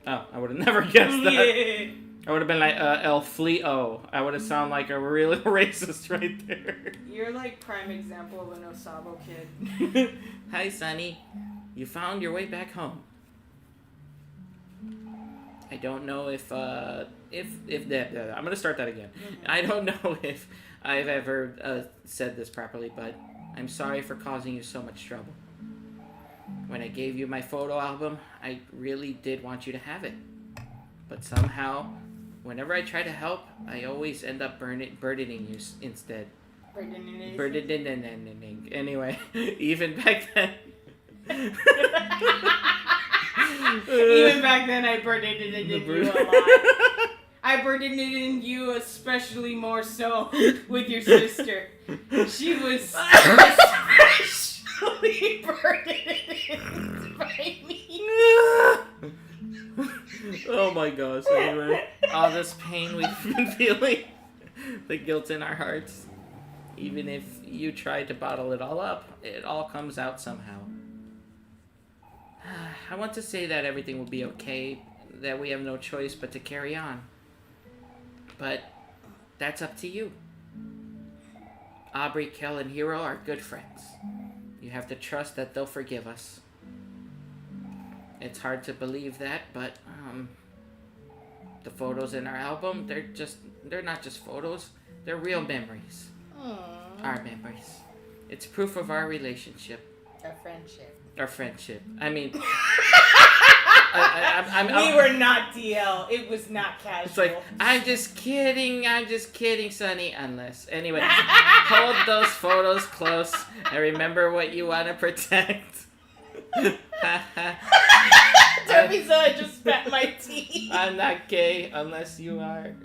Oh, I would have never guessed that. Yeah. I would have been like, El Fleo. I would have sounded like a real racist right there. You're like prime example of an Osabo kid. Hi, Sonny. You found your way back home. I don't know if I'm gonna start that again. I don't know if I've ever said this properly, but I'm sorry for causing you so much trouble. When I gave you my photo album, I really did want you to have it. But somehow, whenever I try to help, I always end up burdening you instead. Burdening. Anyway, even back then. Even back then, I burdened it in you a lot. I burdened it in you especially more so with your sister. She was especially burdened by me. Oh my gosh, anyway. All this pain we've been feeling. The guilt in our hearts. Even if you try to bottle it all up, it all comes out somehow. I want to say that everything will be okay, that we have no choice but to carry on. But that's up to you. Aubrey, Kel, and Hero are good friends. You have to trust that they'll forgive us. It's hard to believe that, but the photos in our album, they're not just photos, they're real memories. Aww. Our memories. It's proof of our relationship. Our friendship. I mean, we were not DL. It was not casual. It's like, I'm just kidding, Sonny. Unless, anyway, hold those photos close and remember what you want to protect. Derpy said I just spat my teeth. I'm not gay unless you are.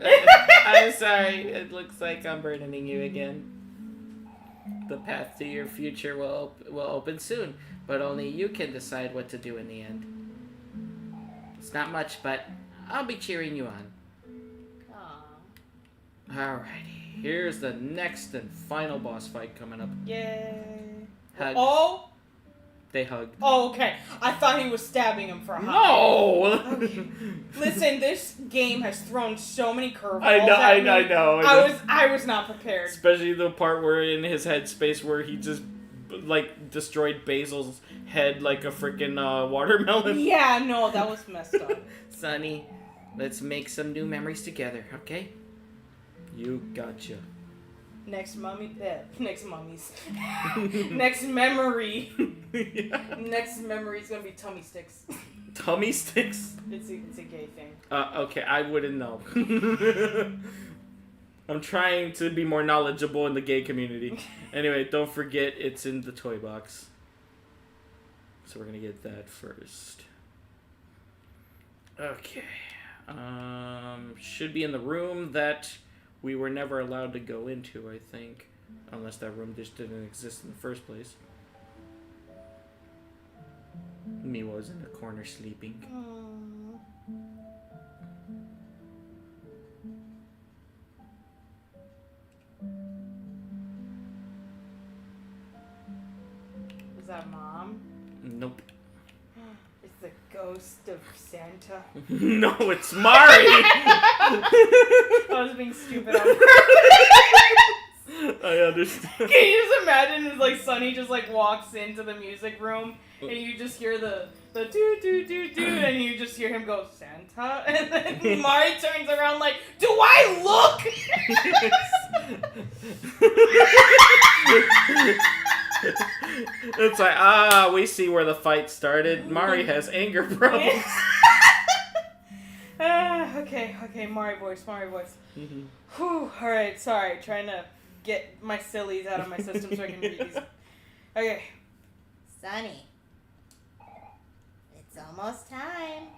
I'm sorry. It looks like I'm burdening you again. The path to your future will open soon, but only you can decide what to do in the end. It's not much, but I'll be cheering you on. Aww. Alrighty, here's the next and final boss fight coming up. Yay. Hugs. Oh! They hugged. Oh, okay. I thought he was stabbing him for a hug. No! Okay. Listen, this game has thrown so many curveballs I know. at me. I was not prepared. Especially the part where in his headspace where he just like destroyed Basil's head like a freaking watermelon. Yeah, no, that was messed up. Sonny, let's make some new memories together, okay? You gotcha. Next memory. Yeah. Next memory is gonna be tummy sticks. Tummy sticks? It's a gay thing. Okay, I wouldn't know. I'm trying to be more knowledgeable in the gay community. Anyway, don't forget it's in the toy box. So we're gonna get that first. Okay. Should be in the room that we were never allowed to go into, I think. Unless that room just didn't exist in the first place. Miwa's in the corner sleeping. Is that Mom? Nope. It's the ghost of Santa. No, it's Mari! I was being stupid on purpose. I understand. Can you just imagine if like Sunny just like walks into the music room and you just hear the do do do do and you just hear him go Santa and then Mari turns around like, do I look? It's like, we see where the fight started. Mari has anger problems. Okay, Mari voice. Mm-hmm. Whew, alright, sorry, trying to get my sillies out of my system so I can read these. Okay. Sunny, it's almost time.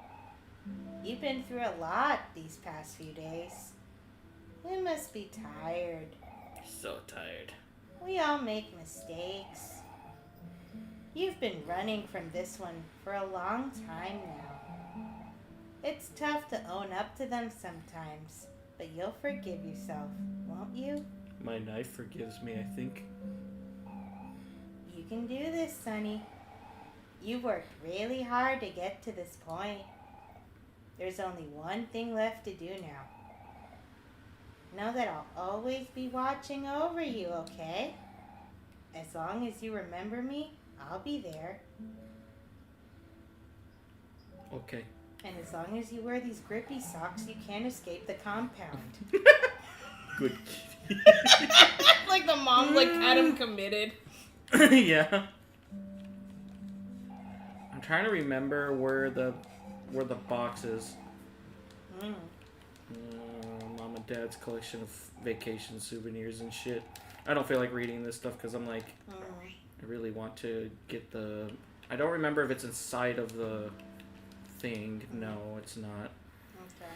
You've been through a lot these past few days. You must be tired. So tired. We all make mistakes. You've been running from this one for a long time now. It's tough to own up to them sometimes, but you'll forgive yourself, won't you? My knife forgives me, I think. You can do this, Sunny. You've worked really hard to get to this point. There's only one thing left to do now. Know that I'll always be watching over you, okay? As long as you remember me, I'll be there. Okay. And as long as you wear these grippy socks, you can't escape the compound. Good. Like the mom like had him committed. Yeah. I'm trying to remember where the box is. Mom and Dad's collection of vacation souvenirs and shit. I don't feel like reading this stuff because I'm like, I really want to get the. I don't remember if it's inside of the thing. No, it's not. Okay.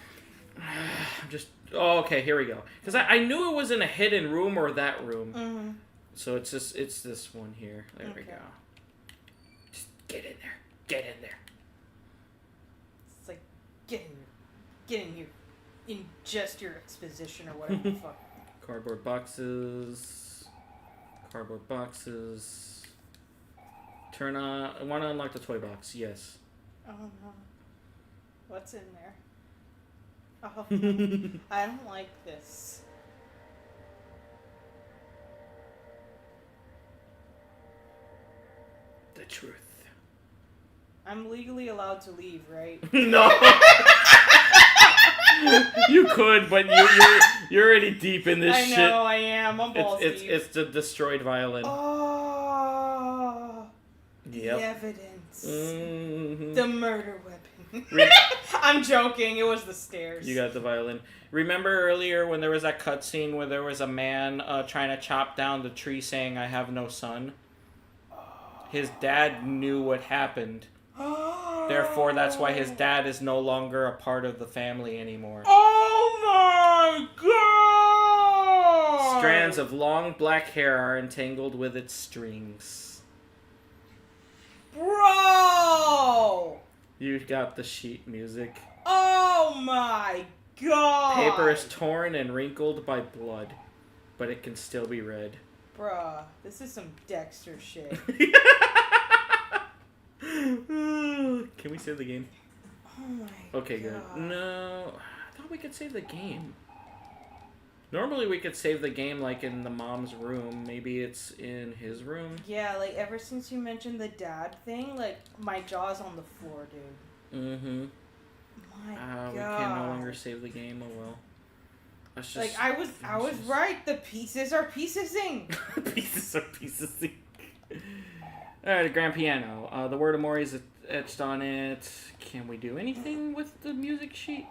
I'm just. Oh, okay. Here we go. Because I knew it was in a hidden room or that room. So it's this one here. There we go. Just get in there. Get in there. It's like get in here. In just your exposition or whatever the fuck. Cardboard boxes. Turn on. I want to unlock the toy box. Yes. Oh no. What's in there? Oh, I don't like this. The truth. I'm legally allowed to leave, right? No. You could, but you're already deep in this shit. I know, I am. I'm balls deep. It's the destroyed violin. Oh. Yep. The evidence. Mm-hmm. The murder weapon. I'm joking. It was the stairs. You got the violin. Remember earlier when there was that cutscene where there was a man trying to chop down the tree saying, "I have no son"? His dad knew what happened. Therefore, that's why his dad is no longer a part of the family anymore. Oh my god! Strands of long black hair are entangled with its strings. Bro! You got the sheet music. Oh my god! Paper is torn and wrinkled by blood, but it can still be read. Bruh, this is some Dexter shit. Can we save the game? Oh my Okay, god. good. No, I thought we could save the game. Normally we could save the game like in the mom's room. Maybe it's in his room. Yeah, like ever since you mentioned the dad thing, like my jaw's on the floor, dude. Mm-hmm. My god. We can no longer save the game. Oh well. Let's just Like I was right. The pieces are piecesing. Pieces are pieces. Alright, a grand piano. The word Omori is etched on it. Can we do anything with the music sheet?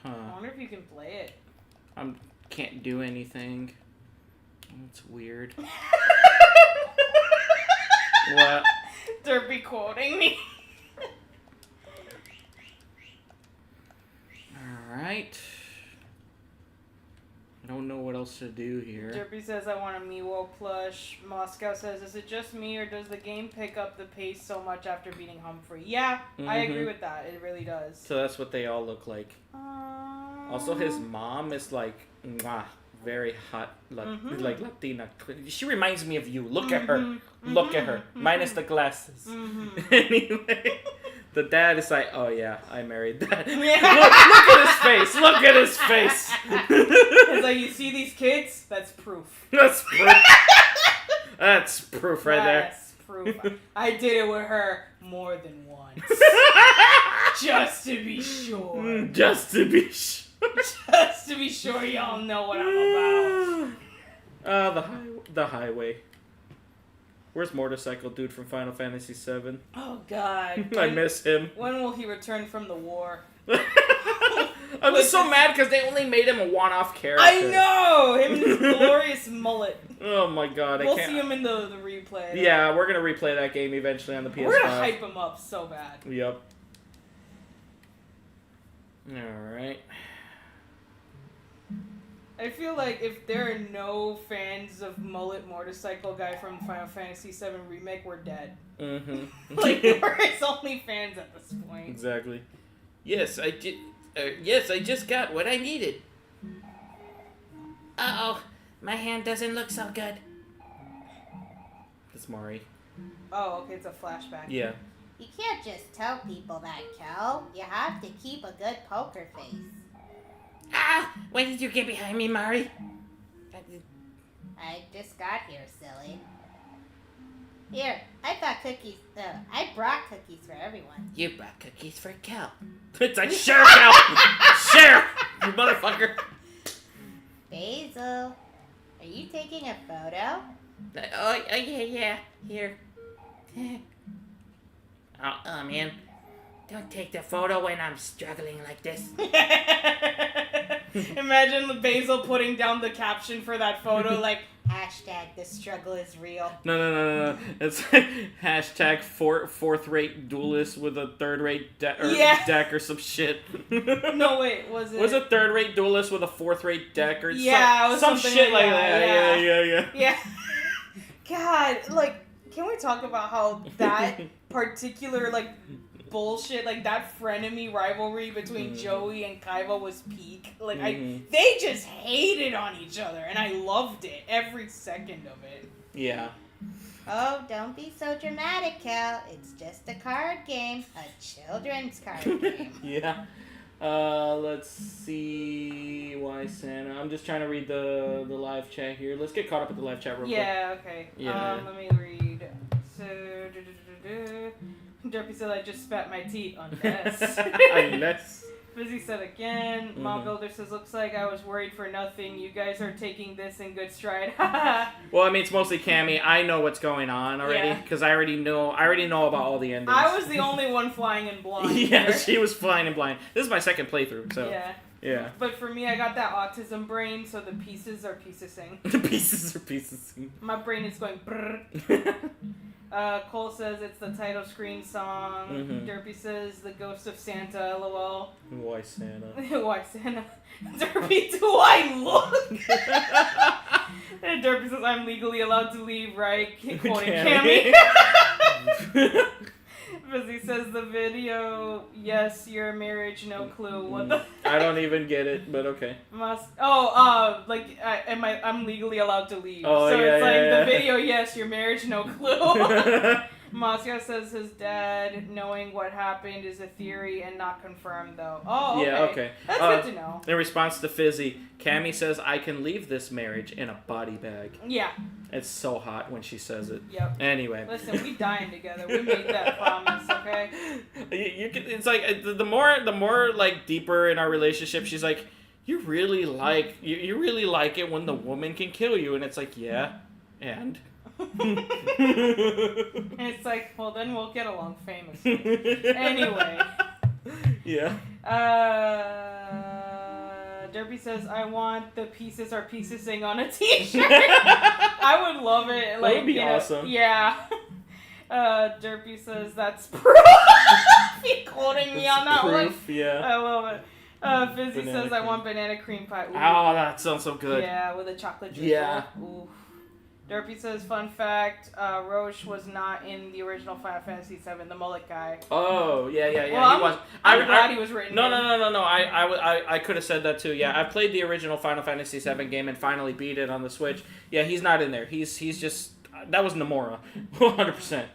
I wonder if you can play it. Can't do anything. That's weird. What? Derpy quoting me. right. I don't know what else to do here. Derpy says, I want a Miwo plush. Moscow says, is it just me or does the game pick up the pace so much after beating Humphrey? Yeah, I agree with that. It really does. So that's what they all look like. Also, his mom is like, mwah, very hot, like Latina. She reminds me of you. Look at her. Look at her. Minus the glasses. Anyway. The dad is like, oh yeah, I married that. Look at his face. Look at his face. It's like, you see these kids? That's proof. That's proof. That's proof right there. That's proof. I did it with her more than once. Just to be sure. Just to be sure. Just to be sure y'all know what I'm about. The highway. Where's Motorcycle Dude from Final Fantasy VII? Oh, God. I miss him. When will he return from the war? I'm just so mad because they only made him a one-off character. I know! Him and his glorious mullet. Oh my god, I can't. We'll see him in the replay. Yeah, we're going to replay that game eventually on the PS5. We're going to hype him up so bad. Yep. Alright. I feel like if there are no fans of Mullet Motorcycle Guy from Final Fantasy VII Remake, we're dead. Like, we're his only fans at this point. Exactly. Yes, I just got what I needed. Uh-oh, my hand doesn't look so good. It's Mari. Oh, okay, it's a flashback. Yeah. You can't just tell people that, Kel. You have to keep a good poker face. Ah! When did you get behind me, Mari? I just got here, silly. Here, I brought cookies for everyone. You brought cookies for Kel. It's like, share, Cal! Share! You motherfucker! Basil, are you taking a photo? Oh yeah. Here. Oh, man. Don't take the photo when I'm struggling like this. Imagine the Basil putting down the caption for that photo, like, hashtag the struggle is real. No. It's like hashtag fourth-rate duelist with a third-rate deck or some shit. No, wait, was it? Was a third-rate duelist with a fourth-rate deck or some shit like that? Yeah. God, like, can we talk about how that particular, like, bullshit, like, that frenemy rivalry between Joey and Kaiba was peak. Like, they just hated on each other, and I loved it, every second of it. Yeah. Oh, don't be so dramatic, Kel. It's just a card game. A children's card game. Yeah. Let's see. Why Santa? I'm just trying to read the live chat here. Let's get caught up with the live chat real quick. Yeah, okay. Yeah. Let me read. So, Derpy said I just spat my teeth on this. Unless. Fizzy said again. Mom Builder says, looks like I was worried for nothing. You guys are taking this in good stride. Well, I mean, it's mostly Camy. I know what's going on already because I already know about all the endings. I was the only one flying in blind. Yeah, here. she was flying in blind. This is my second playthrough, so. Yeah. But for me, I got that autism brain, so the pieces are piecesing. The pieces are piecesing. My brain is going brrr. Cole says it's the title screen song. Derpy says the ghost of Santa, lol. Why Santa? Why Santa? Derpy, do I look? And Derpy says I'm legally allowed to leave, right? Quoting Camy. Fizzy says the video, yes, your marriage, no clue. What the? I don't even get it, but okay. I'm legally allowed to leave. Oh, so yeah, it's like yeah. the video, yes, your marriage, no clue. Moscow says his dad knowing what happened is a theory and not confirmed, though. Oh, okay. Yeah, okay. That's good to know. In response to Fizzy, Camy says, I can leave this marriage in a body bag. Yeah. It's so hot when she says it. Yep. Anyway. Listen, we dying together. We made that promise, okay? You can. It's like the more like deeper in our relationship, she's like, you really like it when the woman can kill you, and it's like, yeah, and. And it's like, well, then we'll get along famously. Anyway. Yeah. Derpy says, I want the pieces are piecesing on a t-shirt. I would love it. Like, that would be awesome. Yeah. Derpy says, that's proof. He quoting me on that one. Yeah. I love it. Fizzy Banana says, I cream. want banana cream pie. Ooh. Oh, that sounds so good. Yeah, with a chocolate drizzle. Yeah. Ooh. Derpy says, fun fact, Roche was not in the original Final Fantasy VII, the mullet guy. Oh, yeah. Well, He was. I'm glad he was written No. in. I could have said that too. Yeah, I played the original Final Fantasy VII game and finally beat it on the Switch. Yeah, he's not in there. He's just that was Nomura, 100%.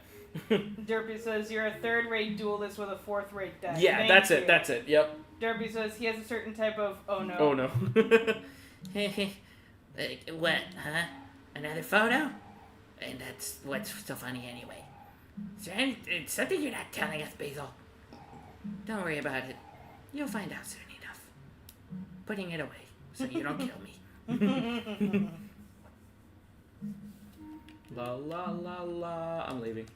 Derpy says, you're a third-rate duelist with a fourth-rate deck. Yeah, Thank that's you. it. That's it. Yep. Derpy says, he has a certain type of, oh no. Oh no. What, huh? Another photo? And that's what's so funny anyway. Is there it's something you're not telling us, Basil? Don't worry about it. You'll find out soon enough. Putting it away so you don't kill me. La la la la. I'm leaving.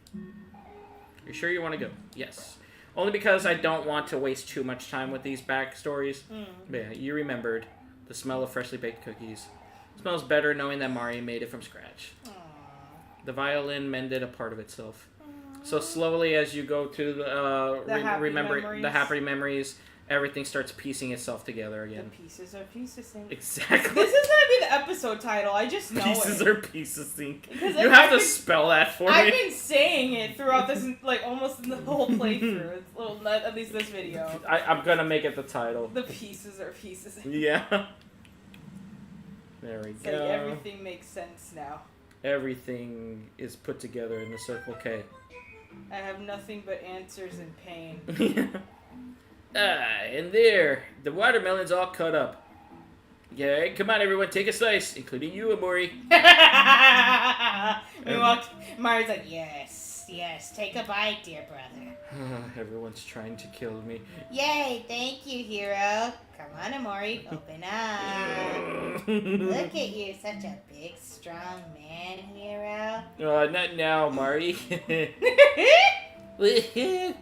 You sure you want to go? Yes. Only because I don't want to waste too much time with these backstories. But yeah, you remembered the smell of freshly baked cookies. It smells better knowing that Mari made it from scratch. The violin mended a part of itself. So slowly, as you go to the happy the happy memories, everything starts piecing itself together The again. pieces are pieces. Exactly. This is gonna be the episode title. I just know Pieces it. are pieces, Zinc. Because You I've have to been- spell that for I've me. been saying it throughout this, like, almost the whole playthrough. Well, at least this video. I'm gonna make it the title. The pieces are pieces. Yeah. There we It's go. like everything makes sense now. Everything is put together in the Circle K. I have nothing but answers and pain. And there, the watermelon's all cut up. Yeah, come on, everyone, take a slice, including you, Omori. We walked. Mari's like, yes, take a bite, dear brother. Everyone's trying to kill me. Yay, thank you, hero. Come on, Omori, open up. Look at you, such a big, strong man, hero. Not now, Mari. Woohoo!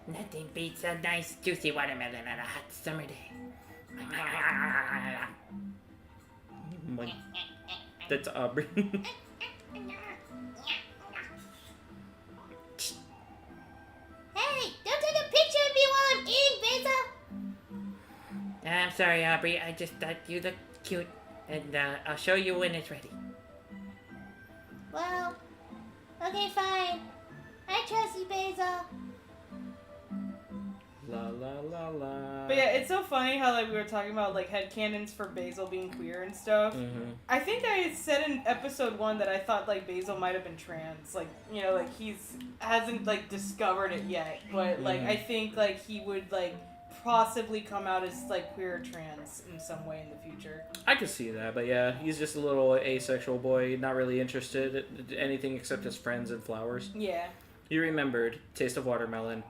Nothing beats a nice juicy watermelon on a hot summer day. That's Aubrey. Hey, don't take a picture of me while I'm eating, Basil. I'm sorry, Aubrey. I just thought you looked cute. And I'll show you when it's ready. Well, okay, fine. I trust you, Basil. La la la la. But yeah, it's so funny how like we were talking about like headcanons for Basil being queer and stuff. Mm-hmm. I think I said in episode 1 that I thought like Basil might have been trans. Like, you know, like hasn't like discovered it yet. But like I think like he would like possibly come out as like queer or trans in some way in the future. I could see that, but yeah, he's just a little asexual boy, not really interested in anything except his friends and flowers. Yeah. You remembered taste of watermelon.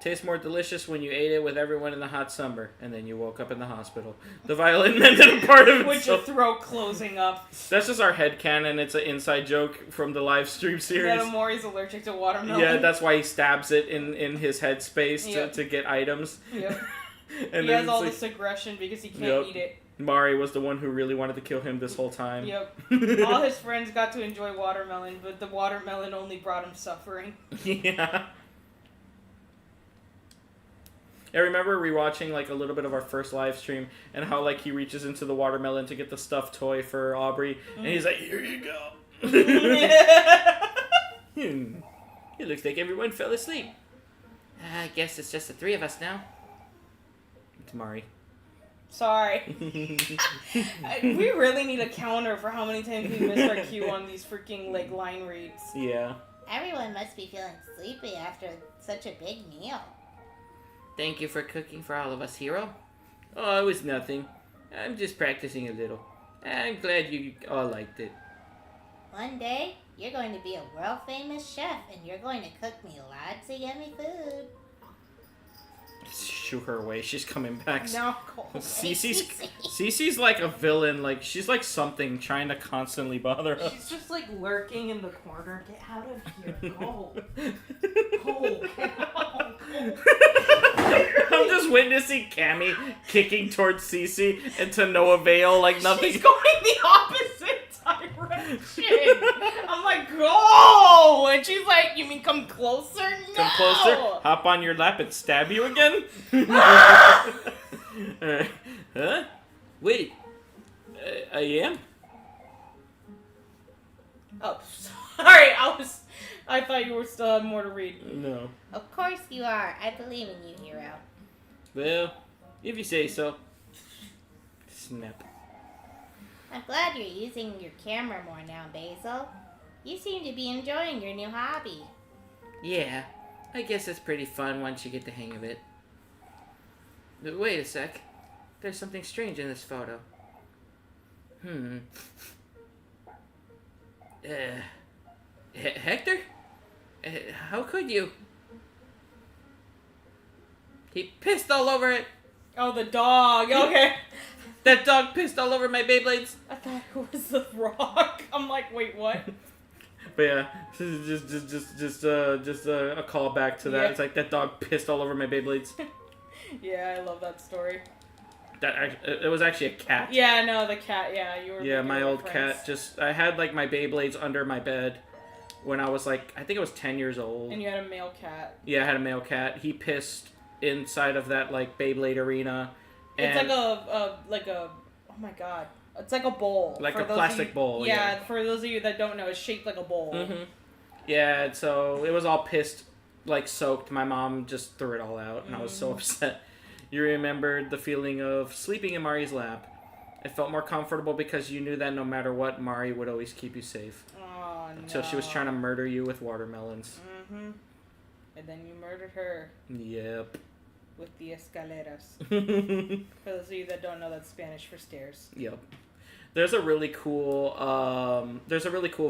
Tastes more delicious when you ate it with everyone in the hot summer, and then you woke up in the hospital. The violin mended a part of With your itself. throat closing up. That's just our headcanon. It's an inside joke from the live stream series. That Omori's allergic to watermelon. Yeah, that's why he stabs it in his headspace Yep. to get items. Yep. And He has it's all like, this aggression because he can't Yep. eat it. Mari was the one who really wanted to kill him this whole time. Yep. All his friends got to enjoy watermelon, but the watermelon only brought him suffering. Yeah. I remember rewatching like a little bit of our first live stream and how like he reaches into the watermelon to get the stuffed toy for Aubrey, and he's like, "Here you go." It looks like everyone fell asleep. I guess it's just the three of us now. It's Mari. Sorry. We really need a counter for how many times we missed our cue on these freaking like line reads. Yeah. Everyone must be feeling sleepy after such a big meal. Thank you for cooking for all of us, hero. Oh, it was nothing. I'm just practicing a little. I'm glad you all liked it. One day, you're going to be a world-famous chef, and you're going to cook me lots of yummy food. Shoo her away. She's coming back. Now, Cole. Cece's like a villain. Like she's like something trying to constantly bother us. She's just like lurking in the corner. Get out of here. Go. Go. Get out. I'm just witnessing Camy kicking towards Cece and to no avail, like nothing. She's going the opposite direction. I'm like, go! And she's like, you mean come closer? No! Come closer, hop on your lap and stab you again? Huh? Wait. I am? Oh, sorry. I thought you were still had more to read. No. Of course you are. I believe in you, hero. Well, if you say so. Snap. I'm glad you're using your camera more now, Basil. You seem to be enjoying your new hobby. Yeah, I guess it's pretty fun once you get the hang of it. But wait a sec. There's something strange in this photo. Hector? How could you? He pissed all over it. Oh, the dog. Okay. That dog pissed all over my Beyblades. I thought it was the Rock. I'm like, wait, what? But yeah, this is just a callback to that. Yeah. It's like that dog pissed all over my Beyblades. Yeah, I love that story. It was actually a cat. Yeah, no, the cat. Yeah, you were. Yeah, making my a old reference. cat. I had like my Beyblades under my bed when I was like, I think I was 10 years old. And you had a male cat. Yeah, I had a male cat. He pissed inside of that like Beyblade arena. It's And like a. Oh my god. It's like a bowl. Like For a those plastic of you, bowl, yeah. For those of you that don't know, it's shaped like a bowl. Mm-hmm. Yeah, and so it was all pissed, like soaked. My mom just threw it all out, and I was so upset. You remembered the feeling of sleeping in Mari's lap. It felt more comfortable because you knew that no matter what, Mari would always keep you safe. Oh, no. Until she was trying to murder you with watermelons. Mm-hmm. And then you murdered her Yep. with the escaleras. For those of you that don't know, that's Spanish for stairs. Yep. There's a really cool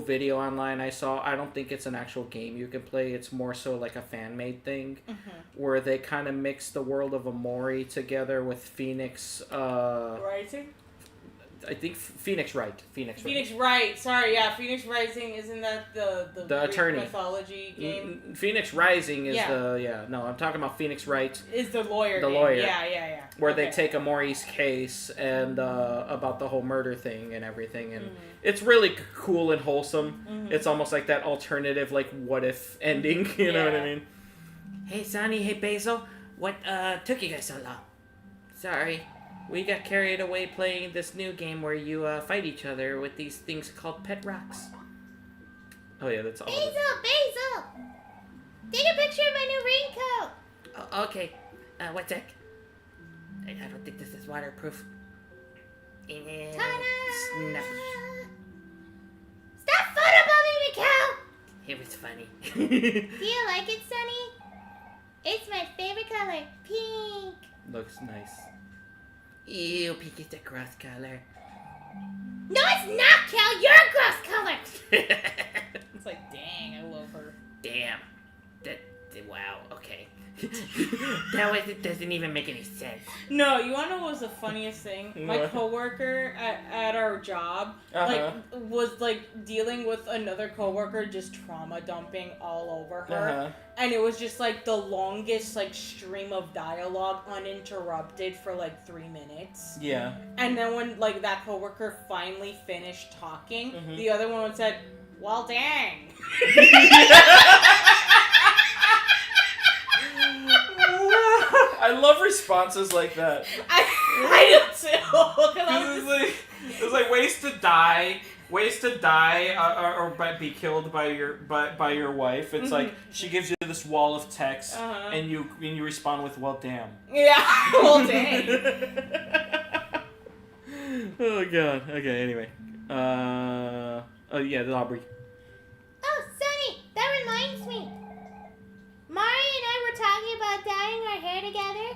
video online I saw. I don't think it's an actual game you can play. It's more so like a fan-made thing where they kind of mix the world of Omori together with Phoenix Rising? I think Phoenix Wright. Phoenix Wright. Sorry, yeah, Phoenix Rising. Isn't that the Greek attorney mythology game? Phoenix Rising is Yeah. no, I'm talking about Phoenix Wright. Is the lawyer The game. lawyer. Yeah. Where they take Omori's case and about the whole murder thing and everything, and it's really cool and wholesome. It's almost like that alternative, like what if ending. You know what I mean? Hey, Sonny. Hey, Basil. What took you guys so long? Sorry. We got carried away playing this new game where you fight each other with these things called pet rocks. Oh yeah, that's all. Basil! Take a picture of my new raincoat! Oh, okay. One sec. I don't think this is waterproof. And Ta-da! snap. Stop photobombing me, cow! It was funny. Do you like it, Sonny? It's my favorite color, pink. Looks nice. Ew, pink is the gross color. No, it's not, Cal. You're a gross color. It's like, dang, I love her. Damn. Wow, okay. That doesn't even make any sense. No, you wanna know what was the funniest thing? My What? coworker at our job, was dealing with another coworker just trauma dumping all over her. And it was just like the longest stream of dialogue uninterrupted for 3 minutes. Yeah. And then when that coworker finally finished talking, the other one said, "Well, dang." I love responses like that. I do too. 'Cause I was It's like ways to die, or be killed by your wife. It's like she gives you this wall of text, and you respond with "well, damn." Yeah, well, dang. Oh god. Okay. Anyway. Oh yeah, the Aubrey. Oh, Sonny, that reminds me. Mari and I were talking about dyeing our hair together.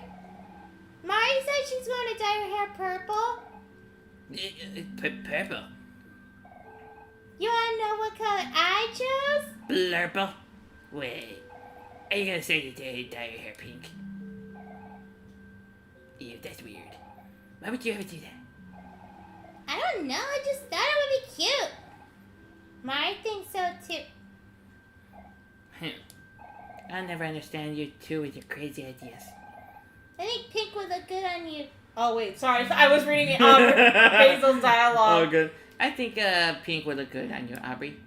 Mari said she's going to dye her hair purple. Purple. You want to know what color I chose? Blurple. Wait. Are you gonna say you dye your hair pink? Ew, that's weird. Why would you ever do that? I don't know. I just thought it would be cute. Mari thinks so too. I'll never understand you two with your crazy ideas. I think pink would look good on you. Oh wait, sorry. I was reading Basil's dialogue. Oh good. I think pink would look good on you, Aubrey.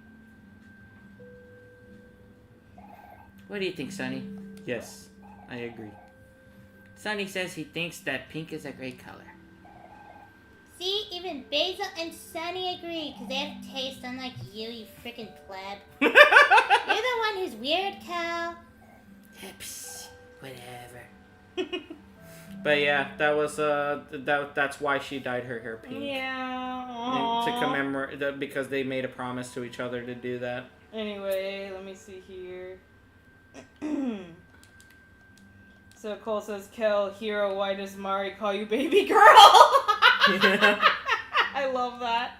What do you think, Sonny? Yes, I agree. Sonny says he thinks that pink is a great color. See, even Basil and Sunny agree, because they have taste unlike you freaking pleb. You're the one who's weird, Cal. Psst, whatever. But yeah, that was that's why she dyed her hair pink. Yeah. To Aww. commemorate that, because they made a promise to each other to do that. Anyway, let me see here. So Cole says, Kel, hero, why does Mari call you baby girl? I love that.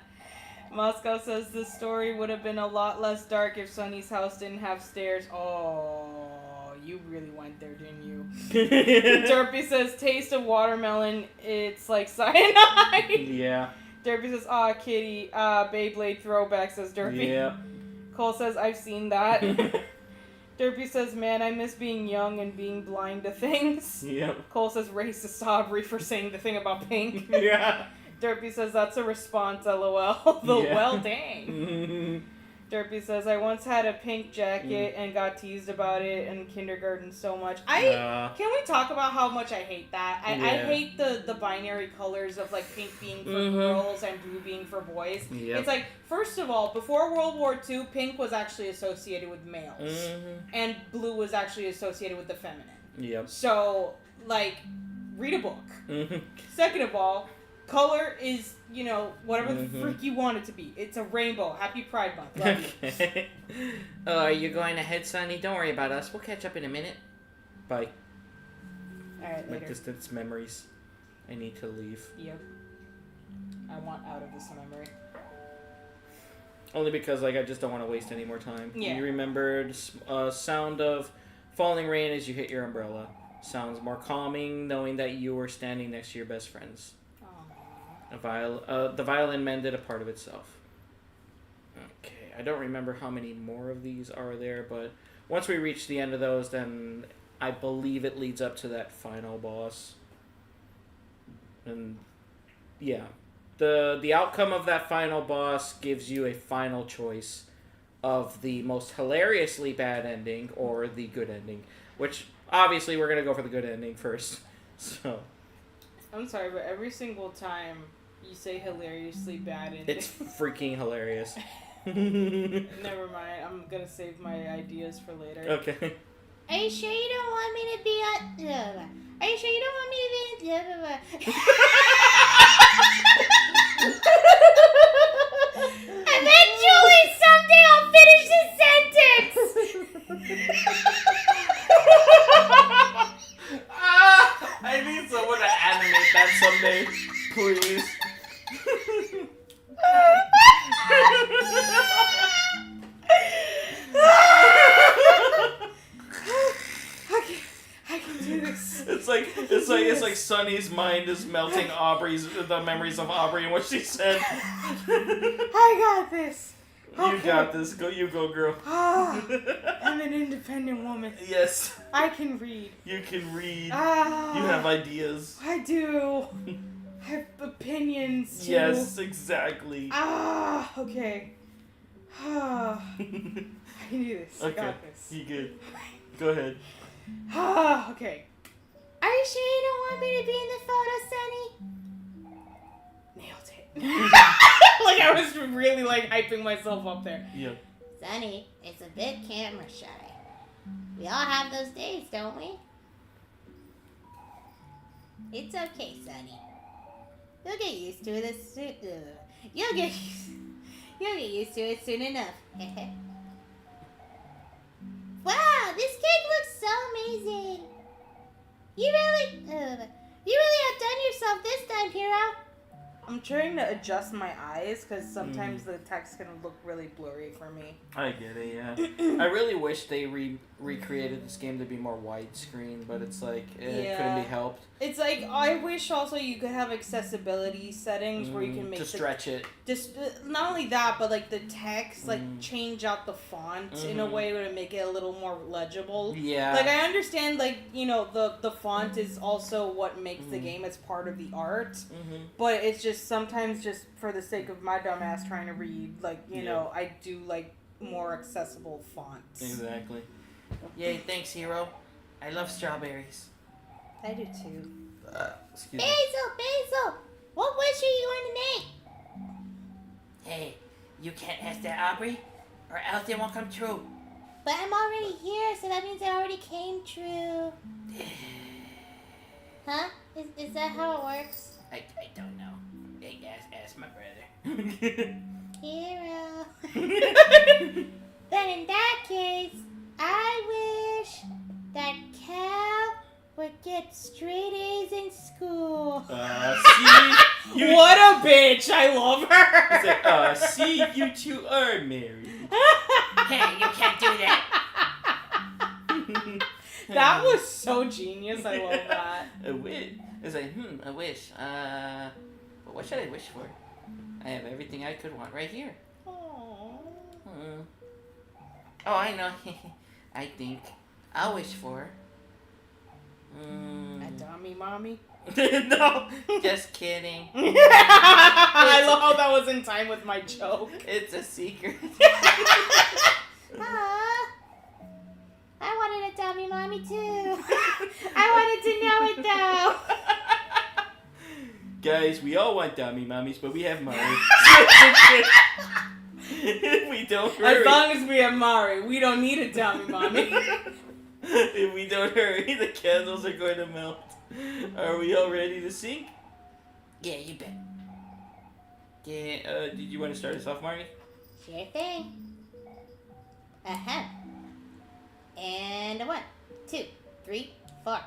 Moscow says the story would have been a lot less dark if Sunny's house didn't have stairs. Oh, you really went there, didn't you? Derpy says, taste of watermelon, it's like cyanide. Yeah. Derpy says, aw, kitty. Beyblade throwback, says Derpy. Yeah. Cole says, I've seen that. Derpy says, man, I miss being young and being blind to things. Yep. Cole says, racist Aubrey for saying the thing about pink. Yeah. Derpy says, that's a response, lol. Yeah. Well, dang. Derpy says, I once had a pink jacket and got teased about it in kindergarten so much. Can we talk about how much I hate that? I hate the binary colors of, like, pink being for girls and blue being for boys. Yep. It's like, first of all, before World War II, pink was actually associated with males. And blue was actually associated with the feminine. Yep. So, like, read a book. Second of all, color is, you know, whatever the freak you want it to be. It's a rainbow. Happy Pride Month. Love you. Are you going ahead, Sonny? Don't worry about us. We'll catch up in a minute. Bye. Alright, My later. distance memories. I need to leave. Yep. I want out of this memory. Only because, like, I just don't want to waste any more time. Yeah. You remembered sound of falling rain as you hit your umbrella. Sounds more calming knowing that you were standing next to your best friends. The violin mended a part of itself. Okay, I don't remember how many more of these are there, but once we reach the end of those, then I believe it leads up to that final boss. And yeah, the outcome of that final boss gives you a final choice of the most hilariously bad ending or the good ending, which obviously we're gonna go for the good ending first. So I'm sorry, but every single time you say hilariously bad ending. it's freaking hilarious. Never mind. I'm gonna save my ideas for later. Okay. Are you sure you don't want me to be on... Are you sure you don't want me to be... Eventually, someday I'll finish the sentence! I need someone to animate that someday, please. I can do this. It's like Sunny's mind is melting the memories of Aubrey and what she said. I got this. You got this. You go, girl. I'm an independent woman. Yes. I can read. You can read. You have ideas. I do. I have opinions too. Yes, exactly. Okay. I can do this. I Okay. got this. You good. Go ahead. Okay. Are you sure you don't want me to be in the photo, Sunny? Nailed it. Like I was really like hyping myself up there. Yeah. Sunny, it's a bit camera shy. We all have those days, don't we? It's okay, Sunny. You'll get used to it soon. You'll get used to it soon enough. Wow, this cake looks so amazing. You really outdone yourself this time, hero. I'm trying to adjust my eyes because sometimes the text can look really blurry for me. I get it, yeah. I really wish they recreated this game to be more widescreen, but it's like, it couldn't be helped. It's like, I wish also you could have accessibility settings where you can make to stretch it. Just not only that, but like the text, like change out the font in a way to make it a little more legible. Yeah. Like I understand, like, you know, the font is also what makes the game as part of the art, but it's just sometimes just for the sake of my dumb ass trying to read, like, you know, I do like more accessible fonts. Exactly. Yay, thanks, hero. I love strawberries. I do too. Excuse me. Basil! What wish are you going to make? Hey, you can't ask that, Aubrey, or else it won't come true. But I'm already here, so that means it already came true. Huh? Is that how it works? I don't know. Hey, ask my brother. Hero. Then in that case, I wish that Cal would get straight A's in school. See? What a bitch! I love her! It's like, see, you two are married. Hey, you can't do that. That was so genius. I love that. A wish. It's like, a wish. But what should I wish for? I have everything I could want right here. Aww. Oh, I know. I think I'll wish for... A dummy mommy? No, just kidding. I love how that was in time with my joke. It's a secret. Aw. I wanted a dummy mommy too. I wanted to know it though. Guys, we all want dummy mommies, but we have Mari. If we don't hurry. As long as we have Mari, we don't need a dummy mommy. If we don't hurry, the candles are going to melt. Are we all ready to sync? Yeah, you bet. Yeah, did you want to start us off, Marty? Sure thing. Uh-huh. And a 1, 2, 3, 4.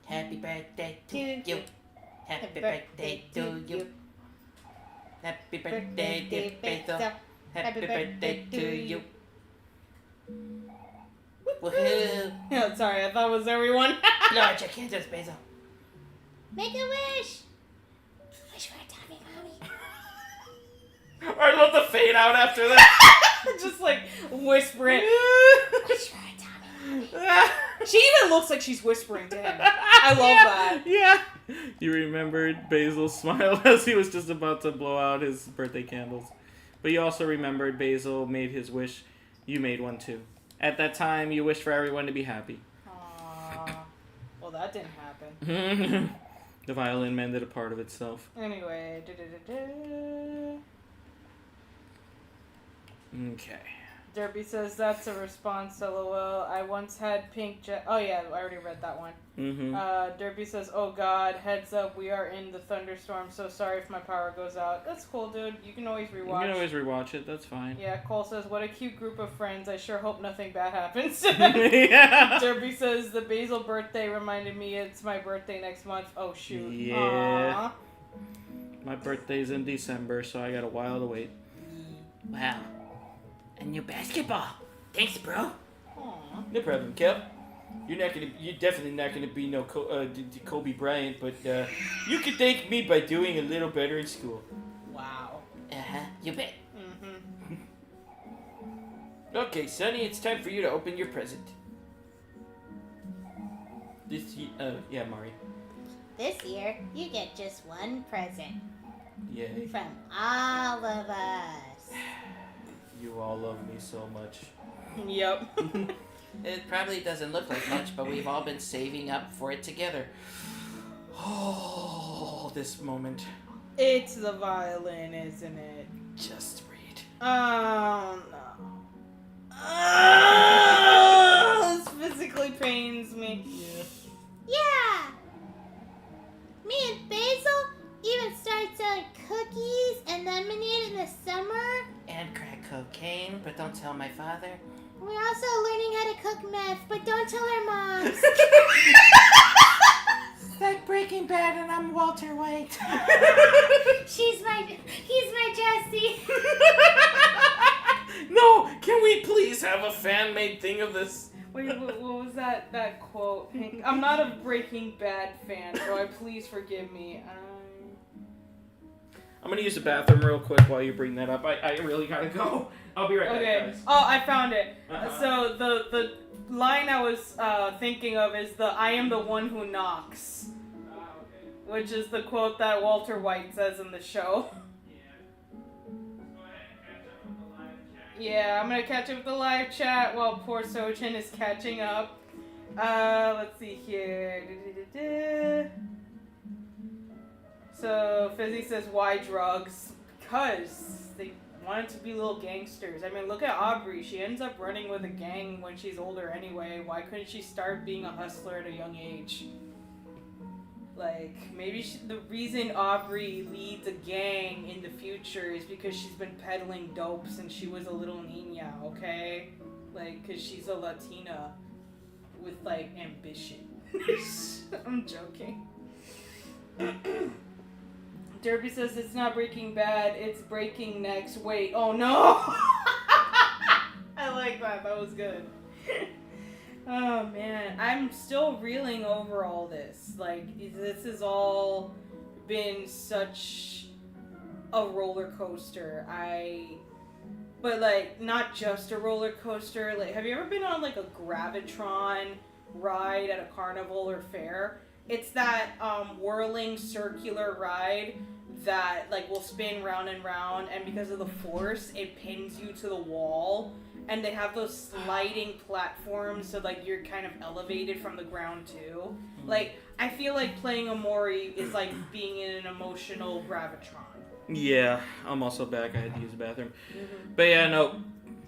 Happy birthday to To you. you. Happy birthday to you. Happy birthday, dear Basil. Happy birthday to you. Woohoo! Yeah, sorry, I thought it was everyone. Lord, your candles, Basil. Make a wish. Wish for a dummy mommy. I love the fade out after that. Just like whispering. Wish for a dummy mommy. She even looks like she's whispering to him. I love that. Yeah. You remembered Basil's smile as he was just about to blow out his birthday candles. But you also remembered Basil made his wish. You made one too. At that time, you wished for everyone to be happy. Aww. Well, that didn't happen. The violin mended a part of itself. Anyway. Okay. Derby says that's a response, lol. I once had pink jet. Oh yeah, I already read that one. Mm-hmm. Derby says, oh god, heads up, we are in the thunderstorm, so sorry if my power goes out. That's cool, dude. You can always You rewatch. can always rewatch it. That's fine. Yeah, Cole says, what a cute group of friends. I sure hope nothing bad happens. Yeah. Derby says, the Basil birthday reminded me it's my birthday next month. Oh, shoot. Yeah. Aww. My birthday's in December, so I got a while to wait. Wow. A new basketball. Thanks, bro. Aww. No problem, Kel. You're definitely not gonna be no Kobe Bryant, but you can thank me by doing a little better in school. Wow. Uh-huh. You bet. Mm-hmm. Okay, Sonny, it's time for you to open your present. Yeah, Mari. This year, you get just one present Yay. from all of us. You all love me so much. Yep. It probably doesn't look like much, but we've all been saving up for it together. Oh, this moment. It's the violin, isn't it? Just read. Oh, no. Oh, this physically pains me. Yeah! Me and Basil even started selling cookies and lemonade in the summer. And crack cocaine, but don't tell my father. We're also learning how to cook meth, but don't tell our moms. It's like Breaking Bad and I'm Walter White. He's my Jesse. No, can we please have a fan-made thing of this? Wait, what was that quote? Hank? I'm not a Breaking Bad fan, so please forgive me. I'm gonna use the bathroom real quick while you bring that up. I really gotta go. I'll be right back, Okay. guys. Oh, I found it. Uh-huh. So the line I was thinking of is the "I am the one who knocks," which is the quote that Walter White says in the show. Yeah, I'm gonna catch up with the live chat while poor Sojan is catching up. Let's see here. So Fizzy says, why drugs? Because they wanted to be little gangsters. I mean, look at Aubrey. She ends up running with a gang when she's older anyway. Why couldn't she start being a hustler at a young age? Like, maybe the reason Aubrey leads a gang in the future is because she's been peddling dope since she was a little niña, okay? Like, because she's a Latina with, like, ambition. I'm joking. Derby says it's not Breaking Bad, it's Breaking Next. Wait, oh no! I like that, that was good. Oh man, I'm still reeling over all this. Like, this has all been such a roller coaster. But like, not just a roller coaster. Like, have you ever been on like a Gravitron ride at a carnival or fair? It's that whirling circular ride that like will spin round and round, and because of the force, it pins you to the wall. And they have those sliding platforms, so like you're kind of elevated from the ground too. Like, I feel like playing Omori is like being in an emotional Gravitron. Yeah, I'm also back. I had to use the bathroom. But yeah, no.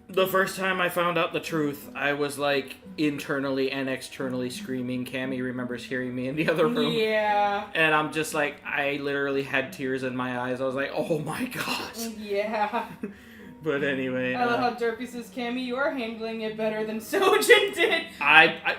The first time I found out the truth, I was like internally and externally screaming. Camy remembers hearing me in the other room. Yeah. And I'm just like, I literally had tears in my eyes. I was like, oh my gosh. Yeah. But anyway. I love how Derpy says, Camy, you are handling it better than Sojan did.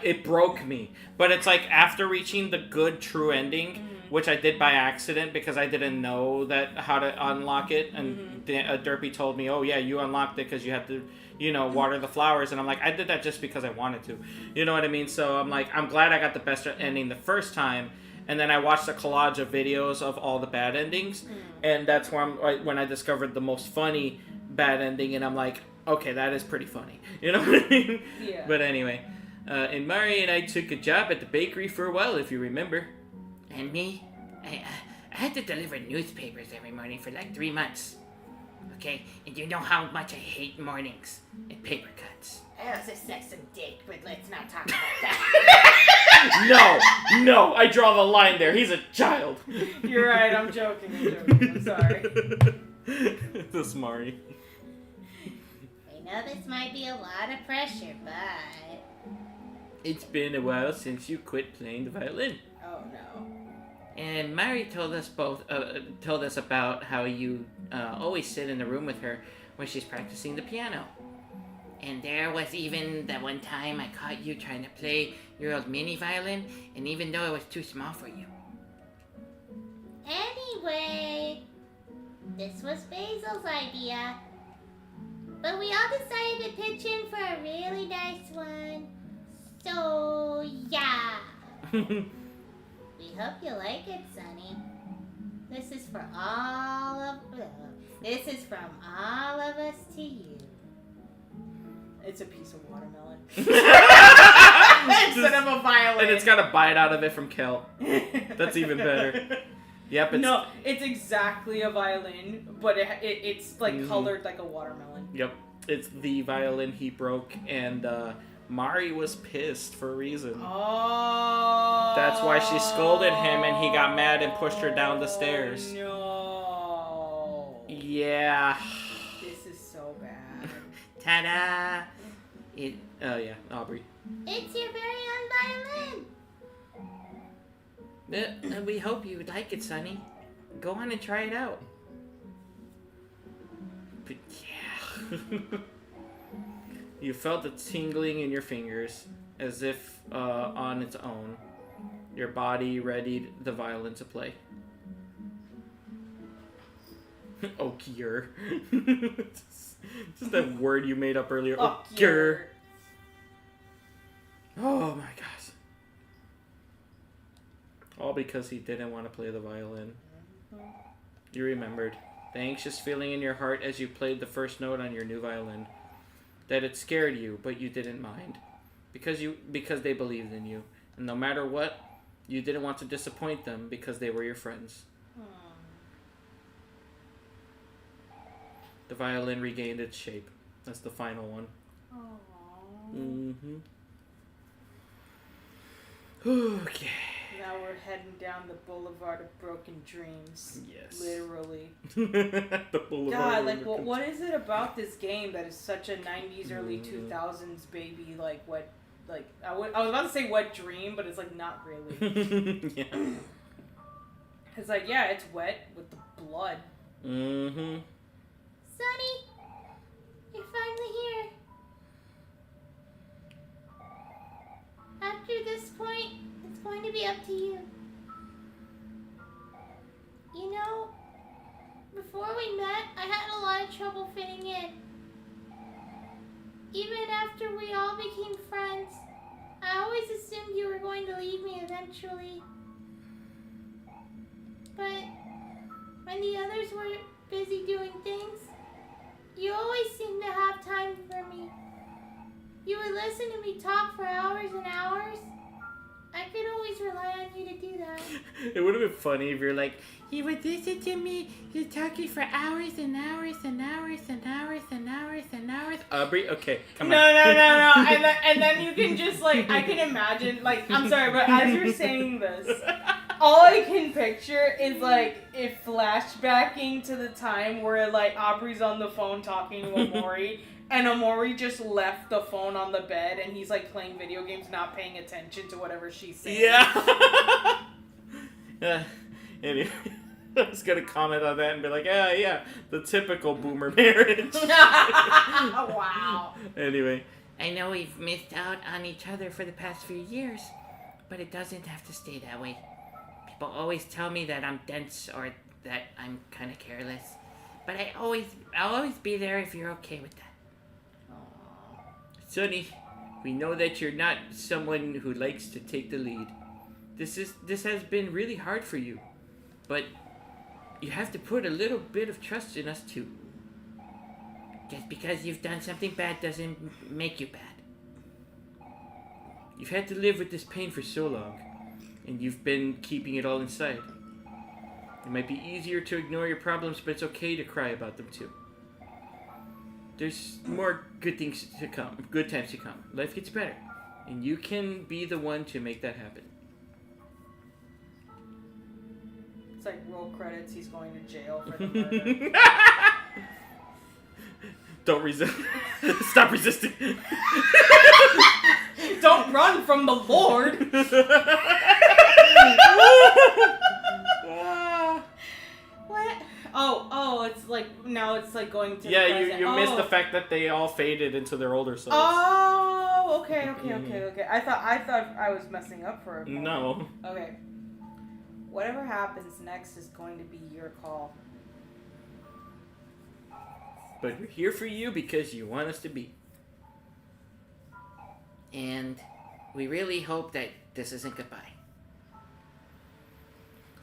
It broke me. But it's like after reaching the good true ending, which I did by accident because I didn't know that how to unlock it. And Derpy told me, oh yeah, you unlocked it because you had to, water the flowers. And I'm like, I did that just because I wanted to. You know what I mean? So I'm like, I'm glad I got the best ending the first time. And then I watched a collage of videos of all the bad endings. And that's when I discovered the most funny bad ending, and I'm like, okay, that is pretty funny. You know what I mean? Yeah. But anyway, and Mari and I took a job at the bakery for a while, if you remember. And me? I had to deliver newspapers every morning for like 3 months. Okay? And you know how much I hate mornings and paper cuts. I also suck some dick, but let's not talk about that. No, I draw the line there. He's a child. You're right, I'm joking. I'm sorry. This Mari. I know this might be a lot of pressure, but... It's been a while since you quit playing the violin. Oh no. And Mari told us about how you always sit in the room with her when she's practicing the piano. And there was even that one time I caught you trying to play your old mini violin, and even though it was too small for you. Anyway, this was Basil's idea. But we all decided to pitch in for a really nice one. So, yeah. We hope you like it, Sonny. This is from all of us to you. It's a piece of watermelon. Instead of a violin. And it's got a bite out of it from Kel. That's even better. Yep. No, it's exactly a violin, but it's like colored like a watermelon. Yep. It's the violin he broke, and Mari was pissed for a reason. Oh. That's why she scolded him, and he got mad and pushed her down the stairs. No. Yeah. This is so bad. Ta-da! Oh yeah, Aubrey. It's your very own violin. We hope you like it, Sonny. Go on and try it out. But yeah. You felt the tingling in your fingers, as if on its own. Your body readied the violin to play. Okier. Just that word you made up earlier. Okier. Oh my gosh. All because he didn't want to play the violin. You remembered the anxious feeling in your heart as you played the first note on your new violin. That it scared you, but you didn't mind. Because they believed in you. And no matter what, you didn't want to disappoint them because they were your friends. The violin regained its shape. That's the final one. Aww. Mm-hmm. Okay. Now we're heading down the boulevard of broken dreams. Yes. Literally. The boulevard. God, like, what is it about this game that is such a 90s, early 2000s baby? Like, what, like, I was about to say what dream, but it's, like, not really. Yeah. It's like, yeah, it's wet with the blood. Mm-hmm. Sonny, you're finally here. After this point, it's going to be up to you. You know, before we met, I had a lot of trouble fitting in. Even after we all became friends, I always assumed you were going to leave me eventually. But when the others were busy doing things, you always seemed to have time for me. You would listen to me talk for hours and hours. I could always rely on you to do that. It would have been funny if you're like, You would listen to me. You're talking for hours and hours and hours and hours and hours and hours. Aubrey, okay, come No, on. and then you can just, like, I can imagine, like, I'm sorry, but as you're saying this, all I can picture is, like, it flashbacking to the time where, like, Aubrey's on the phone talking to Omori, and Omori just left the phone on the bed, and he's, like, playing video games, not paying attention to whatever she's saying. Yeah. Anyway, I was gonna comment on that and be like, yeah, the typical boomer marriage. Wow. Anyway. I know we've missed out on each other for the past few years, but it doesn't have to stay that way. People always tell me that I'm dense or that I'm kind of careless, but I'll always be there if you're okay with that. Sonny, we know that you're not someone who likes to take the lead. This has been really hard for you, but you have to put a little bit of trust in us too. Just because you've done something bad doesn't make you bad. You've had to live with this pain for so long, and you've been keeping it all inside. It might be easier to ignore your problems, but it's okay to cry about them too. There's more good things to come, good times to come. Life gets better, and you can be the one to make that happen. It's like roll credits, he's going to jail for the murder. Don't resist. Stop resisting. Don't run from the Lord. What? Oh, it's like, now it's like going to Yeah, the present. you missed the fact that they all faded into their older selves. Oh, okay. I thought I was messing up for a moment. No. Okay. Whatever happens next is going to be your call. But we're here for you because you want us to be. And we really hope that this isn't goodbye.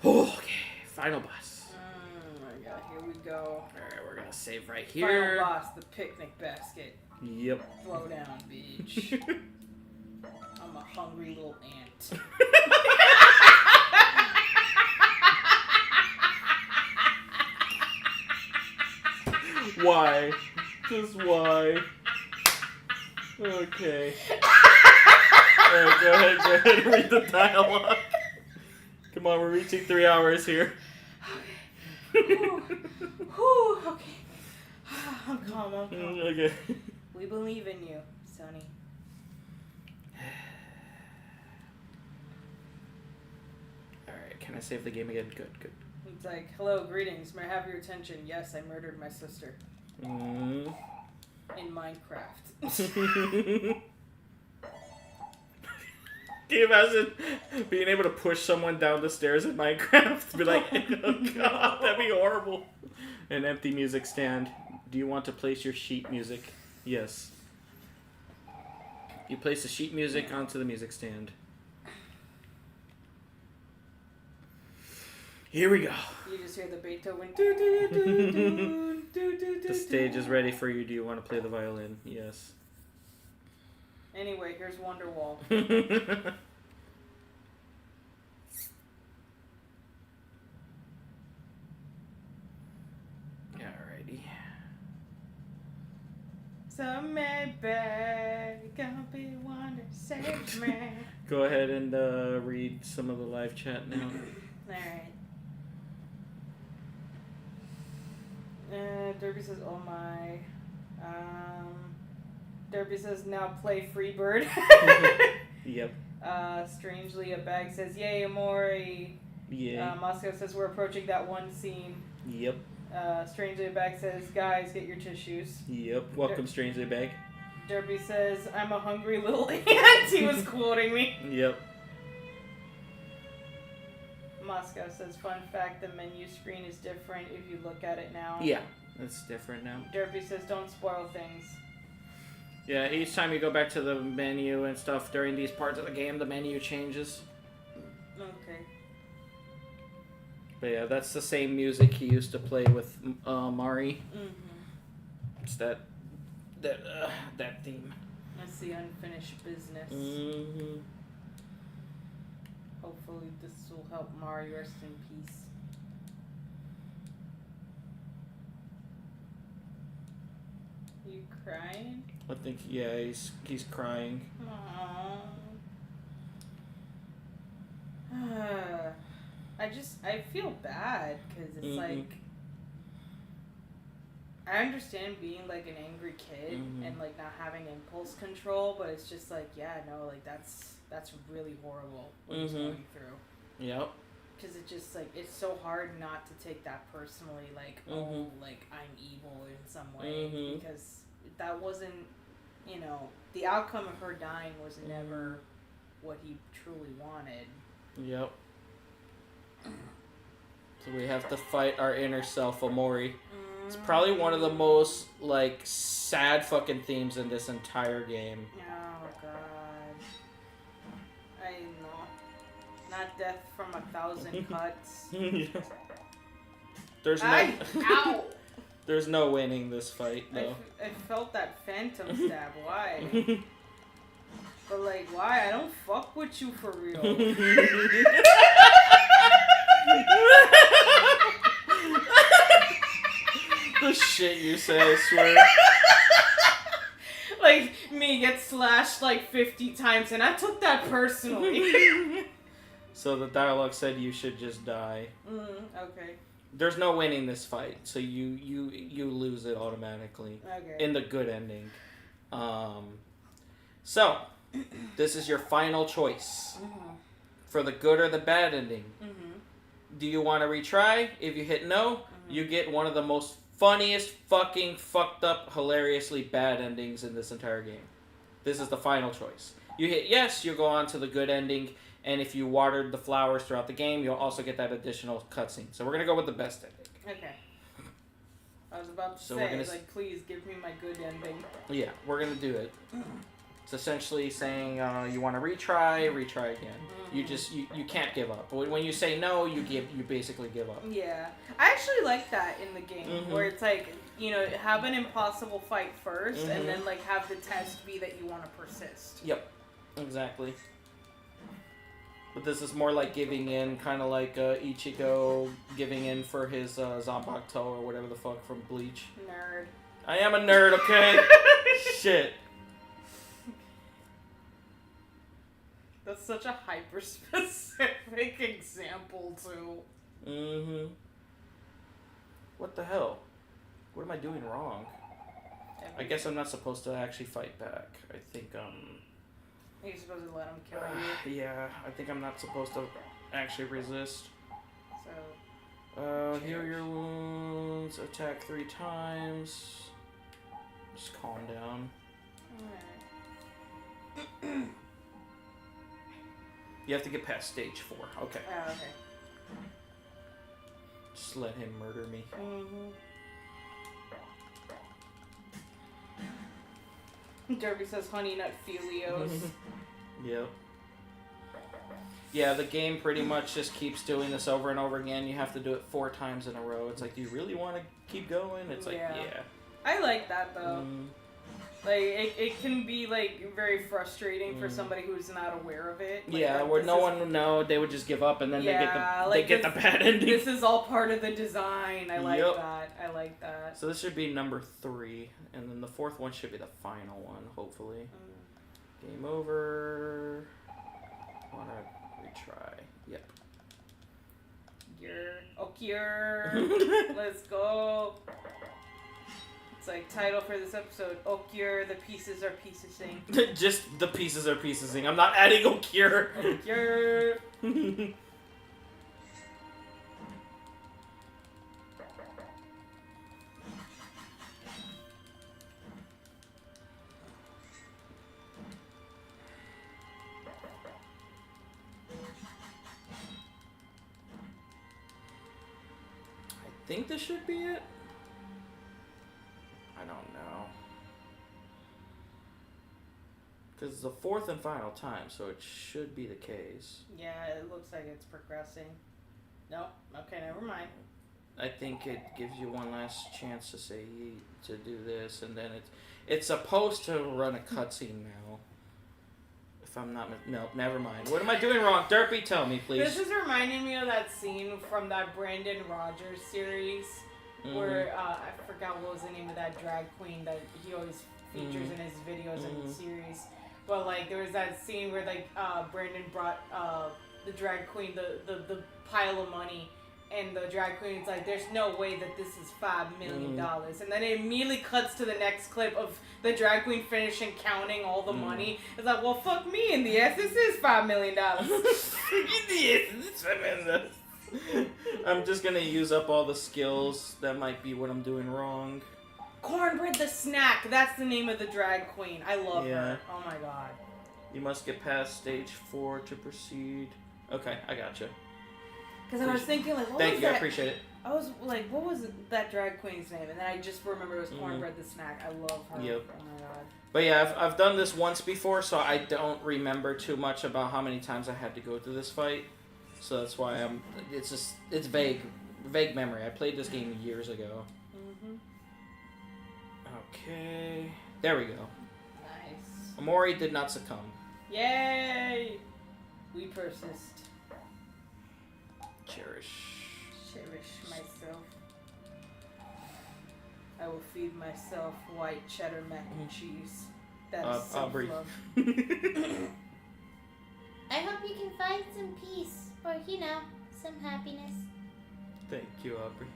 Okay, final boss. Oh my god, here we go. Alright, we're gonna save right here. Final boss, the picnic basket. Yep. Throw down, bitch. I'm a hungry little ant. Why? Just why? Okay. Alright, go ahead and read the dialogue. Come on, we're reaching 3 hours here. Whew, okay. I'm calm. Okay. We believe in you, Sonny. Alright, can I save the game again? Good. It's like, hello, greetings. May I have your attention? Yes, I murdered my sister. Mm. In Minecraft. Can you imagine being able to push someone down the stairs in Minecraft? Be like, oh god, that'd be horrible. An empty music stand. Do you want to place your sheet music? Yes. You place the sheet music onto the music stand. Here we go. You just hear the Beethoven. The stage is ready for you. Do you want to play the violin? Yes. Anyway, here's Wonderwall. Alrighty. Some may beg, gonna be one to save me. Go ahead and read some of the live chat now. Alright. Derby says, oh my. Derby says, now play Freebird. Yep. Strangely, a bag says, yay, Omori. Yeah. Moscow says, we're approaching that one scene. Yep. Strangely, a bag says, guys, get your tissues. Yep. Welcome, Strangely Bag. Derby says, I'm a hungry little ant. He was quoting me. Yep. Moscow says, fun fact, the menu screen is different if you look at it now. Yeah, it's different now. Derby says, don't spoil things. Yeah, each time you go back to the menu and stuff during these parts of the game, the menu changes. Okay. But yeah, that's the same music he used to play with Mari. Mm-hmm. It's that theme. That's the unfinished business. Mm-hmm. Hopefully this will help Mari rest in peace. You crying? I think he's crying. Aww. I feel bad because it's like I understand being like an angry kid and like not having impulse control, but it's just like like that's really horrible what he's going through. Yep. Because it just like it's so hard not to take that personally, like oh like I'm evil in some way because that wasn't the outcome of her dying was never what he truly wanted. Yep. So we have to fight our inner self, Omori. It's probably one of the most like sad fucking themes in this entire game. Oh god. I know. Not death from 1,000 cuts. There's no Ow! There's no winning this fight though. I felt that phantom stab. Why? But like, why? I don't fuck with you for real. The shit you say, I swear. Like, me get slashed like 50 times, and I took that personally. So the dialogue said you should just die. Okay. There's no winning this fight, so you lose it automatically. Okay. In the good ending. So, this is your final choice. For the good or the bad ending. Do you want to retry? If you hit no, you get one of the most funniest fucking fucked up, hilariously bad endings in this entire game. This is the final choice. You hit yes, you'll go on to the good ending, and if you watered the flowers throughout the game, you'll also get that additional cutscene. So we're going to go with the best ending. Okay. I was about to So say, we're gonna like, please give me my good ending. Yeah, we're going to do it. It's essentially saying you want to retry again. You can't give up. When you say no, you basically give up. Yeah. I actually like that in the game, where it's like, have an impossible fight first, and then like have the test be that you want to persist. Yep, exactly. But this is more like giving in, kind of like Ichigo giving in for his Zanpakuto or whatever the fuck from Bleach. Nerd. I am a nerd, okay? Shit. That's such a hyper-specific example, too. What the hell? What am I doing wrong? I guess I'm not supposed to actually fight back. I think, You're supposed to let him kill you. yeah, I think I'm not supposed to actually resist. So... heal your wounds, attack 3 times. Just calm down. Alright. You have to get past stage 4. Okay. Oh, okay. Just let him murder me. Derby says honey nut Felios. Yep. Yeah, the game pretty much just keeps doing this over and over again. You have to do it 4 times in a row. It's like, do you really want to keep going? It's like, yeah. I like that, though. Like, it can be, like, very frustrating for somebody who's not aware of it. Like, yeah, where no one would know, they would just give up, and then they get the bad ending. This is all part of the design. I like that. I like that. So this should be number 3, and then the 4th one should be the final one, hopefully. Game over. Wanna retry? Yep. Okyur. Let's go. It's like title for this episode. Okyur, the pieces are piecing. Just the pieces are piecing. I'm not adding Okyur. Okyur. I think this should be it. I don't know. Because it's the fourth and final time, so it should be the case. Yeah, it looks like it's progressing. Nope. Okay, never mind. I think it gives you one last chance to say to do this, and then it's supposed to run a cutscene now. If I'm not no, never mind. What am I doing wrong? Derpy, tell me, please. This is reminding me of that scene from that Brandon Rogers series, where I forgot what was the name of that drag queen that he always features in his videos and series. But like there was that scene where like Brandon brought the drag queen the pile of money. And the drag queen's like, there's no way that this is $5 million. And then it immediately cuts to the next clip of the drag queen finishing counting all the money. It's like, well, fuck me. In the essence, is $5 million. I'm just gonna use up all the skills. That might be what I'm doing wrong. Cornbread the Snack. That's the name of the drag queen. I love her. Oh my god. You must get past stage 4 to proceed. Okay, I gotcha. Because I was thinking, like, what Thank was you, that? I appreciate it. I was like, what was that drag queen's name? And then I just remember it was Cornbread the Snack. I love her. Yep. Oh my god. But yeah, I've done this once before, so I don't remember too much about how many times I had to go through this fight. So that's why it's vague memory. I played this game years ago. Okay, there we go. Nice. Omori did not succumb. Yay! We persist. Cherish myself. I will feed myself white cheddar mac and cheese. That's Aubrey. self-love. I hope you can find some peace, or some happiness. Thank you, Aubrey.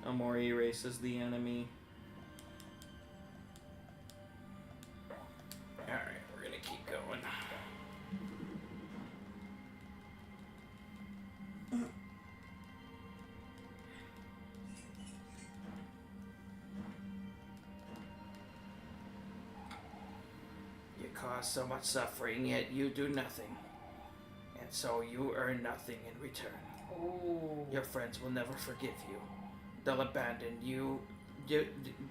Omori erases the enemy. Alright, we're gonna keep going. You cause so much suffering, yet you do nothing. And so you earn nothing in return. Oh. Your friends will never forgive you. They'll abandon you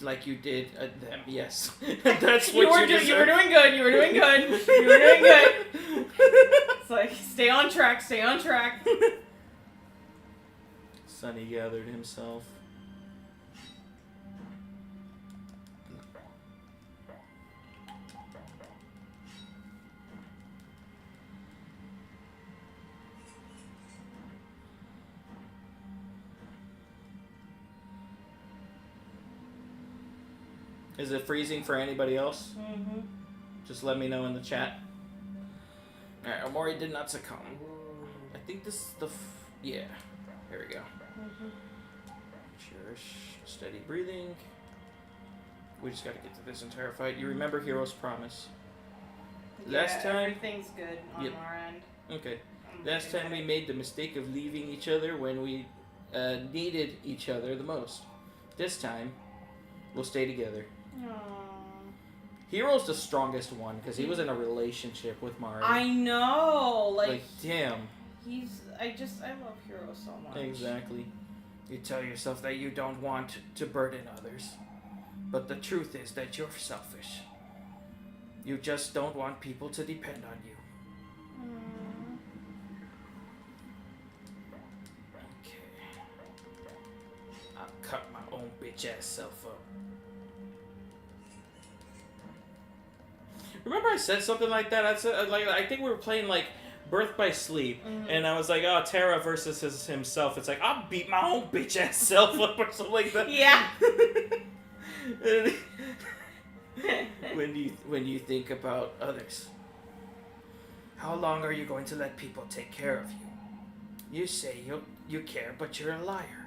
like you did them. Yes. That's what you deserve. You were doing good. You were doing good. You were doing good. It's like, stay on track. Stay on track. Sonny gathered himself. Is it freezing for anybody else? Just let me know in the chat. Alright, Omori did not succumb. I think this is the... yeah. Here we go. Cherish. Steady breathing. We just gotta get to this entire fight. You remember Hero's Promise. Last time... everything's good on our end. Okay. Last time we made the mistake of leaving each other when we needed each other the most. This time, we'll stay together. Hero's the strongest one because he was in a relationship with Mari. I know, like damn. I love Hero so much. Exactly. You tell yourself that you don't want to burden others, but the truth is that you're selfish. You just don't want people to depend on you. Okay. I'll cut my own bitch ass self up. Remember I said something like that? I said, I think we were playing like Birth by Sleep, and I was like, oh, Terra versus himself. It's like, I'll beat my own bitch ass self up or something like that. Yeah. when you think about others, How long are you going to let people take care of you? You say you care, but you're a liar.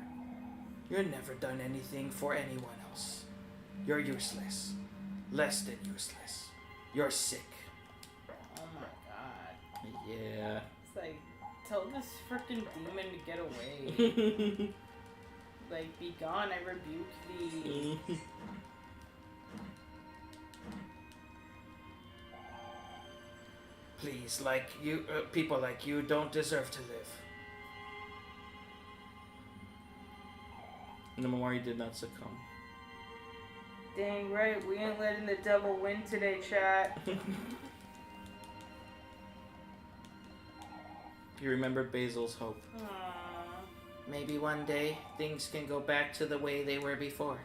You've never done anything for anyone else. You're useless. Less than useless. You're sick. Oh my god. Yeah. It's like, tell this freaking demon to get away. Like, be gone, I rebuke thee. Please, like you, people like you don't deserve to live. And Omori did not succumb. Dang right, we ain't letting the devil win today, chat. You remember Basil's hope. Aww. Maybe one day things can go back to the way they were before.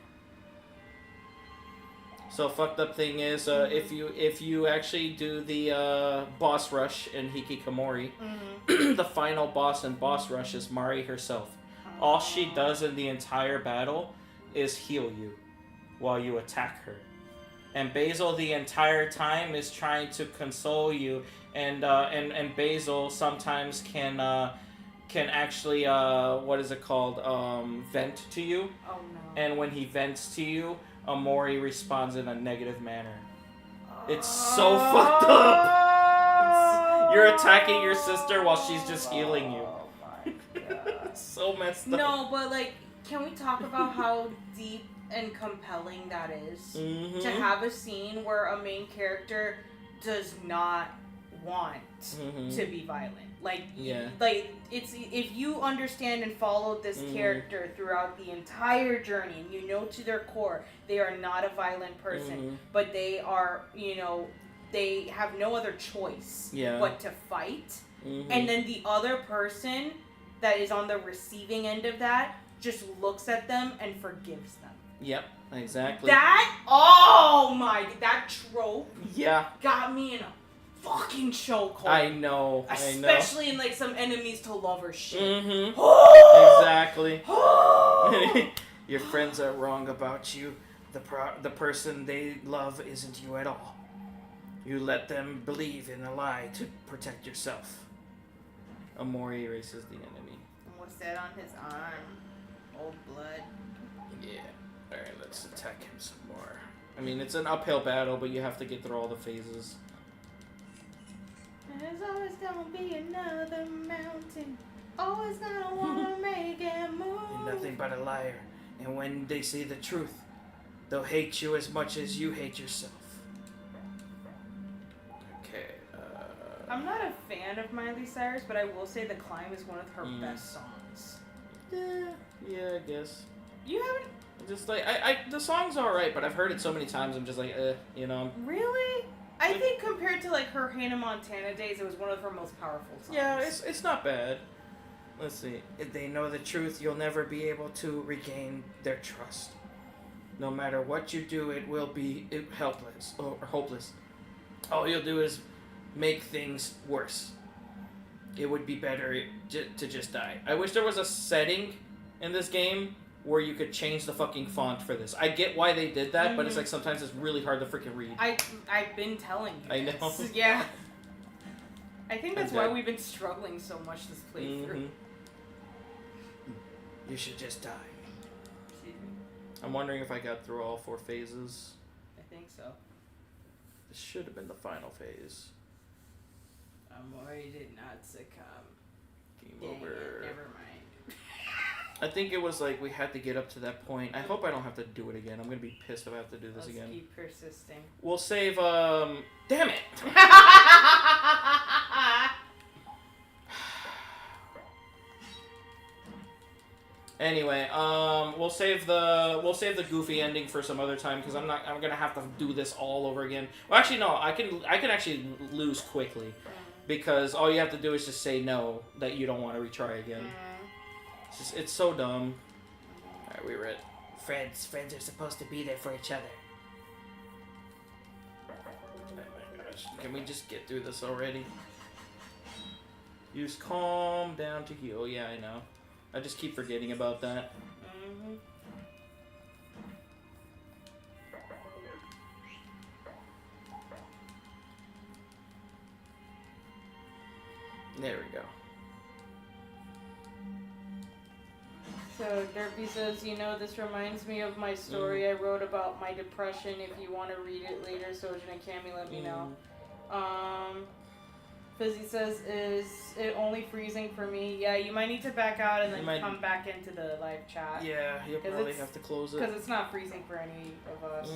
So fucked up thing is, if you actually do the boss rush in Hikikomori, the final boss in boss rush is Mari herself. All she does in the entire battle is heal you while you attack her. And Basil the entire time is trying to console you, and Basil sometimes can actually what is it called, vent to you. Oh no. And when he vents to you, Omori responds in a negative manner. It's so fucked up. You're attacking your sister while she's just healing you. Oh my god. So messed up. No, but like, can we talk about how deep and compelling that is? To have a scene where a main character does not want to be violent. Like, like it's, if you understand and follow this character throughout the entire journey, and you know to their core they are not a violent person, but they are, you know, they have no other choice but to fight. And then the other person that is on the receiving end of that just looks at them and forgives them. Yep, exactly. That, oh my, that trope got me in a fucking chokehold. I know. Especially in like some enemies to lovers shit. Exactly. Your friends are wrong about you. The person they love isn't you at all. You let them believe in a lie to protect yourself. Omori erases the enemy. What's that on his arm? Old blood. Yeah. Alright, let's attack him some more. I mean, it's an uphill battle, but you have to get through all the phases. There's always gonna be another mountain. Always gonna wanna make it move. You're nothing but a liar. And when they see the truth, they'll hate you as much as you hate yourself. Okay, I'm not a fan of Miley Cyrus, but I will say The Climb is one of her best songs. Yeah, I guess. You haven't? Just like, the song's alright, but I've heard it so many times, I'm just like, you know. Really? I think compared to like her Hannah Montana days, it was one of her most powerful songs. Yeah, it's not bad. Let's see. If they know the truth, you'll never be able to regain their trust. No matter what you do, it will be helpless or hopeless. All you'll do is make things worse. It would be better to just die. I wish there was a setting in this game where you could change the fucking font for this. I get why they did that, but it's like sometimes it's really hard to freaking read. I've been telling you. I know. This. Yeah. I think that's why we've been struggling so much this playthrough. You should just die. I'm wondering if I got through all 4 phases. I think so. This should have been the final phase. Omori did not succumb. Game over. Never mind. I think it was like we had to get up to that point. I hope I don't have to do it again. I'm gonna be pissed if I have to do this again. Keep persisting. We'll save. Damn it. Anyway, we'll save the goofy ending for some other time because I'm gonna have to do this all over again. Well, actually, no. I can actually lose quickly because all you have to do is just say no that you don't want to retry again. It's so dumb. Alright, we read. Friends are supposed to be there for each other. Oh my gosh. Can we just get through this already? Use calm down to heal. Yeah, I know. I just keep forgetting about that. There we go. So Derpy says, this reminds me of my story I wrote about my depression. If you want to read it later, Sojan and Camy, let me know. Fizzy says, is it only freezing for me? Yeah, you might need to back out and then come back into the live chat. Yeah, you'll probably have to close it. Because it's not freezing for any of us.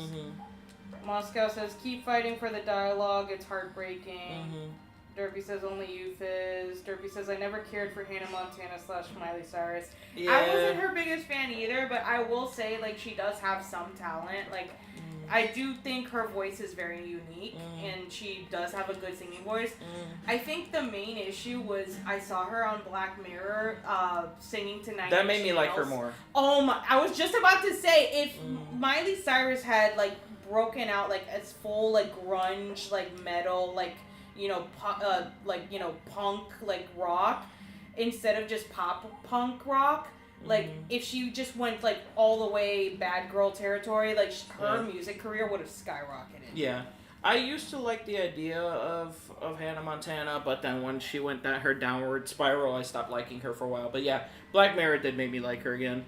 Moscow says, keep fighting for the dialogue. It's heartbreaking. Derpy says, only you, Fizz. Derpy says, I never cared for Hannah Montana / Miley Cyrus. Yeah. I wasn't her biggest fan either, but I will say, like, she does have some talent. Like, I do think her voice is very unique, and she does have a good singing voice. I think the main issue was I saw her on Black Mirror singing to 9 That made me like her more. Oh my, I was just about to say, if Miley Cyrus had, like, broken out, like, as full, like, grunge, like, metal, like, punk, like, rock, instead of just pop punk rock, like, if she just went, like, all the way bad girl territory, like, her music career would have skyrocketed. Yeah. I used to like the idea of Hannah Montana, but then when she went her downward spiral, I stopped liking her for a while. But yeah, Black Mirror did make me like her again.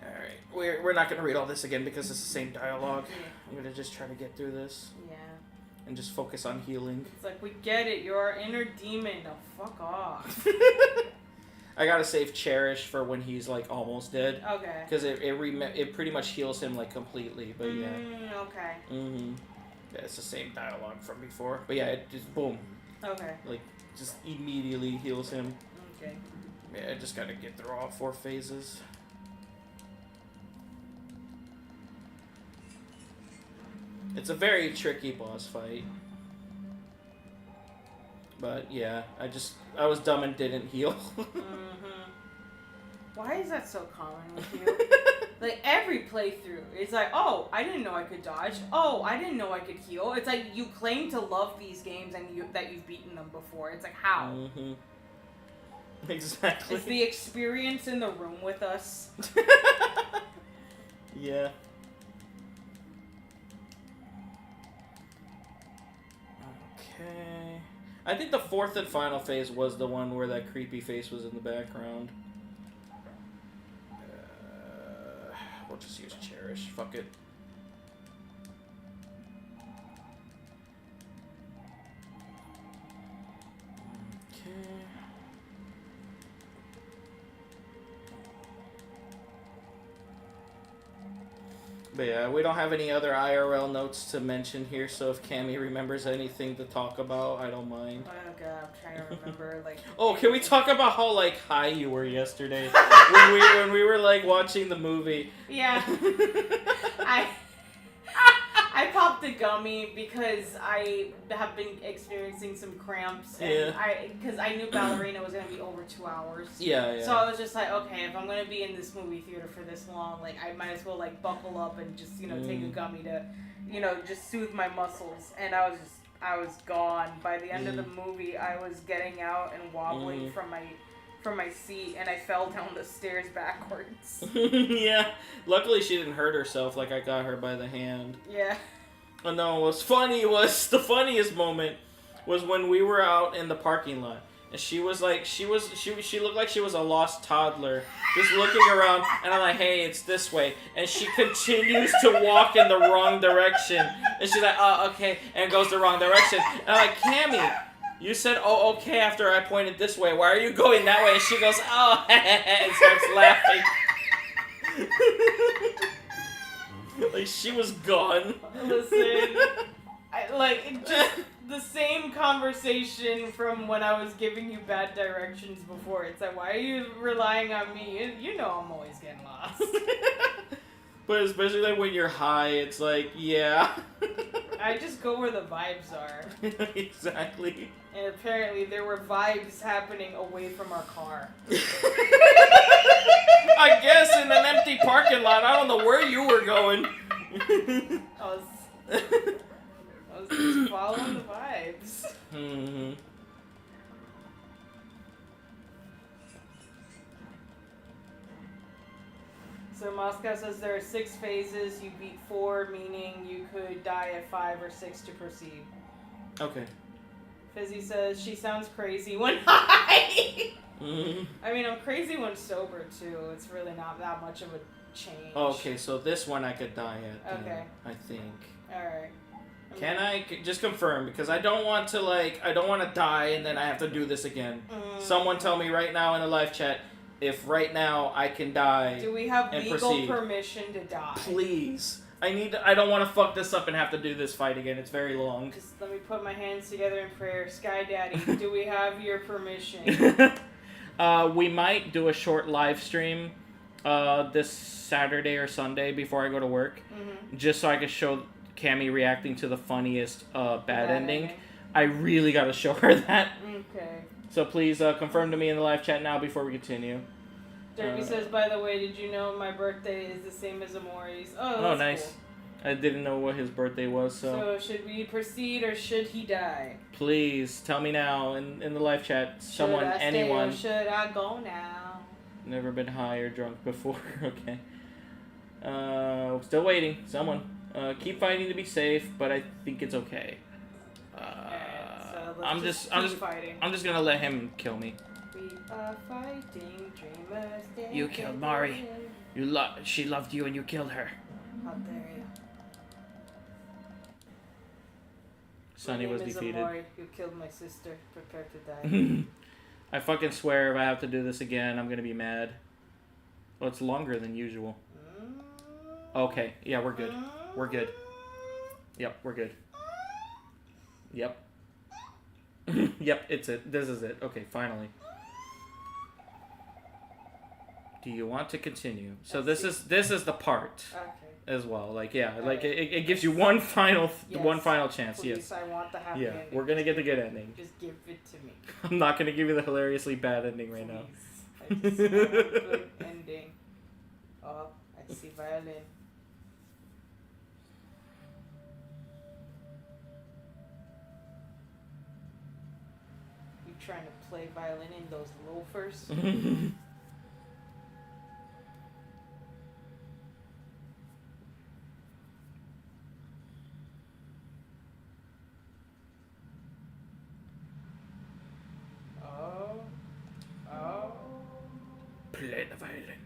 Alright, we're not going to read all this again because it's the same dialogue. I'm going to just try to get through this. Yeah. And just focus on healing. It's like, we get it, you're our inner demon. Now fuck off. I gotta save Cherish for when he's, like, almost dead. Okay. Because it pretty much heals him, like, completely. But yeah. Okay. Yeah, it's the same dialogue from before. But yeah, it just, boom. Okay. Like, just immediately heals him. Okay. Yeah, I just gotta get through all 4 phases. It's a very tricky boss fight. But yeah, I was dumb and didn't heal. Why is that so common with you? Like, every playthrough, it's like, oh, I didn't know I could dodge. Oh, I didn't know I could heal. It's like, you claim to love these games and that you've beaten them before. It's like, how? Exactly. It's the experience in the room with us. Yeah. Okay. I think the 4th and final phase was the one where that creepy face was in the background. We'll just use Cherish. Fuck it. Okay. But yeah, we don't have any other IRL notes to mention here, so if Camy remembers anything to talk about, I don't mind. Oh god, I'm trying to remember, like... Oh, can we talk about how, like, high you were yesterday? when we were, like, watching the movie. Yeah. I popped a gummy because I have been experiencing some cramps, and because I knew Ballerina was gonna be over 2 hours. Yeah. So I was just like, okay, if I'm gonna be in this movie theater for this long, like, I might as well, like, buckle up and just, take a gummy to, just soothe my muscles. And I was gone. By the end of the movie, I was getting out and wobbling from my seat, and I fell down the stairs backwards. Yeah. Luckily, she didn't hurt herself. Like, I got her by the hand. Yeah. Oh no, what's funny was, the funniest moment was when we were out in the parking lot. And she was like, she looked like she was a lost toddler, just looking around, and I'm like, hey, it's this way. And she continues to walk in the wrong direction. And she's like, oh, okay, and goes the wrong direction. And I'm like, Camy, you said, oh, okay, after I pointed this way. Why are you going that way? And she goes, oh, and starts laughing. Like, she was gone. Listen, just the same conversation from when I was giving you bad directions before. It's like, why are you relying on me? You know I'm always getting lost. But especially like when you're high, it's like, yeah. I just go where the vibes are. Exactly. And apparently there were vibes happening away from our car. I guess in an empty parking lot. I don't know where you were going. I was just following the vibes. Mm-hmm. So Moscow says there are 6 phases. You beat 4, meaning you could die at 5 or 6 to proceed. Okay. Fizzy says she sounds crazy when high. Mm-hmm. I mean, I'm crazy when sober too. It's really not that much of a change. Okay, so this one I could die at. Okay. I think. All right. Can I just confirm? Because I don't want to I don't want to die and then I have to do this again. Someone tell me right now in the live chat if right now I can die. Do we have and legal proceed. permission to die? Please. I don't want to fuck this up and have to do this fight again. It's very long. Just let me put my hands together in prayer. Sky Daddy, do we have your permission? We might do a short live stream this Saturday or Sunday before I go to work, just so I can show Camy reacting to the funniest bad ending. I really gotta show her that. Okay. So please confirm to me in the live chat now before we continue. Derby says, by the way, did you know my birthday is the same as Omori's? Oh, that's nice. Cool. I didn't know what his birthday was, So should we proceed or should he die? Please tell me now in the live chat. Someone, should I anyone. Stay or should I go now? Never been high or drunk before. Okay. Still waiting. Someone. Keep fighting to be safe, but I think it's okay. I'm just gonna let him kill me. We are fighting dreamers. You killed Mari. She loved you and you killed her. How dare you? Sonny was defeated. Omori. You killed my sister. Prepare to die. I fucking swear if I have to do this again, I'm gonna be mad. Well, it's longer than usual. Okay, yeah, we're good. We're good. Yep, we're good. Yep. Yep, it's it. This is it. Okay, finally. Do you want to continue? So this is the part as well. Like it gives you one final chance. Please, yes. I want the happy ending. We're gonna get the good ending. Just give it to me. I'm not gonna give you the hilariously bad ending right now. I just want a good ending. Oh, I see violin. You trying to play violin in those loafers? Play the violin.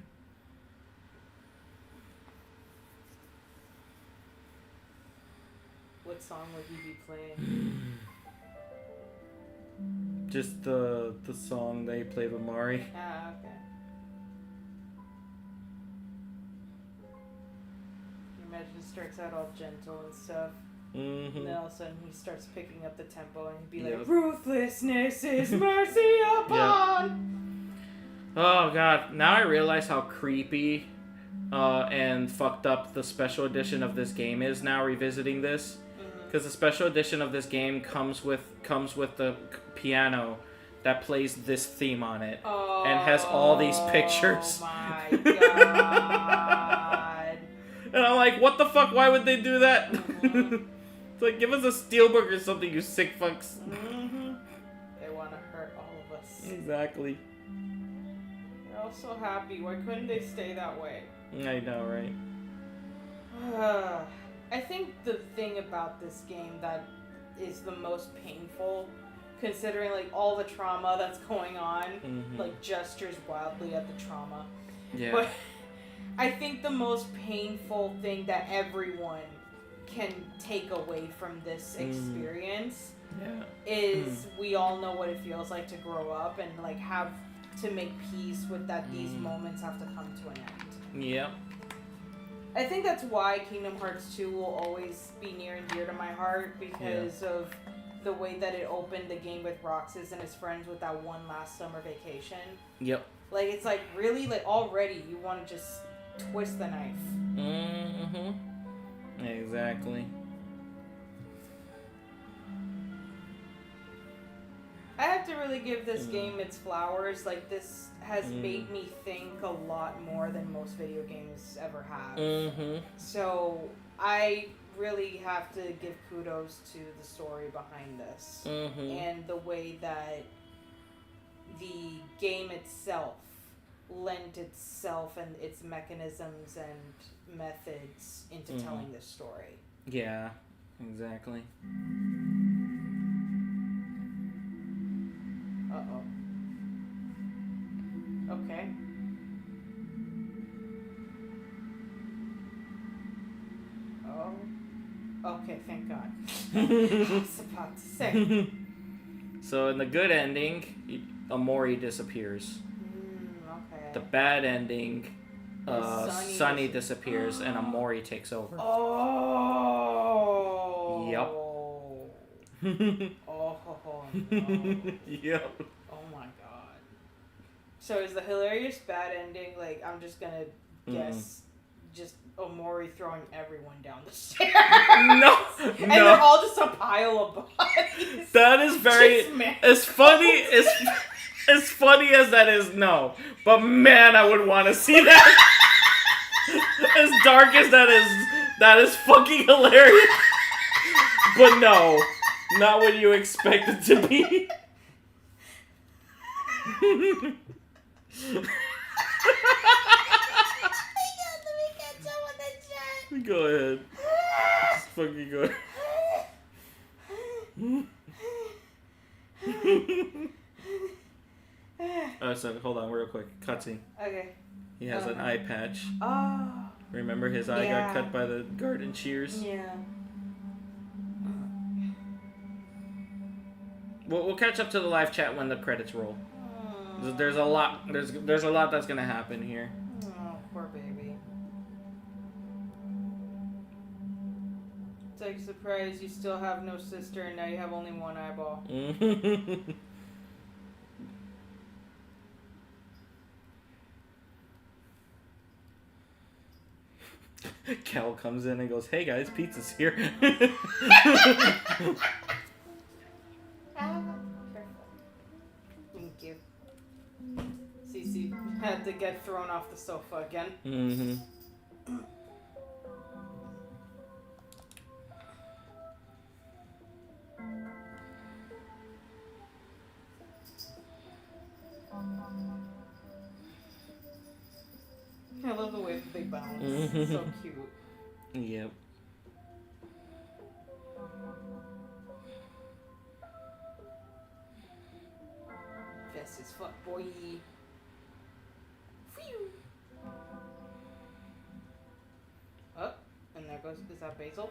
What song would he be playing? Just the song they played with Mari. Ah, okay. Imagine it starts out all gentle and stuff. And then all of a sudden he starts picking up the tempo and he'd be like, ruthlessness is mercy upon. Oh god, now I realize how creepy and fucked up the special edition of this game is now revisiting this. Because the special edition of this game comes with the piano that plays this theme on it. And has all these pictures. Oh my god. And I'm like, what the fuck? Why would they do that? It's like, give us a steelbook or something, you sick fucks. They want to hurt all of us. Exactly. They're all so happy. Why couldn't they stay that way? I know, right? I think the thing about this game that is the most painful, considering like all the trauma that's going on, like gestures wildly at the trauma. Yeah. But I think the most painful thing that everyone can take away from this experience is we all know what it feels like to grow up and like have to make peace with that these moments have to come to an end. Yep. I think that's why Kingdom Hearts 2 will always be near and dear to my heart because of the way that it opened the game with Roxas and his friends with that one last summer vacation. Yep. Like, it's like, really, like, already you want to just twist the knife. Exactly. I have to really give this game its flowers. Like, this has made me think a lot more than most video games ever have. So, I really have to give kudos to the story behind this. And the way that the game itself lent itself and its mechanisms and methods into telling this story. Yeah, exactly. Okay. Oh. Okay, thank God. I was about to say. So in the good ending, Omori disappears. Okay. The bad ending, Sunny Sunny disappears and Omori takes over. Oh. Yep. Oh, no. Yep. Oh my God. So is the hilarious bad ending, like, I'm just gonna guess, just Omori throwing everyone down the stairs? No. And they're all just a pile of bodies. That is very, as funny as funny as that is, no. But man, I would want to see that. As dark as that is fucking hilarious. But no, not what you expect it to be. Go ahead. Just fucking go ahead. So hold on real quick. Cutscene. Okay. He has an eye patch. Oh. Remember his eye got cut by the garden shears? Yeah. We'll catch up to the live chat when the credits roll. There's a lot that's gonna happen here. Oh, poor baby. It's like, surprise, you still have no sister and now you have only one eyeball. Cal comes in and goes, "Hey guys, pizza's here." Thank you. Cece had to get thrown off the sofa again. Mm-hmm. I love the way that they bounce. It's so cute. Yep. Fast as fuck, boy. Phew. Oh, and there goes, is that Basil?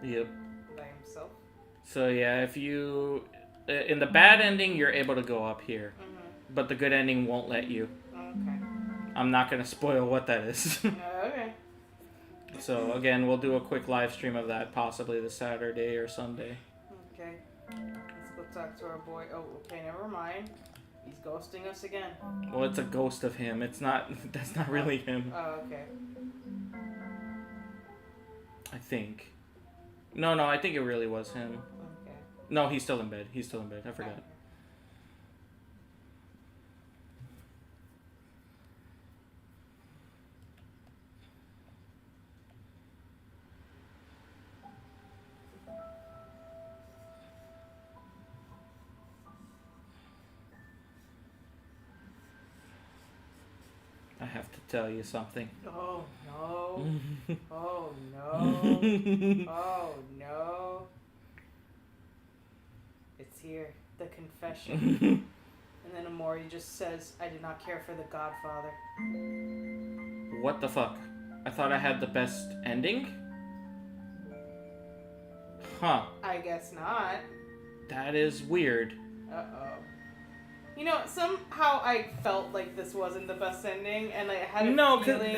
Yep. By himself? So yeah, if you in the bad ending, you're able to go up here, but the good ending won't let you. Okay. I'm not gonna spoil what that is. Okay. So again, we'll do a quick live stream of that, possibly this Saturday or Sunday. Okay. Let's go talk to our boy. Oh, okay, never mind. He's ghosting us again. Well, it's a ghost of him. It's not. That's not really him. Oh, okay. I think. No, I think it really was him. Okay. No, he's still in bed. I forgot. Okay. I have to tell you something. Oh no. Oh no. Oh no. It's here. The confession. And then Omori just says, I did not care for the Godfather. What the fuck? I thought I had the best ending? Huh. I guess not. That is weird. Uh-oh. You know, somehow I felt like this wasn't the best ending, and I had a feeling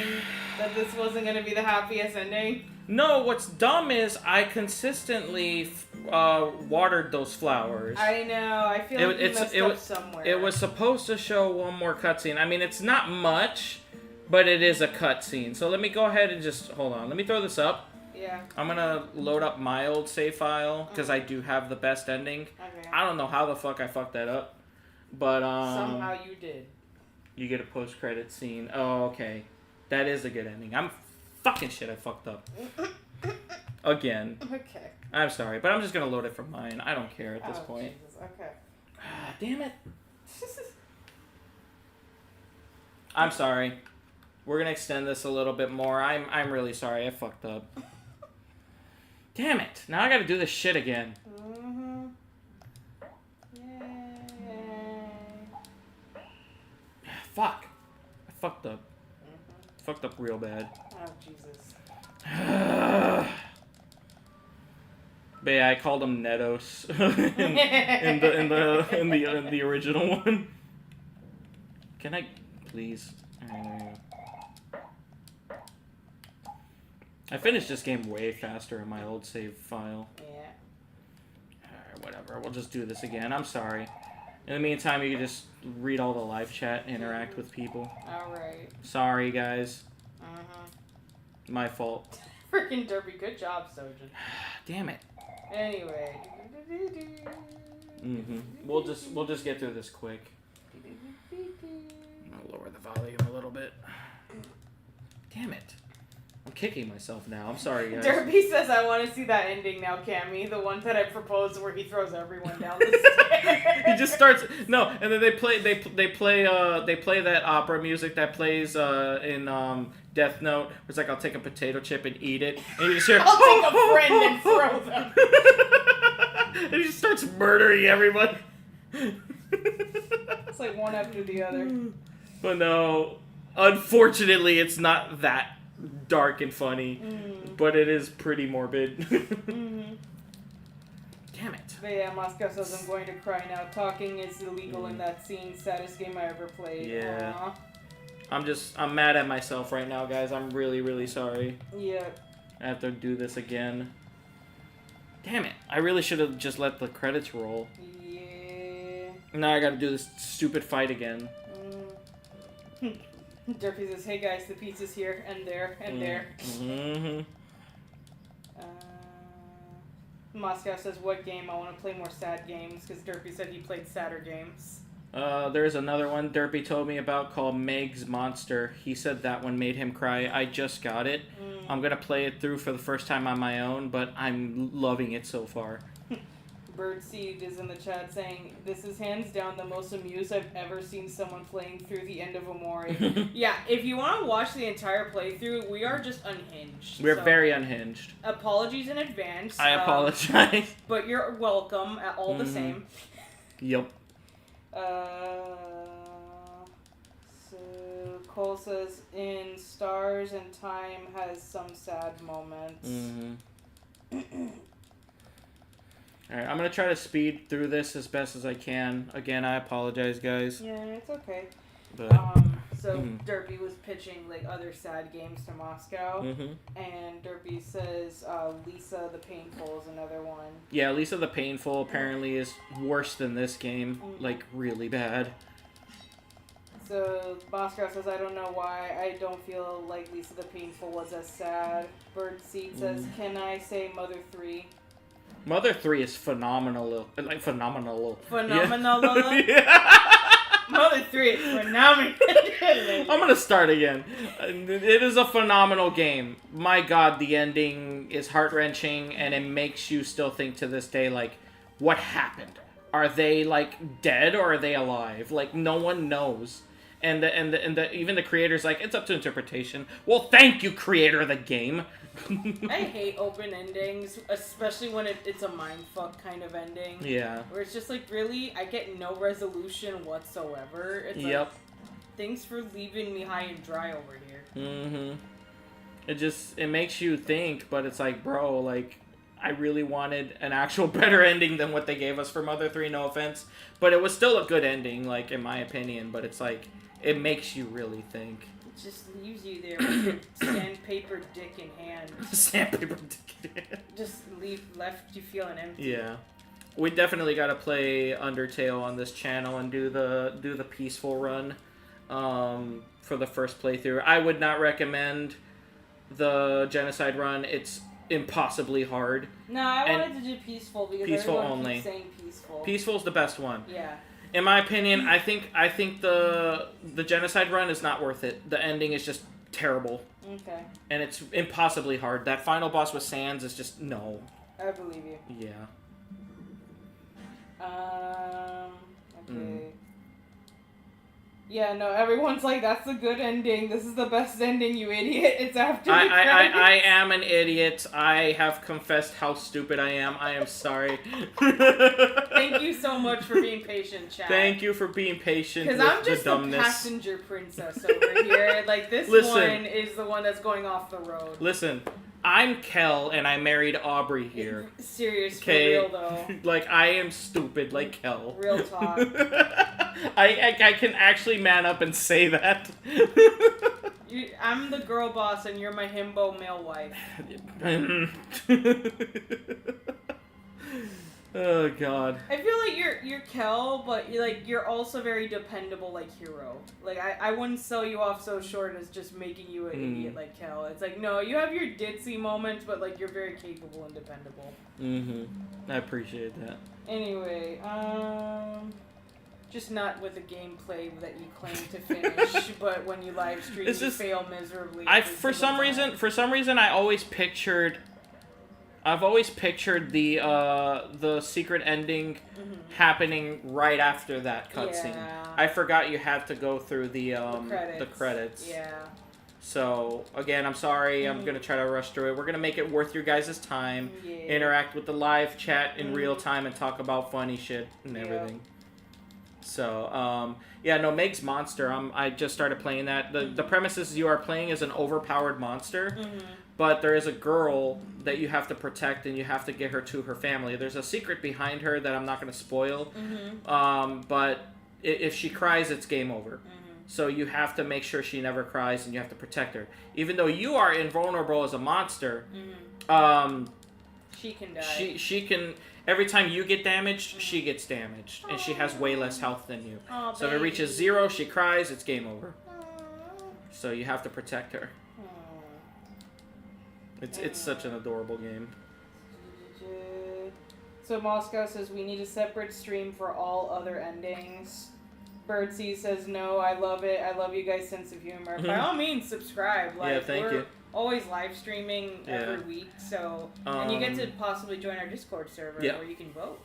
that this wasn't going to be the happiest ending. No, what's dumb is I consistently watered those flowers. I know. I feel like you messed up somewhere. It was supposed to show one more cutscene. I mean, it's not much, but it is a cutscene. So let me go ahead and just... Hold on. Let me throw this up. Yeah. I'm going to load up my old save file, because I do have the best ending. Okay. I don't know how the fuck I fucked that up. But, somehow you did. You get a post-credit scene. Oh, okay. That is a good ending. I'm fucking shit, I fucked up. Again. Okay. I'm sorry, but I'm just gonna load it from mine. I don't care at this point. Jesus. Okay. Ah, damn it. I'm sorry. We're gonna extend this a little bit more. I'm really sorry, I fucked up. Damn it. Now I gotta do this shit again. Mm-hmm. Yay. Fuck. fucked up. Fucked up real bad. Oh Jesus. But yeah, I called him Netos in the original one. Can I please? I finished this game way faster in my old save file. Yeah. Alright, whatever. We'll just do this again. I'm sorry. In the meantime, you can just read all the live chat, interact with people. Alright. Sorry, guys. Uh-huh. My fault. Freaking Derpy, good job, Sojan. Damn it. Anyway. We'll just get through this quick. I'll lower the volume a little bit. Damn it. I'm kicking myself now. I'm sorry, guys. Derpy says I want to see that ending now, Camy. The one that I proposed where he throws everyone down the stairs. He just starts and then they play that opera music that plays in Death Note. It's like I'll take a potato chip and eat it, and you just hear I'll take a friend and throw them. And he just starts murdering everyone. It's like one after the other. But no, unfortunately, it's not that dark and funny, but it is pretty morbid. Damn it. But yeah, Moscow says I'm going to cry now. Talking is illegal in that scene. Saddest game I ever played. Yeah. Aww. I'm mad at myself right now, guys. I'm really, really sorry. Yep. I have to do this again. Damn it. I really should have just let the credits roll. Yeah. Now I gotta do this stupid fight again. Derpy says, hey guys, the pizza's here, and there, and there. Moscow says, what game? I want to play more sad games, because Derpy said he played sadder games. There's another one Derpy told me about called Meg's Monster. He said that one made him cry. I just got it. I'm gonna play it through for the first time on my own, but I'm loving it so far. Birdseed is in the chat saying, this is hands down the most amused I've ever seen someone playing through the end of Omori. Yeah, if you want to watch the entire playthrough, we are just unhinged. We're very unhinged. Apologies in advance. I apologize. But you're welcome at all the same. Yep. So Cole says, in Stars and Time has some sad moments. Alright, I'm gonna try to speed through this as best as I can. Again, I apologize, guys. Yeah, it's okay. But, so Derpy was pitching like other sad games to Moscow, and Derpy says Lisa the Painful is another one. Yeah, Lisa the Painful apparently is worse than this game, like really bad. So Moscow says, I don't know why I don't feel like Lisa the Painful was as sad. Birdseed says, can I say Mother 3? Mother 3 is phenomenal. Like, phenomenal. Phenomenal? Yeah. Mother 3 is phenomenal. I'm gonna start again. It is a phenomenal game. My god, the ending is heart-wrenching, and it makes you still think to this day, like, what happened? Are they, like, dead, or are they alive? Like, no one knows. And even the creator's like, it's up to interpretation. Well, thank you, creator of the game. I hate open endings, especially when it's a mindfuck kind of ending. Yeah. Where it's just like, really? I get no resolution whatsoever. It's like, thanks for leaving me high and dry over here. It makes you think, but it's like, bro, like, I really wanted an actual better ending than what they gave us for Mother 3, no offense. But it was still a good ending, like, in my opinion. But it's like, it makes you really think. It just leaves you there with your sandpaper dick in hand. Sandpaper dick in hand. Just left you feeling empty. Yeah. We definitely gotta play Undertale on this channel and do the peaceful run for the first playthrough. I would not recommend the genocide run. It's impossibly hard. No, I wanted to do peaceful because peaceful everyone only. keeps saying peaceful. Peaceful's the best one. Yeah. In my opinion, I think the genocide run is not worth it. The ending is just terrible. Okay. And it's impossibly hard. That final boss with Sans is just no. I believe you. Yeah. Okay. Yeah, no, everyone's like, that's a good ending. This is the best ending, you idiot. It's after the I credits. am an idiot. I have confessed how stupid I am. I am sorry. Thank you so much for being patient, chat. Thank you for being patient with Because I'm just the the dumbness. passenger princess over here. Like, this Listen. one is the one that's going off the road. Listen, I'm Kel and I married Aubrey here. Serious, for Okay, real, though. like I am stupid, like Kel. Real talk. I can actually man up and say that. I'm the girl boss and you're my himbo male wife. Oh God. I feel like you're Kel, but you're also very dependable like hero. Like I wouldn't sell you off so short as just making you an idiot like Kel. It's like, no, you have your ditzy moments, but like you're very capable and dependable. I appreciate that. Anyway, just not with the gameplay that you claim to finish, but when you live stream, It's you just- fail miserably. For some reason, I've always pictured the secret ending happening right after that cutscene. Yeah. I forgot you had to go through the credits. credits. Yeah. So again, I'm sorry. I'm gonna try to rush through it. We're gonna make it worth your guys' time. Yeah. Interact with the live chat in real time and talk about funny shit and everything. So, yeah, no, Meg's Monster. I just started playing that. The premise is you are playing as an overpowered monster, but there is a girl that you have to protect and you have to get her to her family. There's a secret behind her that I'm not going to spoil, but if she cries, it's game over. So you have to make sure she never cries and you have to protect her. Even though you are invulnerable as a monster, she can die. she can... Every time you get damaged, she gets damaged. And she has way less health than you. Aw, So if it reaches 0, she cries, it's game over. So you have to protect her. It's such an adorable game. So Moscow says we need a separate stream for all other endings. Birdsea says no, I love it. I love you guys' sense of humor. By all means, subscribe. Like, Yeah, thank we're you. always live streaming every week, so and you get to possibly join our Discord server where you can vote.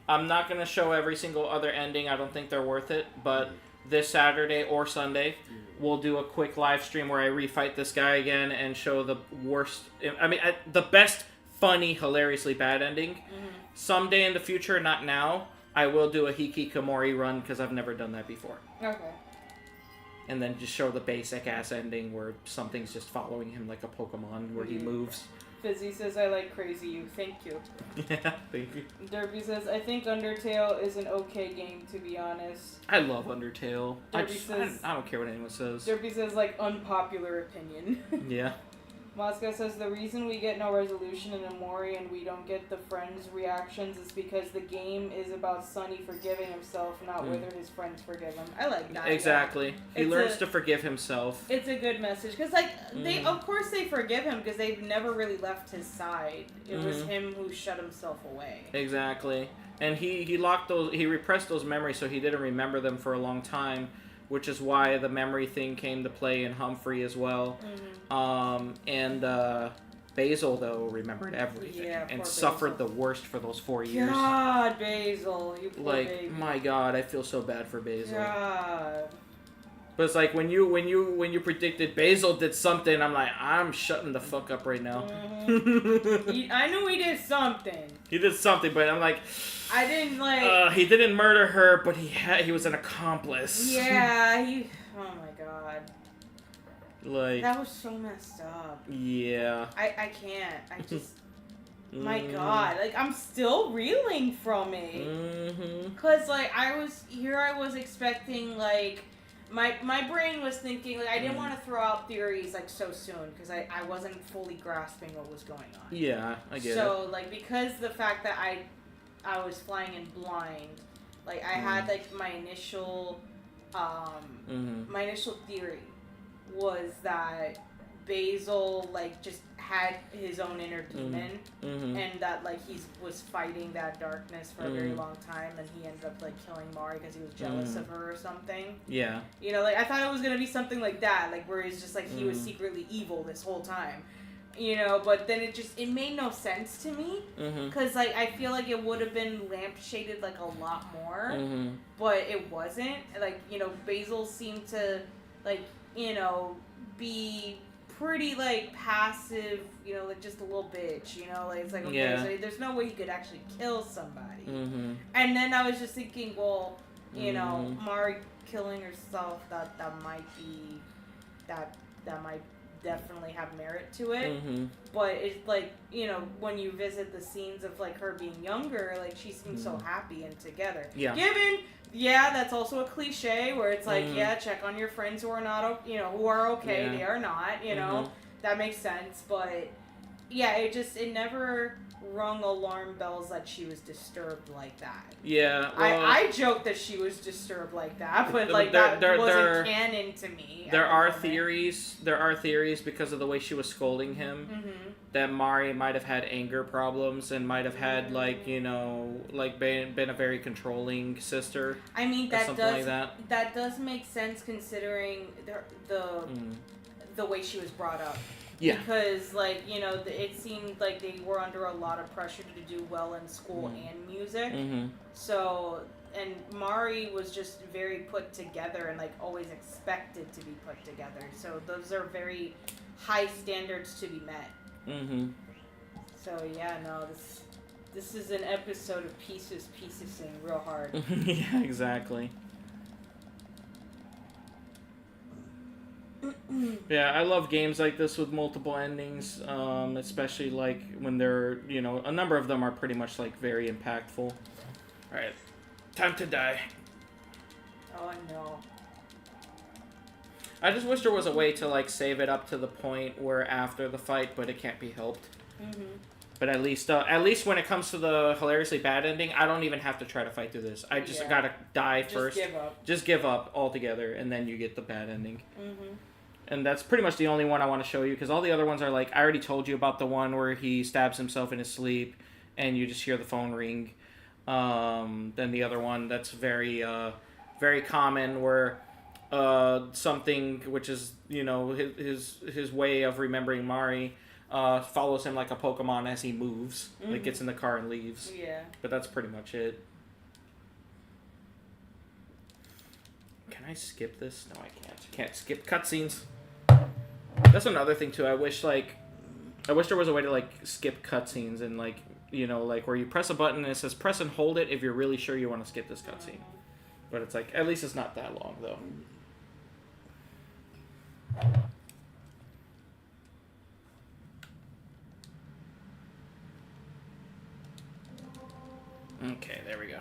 I'm not going to show every single other ending. I don't think they're worth it. But this Saturday or Sunday, we'll do a quick live stream where I refight this guy again and show the worst... the best, funny, hilariously bad ending. Someday in the future, not now, I will do a Hikikomori run because I've never done that before. Okay. And then just show the basic ass ending where something's just following him like a Pokemon where he moves. Fizzy says I like Crazy You. Thank you. Yeah, thank you. Derpy says I think Undertale is an okay game, to be honest. I love Undertale. I Derpy don't care what anyone says. Derpy says like unpopular opinion. Yeah. Moscow says the reason we get no resolution in Omori and we don't get the friends' reactions is because the game is about Sonny forgiving himself, not whether his friends forgive him. I like that. Exactly. He learns to forgive himself. It's a good message because, like, they of course they forgive him because they've never really left his side. It was him who shut himself away. Exactly. And he repressed those memories so he didn't remember them for a long time. Which is why the memory thing came to play in Humphrey as well. And Basil, though, remembered everything. And suffered the worst for those 4 years. God, Basil, you poor baby. My God, I feel so bad for Basil. God. But it's like when you predicted Basil did something, I'm like, I'm shutting the fuck up right now. I knew he did something. He did something, but I'm like, I didn't like. He didn't murder her, but he was an accomplice. Yeah, oh my God. Like that was so messed up. Yeah. I can't. I just. My God, like I'm still reeling from it. Cause like I was expecting like. My brain was thinking, like, I didn't want to throw out theories, like, so soon, because I wasn't fully grasping what was going on. Yeah, I get it. So, like, because the fact that I was flying in blind, like, I had, like, my initial theory was that Basil, like, just had his own inner demon, and that, like, he was fighting that darkness for a very long time, and he ended up, like, killing Mari because he was jealous of her or something. Yeah. You know, like, I thought it was gonna be something like that, like, where it's just, like, he was secretly evil this whole time. You know, but then it made no sense to me. Because, like, I feel like it would have been lampshaded, like, a lot more. But it wasn't. Like, you know, Basil seemed to, like, you know, be pretty, like, passive, you know, like, just a little bitch, you know? Like, it's like, okay, so there's no way he could actually kill somebody. And then I was just thinking, well, you know, Mari killing herself, that might be, that might definitely have merit to it. But it's like, you know, when you visit the scenes of like her being younger, like she seems so happy and together. That's also a cliche where it's like, check on your friends who are not, you know, who are okay, they are not, you know, that makes sense. But yeah, it never rung alarm bells that she was disturbed like that. Yeah, well, I joked that she was disturbed like that, but like that wasn't canon to me. There are theories because of the way she was scolding him that Mari might have had anger problems and might have had like, you know, like been a very controlling sister. I mean, that does that does make sense considering the way she was brought up. Yeah. Because, like, you know, it seemed like they were under a lot of pressure to do well in school and music. So, and Mari was just very put together and, like, always expected to be put together. So those are very high standards to be met. So, yeah, no, this is an episode of piecing real hard. Yeah, exactly. Yeah, I love games like this with multiple endings, especially like when they're, you know, a number of them are pretty much like very impactful. Alright, time to die. Oh no. I just wish there was a way to like save it up to the point where after the fight, but it can't be helped. But at least when it comes to the hilariously bad ending, I don't even have to try to fight through this. I just gotta die first. Just give up altogether, and then you get the bad ending. And that's pretty much the only one I want to show you, because all the other ones are like, I already told you about the one where he stabs himself in his sleep, and you just hear the phone ring. Then the other one that's very, very common, where something which is, you know, his way of remembering Mari follows him like a Pokemon as he moves, like gets in the car and leaves. Yeah. But that's pretty much it. Can I skip this? No, I can't. I can't skip cutscenes. That's another thing too. I wish there was a way to like skip cutscenes and like, you know, like where you press a button and it says press and hold it if you're really sure you want to skip this cutscene. But it's like, at least it's not that long though. Okay, there we go.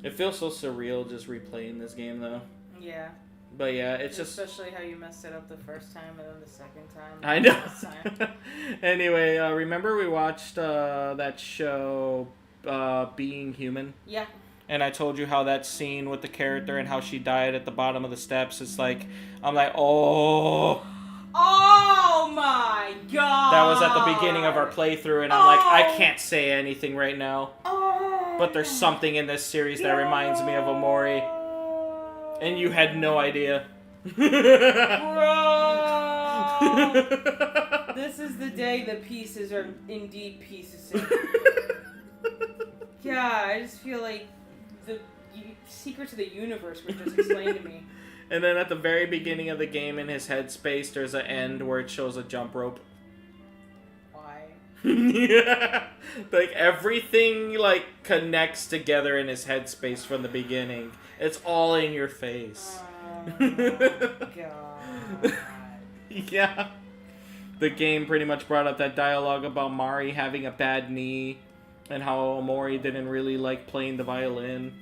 It feels so surreal just replaying this game, though. Yeah. But yeah, it's especially how you messed it up the first time and then the second time. I know. Anyway, remember we watched that show, Being Human? Yeah. And I told you how that scene with the character and how she died at the bottom of the steps. It's like, I'm like, oh. Oh my god. That was at the beginning of our playthrough, and I'm like, I can't say anything right now. But there's something in this series that reminds me of Omori. And you had no idea. Bro! This is the day the pieces are indeed pieces. Yeah, I just feel like the secrets of the universe were just explained to me. And then at the very beginning of the game in his headspace, there's an end where it shows a jump rope. Yeah, like everything like connects together in his headspace from the beginning. It's all in your face. Oh, God. Yeah. The game pretty much brought up that dialogue about Mari having a bad knee and how Omori didn't really like playing the violin.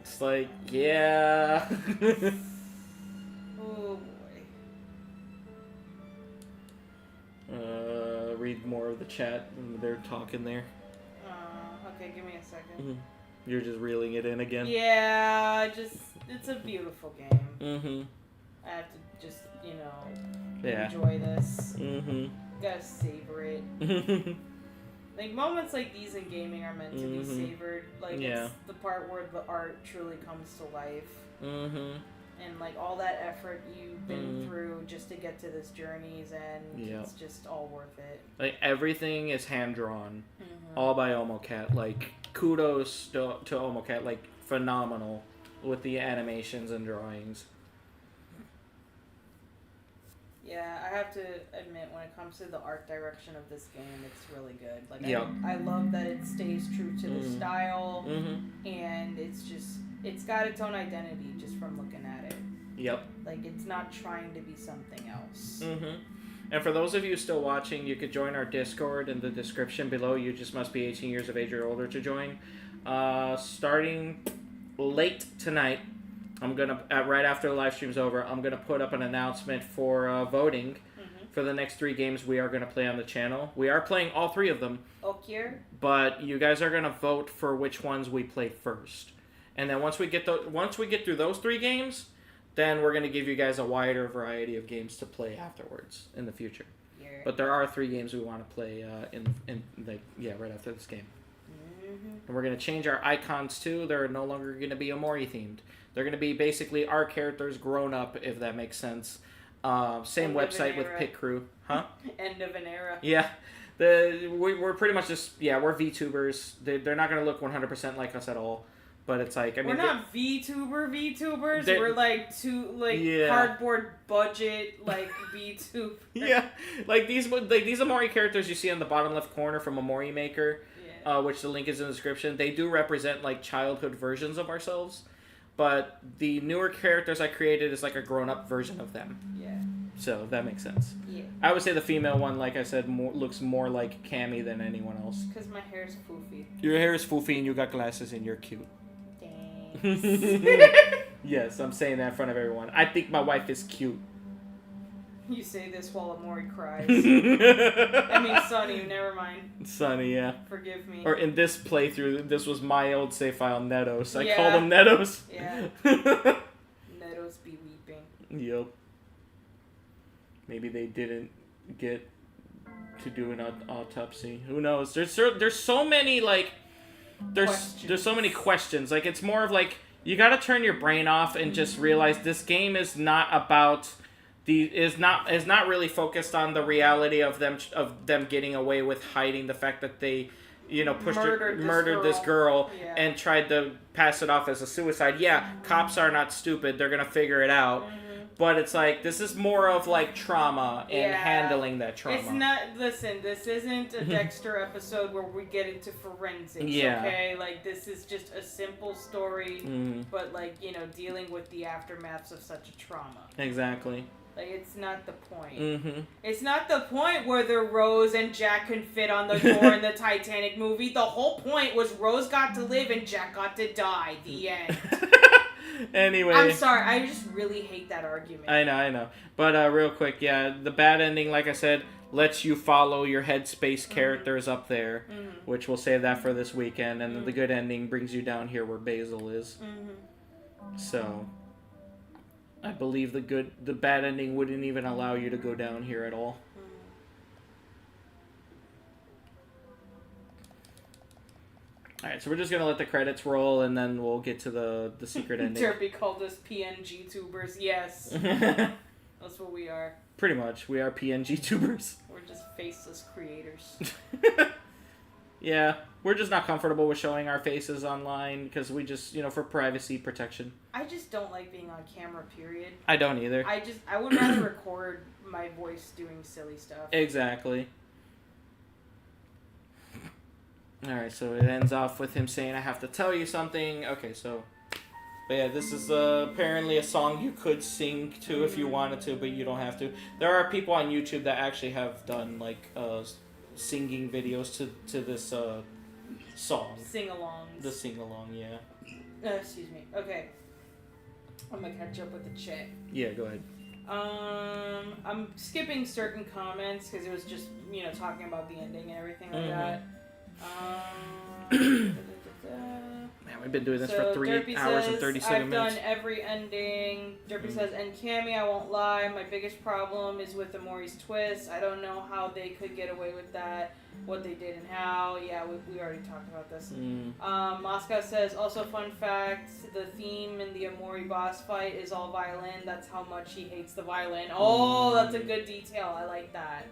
It's like, yeah. Oh boy. Read more of the chat. They're talking there. Okay, give me a second. You're just reeling it in again? Yeah, it's a beautiful game. I have to just, you know, enjoy this. Gotta savor it. Like, moments like these in gaming are meant to be savored. Like, Yeah. it's the part where the art truly comes to life. Mm-hmm. And, like, all that effort you've been through just to get to this journey's end, it's just all worth it. Like, everything is hand-drawn. All by Omocat. Like, kudos to Omocat. Like, phenomenal with the animations and drawings. Yeah, I have to admit, when it comes to the art direction of this game, it's really good. Like, Yep. I love that it stays true to the style, and it's got its own identity just from looking at it. Yep. Like, it's not trying to be something else. And for those of you still watching, you could join our Discord in the description below. You just must be 18 years of age or older to join. Starting late tonight, I'm gonna right after the live stream's over, I'm gonna put up an announcement for voting for the next 3 games we are gonna play on the channel. We are playing all 3 of them. Okay. But you guys are gonna vote for which ones we play first, and then once we get through those 3 games, then we're gonna give you guys a wider variety of games to play afterwards in the future. Yeah. But there are 3 games we want to play right after this game. And we're going to change our icons too. They're no longer going to be Omori themed. They're going to be basically our characters grown up, if that makes sense. Same website with Pit Crew. Huh? End of an era. Yeah. We're pretty much just, we're VTubers. They're not going to look 100% like us at all. But it's like, I mean, we're not VTubers. We're like cardboard budget like VTubers. Yeah, like these Omori characters you see on the bottom left corner from Omori Maker, which the link is in the description. They do represent like childhood versions of ourselves, but the newer characters I created is like a grown-up version of them. Yeah. So that makes sense. Yeah. I would say the female one, like I said, looks more like Camy than anyone else. Because my hair is foofy. Your hair is foofy and you got glasses and you're cute. Yes, I'm saying that in front of everyone. I think my wife is cute. You say this while Omori cries. I mean, Sonny, never mind. Sonny, yeah. Forgive me. Or in this playthrough, this was my old save file, Netos. I called him Netos. Yeah. Netos be weeping. Yep. Maybe they didn't get to do an autopsy. Who knows? There's so many, like... There's so many questions. Like, it's more of like, you gotta turn your brain off and just realize this game is not about is not really focused on the reality of them getting away with hiding the fact that they, murdered this girl and tried to pass it off as a suicide. Yeah, cops are not stupid. They're gonna figure it out. But it's like, this is more of like trauma and handling that trauma. It's not, listen, this isn't a Dexter episode where we get into forensics, okay? Like, this is just a simple story, but like, dealing with the aftermaths of such a trauma. Exactly. Like, it's not the point. It's not the point where the Rose and Jack can fit on the door in the Titanic movie. The whole point was Rose got to live and Jack got to die. The end. Anyway. I'm sorry, I just really hate that argument. I know. But real quick, the bad ending, like I said, lets you follow your headspace characters up there, which we'll save that for this weekend, and then the good ending brings you down here where Basil is. So, I believe the bad ending wouldn't even allow you to go down here at all. Alright, so we're just gonna let the credits roll, and then we'll get to the secret ending. Derpy called us PNG tubers. Yes. That's what we are. Pretty much. We are PNG tubers. We're just faceless creators. Yeah. We're just not comfortable with showing our faces online, because we just, for privacy protection. I just don't like being on camera, period. I don't either. I would rather record my voice doing silly stuff. Exactly. Alright, so it ends off with him saying, I have to tell you something. Okay, so... But yeah, this is apparently a song you could sing to if you wanted to, but you don't have to. There are people on YouTube that actually have done, like, singing videos to this song. Sing-alongs. The sing-along, yeah. Excuse me. Okay. I'm gonna catch up with the chat. Yeah, go ahead. I'm skipping certain comments, because it was just, talking about the ending and everything like that. Man, we been doing this So for 3 Derpy hours and says, 37 minutes. I've done every ending. Derpy says, and Camy, I won't lie, my biggest problem is with Omori's twist. I don't know how they could get away with that, what they did and how. Yeah, we already talked about this. Moscow says, also fun fact, the theme in the Omori boss fight is all violin. That's how much he hates the violin. Oh, that's a good detail. I like that.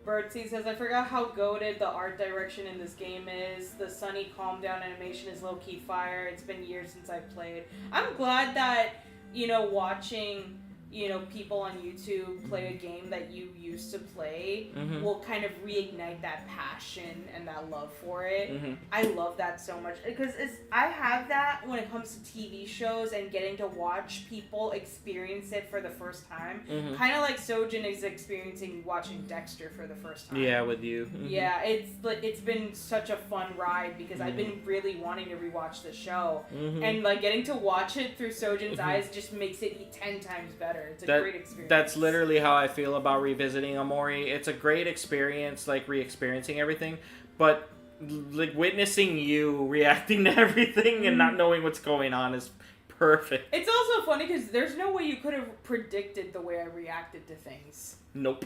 Birdseed says, I forgot how goated the art direction in this game is. The sunny calm down animation is low-key fire. It's been years since I've played. I'm glad that, watching, people on YouTube play a game that you used to play will kind of reignite that passion and that love for it. I love that so much. Because I have that when it comes to TV shows and getting to watch people experience it for the first time. Kind of like Sojan is experiencing watching Dexter for the first time. Yeah, with you. Yeah, it's been such a fun ride because I've been really wanting to rewatch the show. And getting to watch it through Sojan's eyes just makes it 10 times better. It's a great experience. That's literally how I feel about revisiting Omori. It's a great experience, re-experiencing everything, but witnessing you reacting to everything and not knowing what's going on is perfect. It's also funny because there's no way you could have predicted the way I reacted to things. Nope.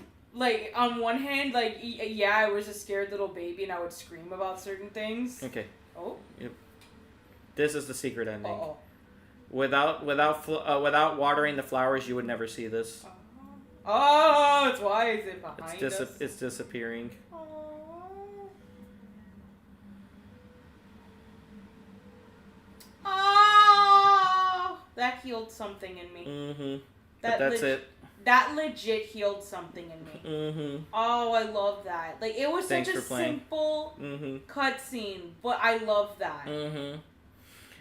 On one hand, I was a scared little baby and I would scream about certain things. Okay. Oh. Yep. This is the secret ending. Uh-oh. Without watering the flowers, you would never see this. Oh, it's why is it behind us? It's disappearing. Oh, that healed something in me. That's it. That legit healed something in me. Oh, I love that. It was such a simple cutscene, but I love that.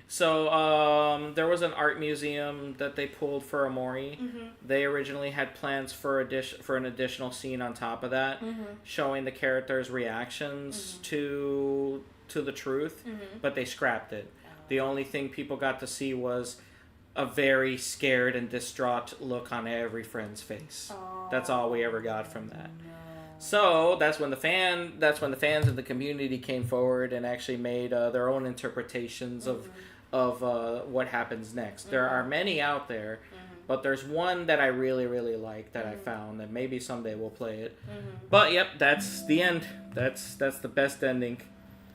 So, there was an art museum that they pulled for Omori. They originally had plans for an additional scene on top of that, showing the characters' reactions to the truth, but they scrapped it. The only thing people got to see was a very scared and distraught look on every friend's face. That's all we ever got from that. So that's when the fans in the community came forward and actually made their own interpretations of what happens next. There are many out there, but there's one that I really, really like that I found that maybe someday we'll play it. But yep, that's the end. That's the best ending.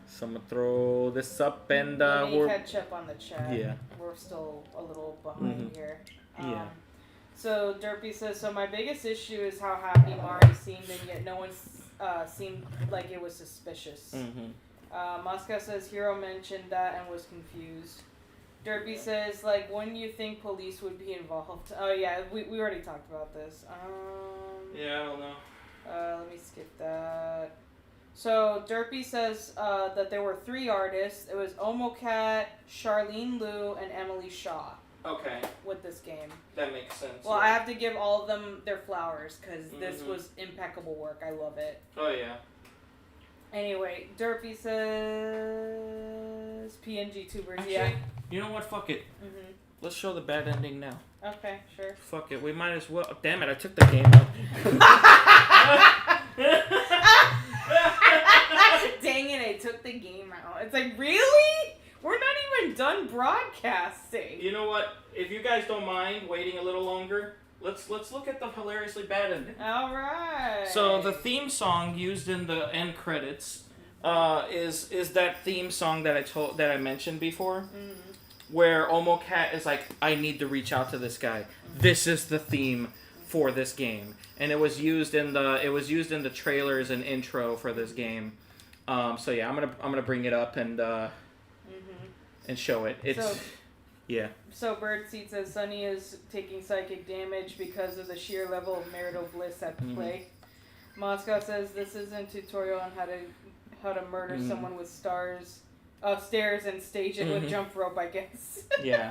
So I'm gonna throw this up and we'll catch up on the chat. Yeah. We're still a little behind here. So Derpy says, so my biggest issue is how happy Mari seemed and yet no one seemed like it was suspicious. Moscow says Hero mentioned that and was confused. Derpy says, when you think police would be involved? Oh yeah, we already talked about this. Yeah, I don't know. Let me skip that. So Derpy says that there were 3 artists. It was Omocat, Charlene Liu, and Emily Shaw. Okay. With this game. That makes sense. Well, I have to give all of them their flowers because this was impeccable work. I love it. Oh yeah. Anyway, Derpy says PNG tubers. Actually, yeah. You know what? Fuck it. Let's show the bad ending now. Okay, sure. Fuck it. We might as well. Oh, damn it! I took the game out. Dang it! I took the game out. It's really? We're not even done broadcasting. You know what? If you guys don't mind waiting a little longer, let's look at the hilariously bad ending. All right. So the theme song used in the end credits is that theme song that I mentioned before, where Omocat is like, I need to reach out to this guy. This is the theme for this game, and it was used in the trailers and intro for this game. So yeah, I'm gonna bring it up and show it. It's yeah. So Birdseed says Sunny is taking psychic damage because of the sheer level of marital bliss at play. Moscow says this is a tutorial on how to murder someone with stairs and stage it with jump rope, I guess. Yeah.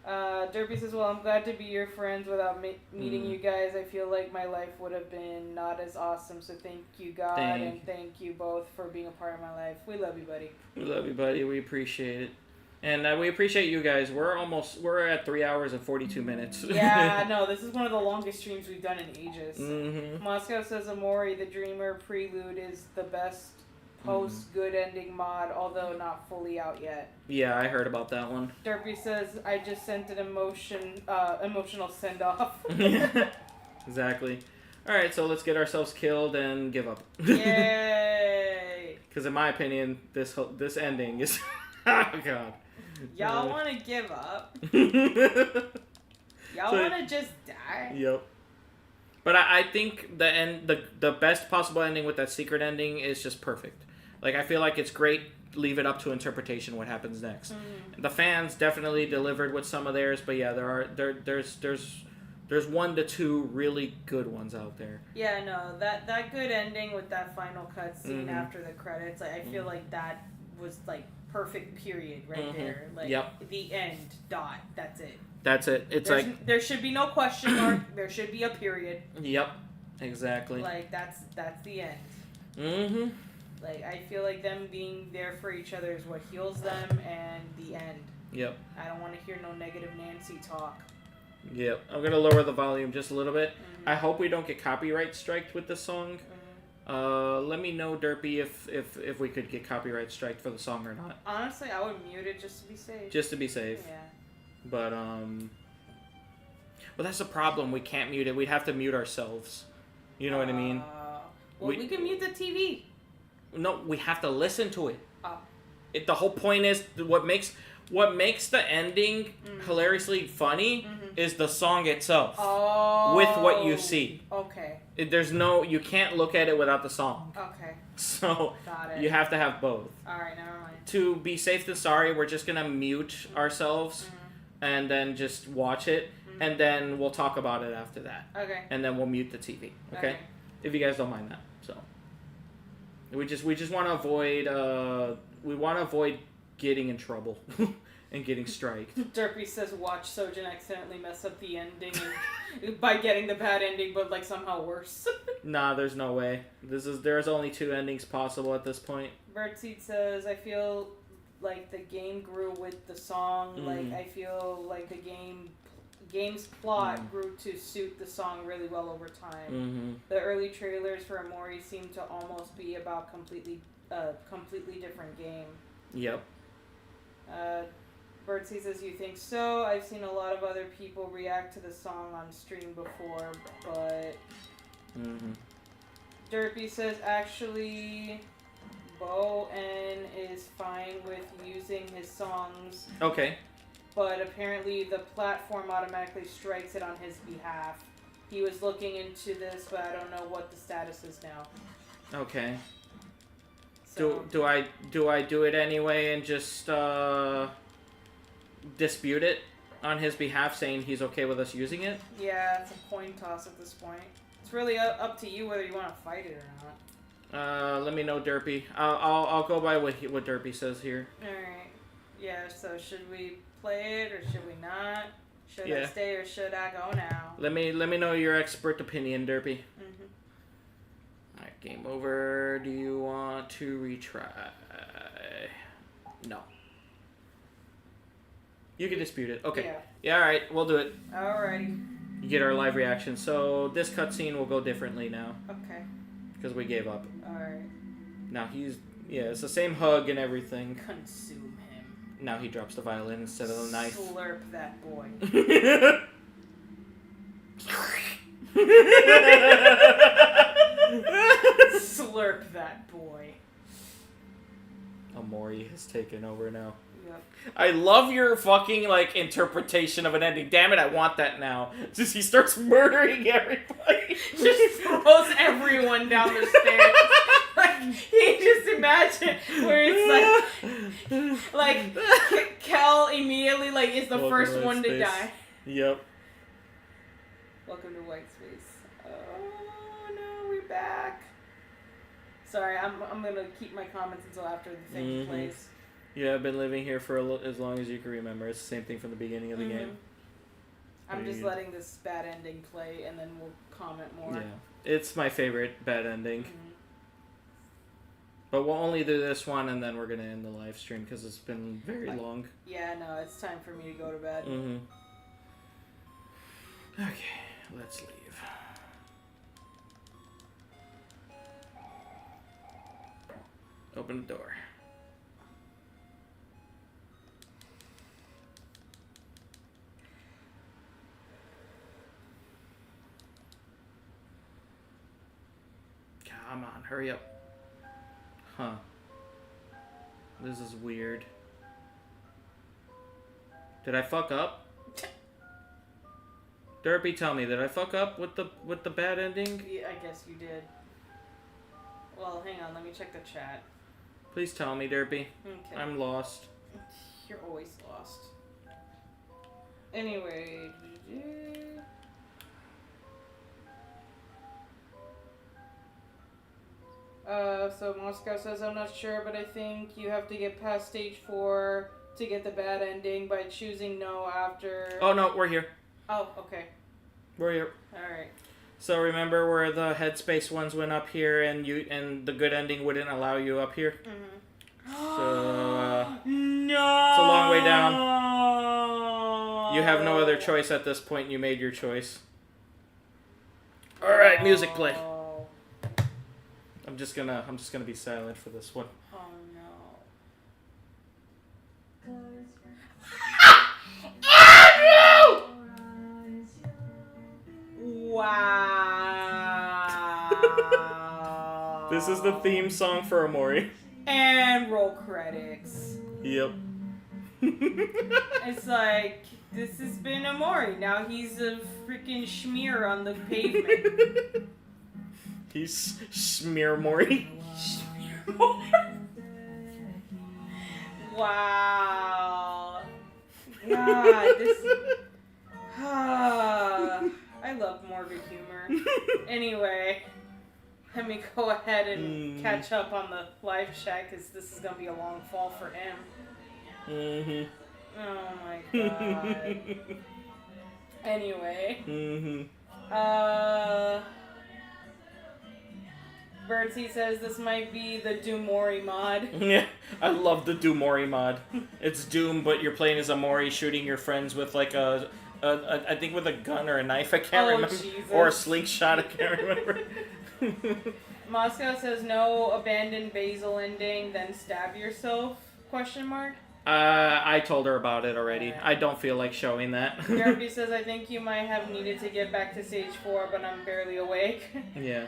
Derpy says, well, I'm glad to be your friends without meeting you guys. I feel like my life would have been not as awesome, so thank you, God, and thank you both for being a part of my life. We love you, buddy. We love you, buddy. We appreciate it. And we appreciate you guys. We're at 3 hours and 42 minutes. Yeah, no, this is one of the longest streams we've done in ages. Moscow says Omori, the Dreamer prelude is the best post good ending mod, although not fully out yet. Yeah, I heard about that one. Derpy says, I just sent an emotional send off. Exactly. Alright, so let's get ourselves killed and give up. Yay! Because in my opinion, this ending is... oh, God. Y'all want to give up? Y'all So- want to just die? Yep. But I think the best possible ending with that secret ending is just perfect. Like, I feel like it's great. Leave it up to interpretation what happens next. The fans definitely delivered with some of theirs, but yeah, there's 1 to 2 really good ones out there. Yeah, no, that good ending with that final cutscene after the credits, like, I feel like that was like perfect period right there. Like the end, dot, that's it. That's it. It's there should be no question mark. There should be a period. Yep, exactly. Like that's the end. Mm-hmm. Like I feel like them being there for each other is what heals them, and the end. Yep. I don't want to hear no negative Nancy talk. Yep. I'm gonna lower the volume just a little bit. I hope we don't get copyright striked with this song. Let me know, Derpy, if we could get copyright striked for the song or not. Honestly, I would mute it just to be safe. Just to be safe. Yeah. But well, that's the problem. We can't mute it. We'd have to mute ourselves. You know what I mean? Well, we can mute the TV. No, we have to listen to it. Oh. The whole point is what makes the ending hilariously funny is the song itself. Oh. With what you see. Okay. You can't look at it without the song. Okay. So Got it. you have to have both. All right, never mind. To be safe than sorry, we're just gonna mute ourselves and then just watch it, and then we'll talk about it after that. Okay. And then we'll mute the TV. Okay? If you guys don't mind that. So we just want to avoid getting in trouble and getting striked. Derpy says, watch Sojan accidentally mess up the ending by getting the bad ending, but like somehow worse. Nah, there's no way. There's only 2 endings possible at this point. Birdseed says, I feel like the game grew with the song. Like I feel like the game's plot grew to suit the song really well over time. The early trailers for Omori seem to almost be about completely different game. Yep. Birdseed says, you think so? I've seen a lot of other people react to the song on stream before, but... Derpy says, actually, Bo-En is fine with using his songs. Okay. But apparently the platform automatically strikes it on his behalf. He was looking into this, but I don't know what the status is now. Okay. So, Do I do it anyway and just dispute it on his behalf, saying he's okay with us using it? yeah, it's a coin toss at this point. It's really up to you whether you want to fight it or not. Let me know, Derpy. I'll go by what Derpy says here. Alright. Yeah, so should we play it or should we not? Should I Yeah. stay or should I go now? Let me know your expert opinion, Derpy. Alright, game over. Do you want to retry? No. You can dispute it. Okay. Yeah, alright, we'll do it. Alrighty. You get our live reaction. So this cutscene will go differently now. Okay. Because we gave up. Alright. Now it's the same hug and everything. Consume him. Now he drops the violin instead of the knife. Slurp that boy. Slurp that boy. Omori has taken over now. Yep. I love your fucking, interpretation of an ending. Damn it, I want that now. Just he starts murdering everybody. Just throws everyone down the stairs. He just imagine where it's Kel immediately is the first one to die. Yep. Welcome to White Space. Oh no, we're back. Sorry, I'm gonna keep my comments until after the thing plays. Yeah, I've been living here for as long as you can remember. It's the same thing from the beginning of the game. I'm just letting this bad ending play, and then we'll comment more. Yeah, it's my favorite bad ending. But we'll only do this one, and then we're gonna end the live stream because it's been very long. Yeah, no, it's time for me to go to bed. Okay, let's leave. Open the door. Come on, hurry up. Huh. This is weird. Did I fuck up? Derpy, tell me, did I fuck up with the bad ending? Yeah, I guess you did. Well, hang on, let me check the chat. Please tell me, Derpy. Okay. I'm lost. You're always lost. Anyway. So Moscow says, I'm not sure, but I think you have to get past stage 4 to get the bad ending by choosing no after... Oh, no, we're here. Oh, okay. We're here. Alright. So remember where the headspace ones went up here and the good ending wouldn't allow you up here? Mm-hmm. So, no! it's a long way down. You have no other choice at this point. You made your choice. Alright, music play. I'm just gonna be silent for this one. Oh no. Wow. This is the theme song for Omori. And roll credits. Yep. It's like, this has been Omori. Now he's a freaking schmear on the pavement. He's Smear Mori. Wow. God, this... I love morbid humor. Anyway, let me go ahead and catch up on the live chat, because this is going to be a long fall for him. Mm-hmm. Oh my god. Anyway. Mm-hmm. Birdsey says this might be the Doomori mod. Yeah, I love the Doomori mod. It's Doom, but you're playing as Omori shooting your friends with like I think with a gun or a knife, I can't remember. Jesus. Or a slingshot, I can't remember. Moscow says no, abandon Basil ending, then stab yourself, ? I told her about it already. Right. I don't feel like showing that. Derpy says, I think you might have needed to get back to stage 4, but I'm barely awake. Yeah.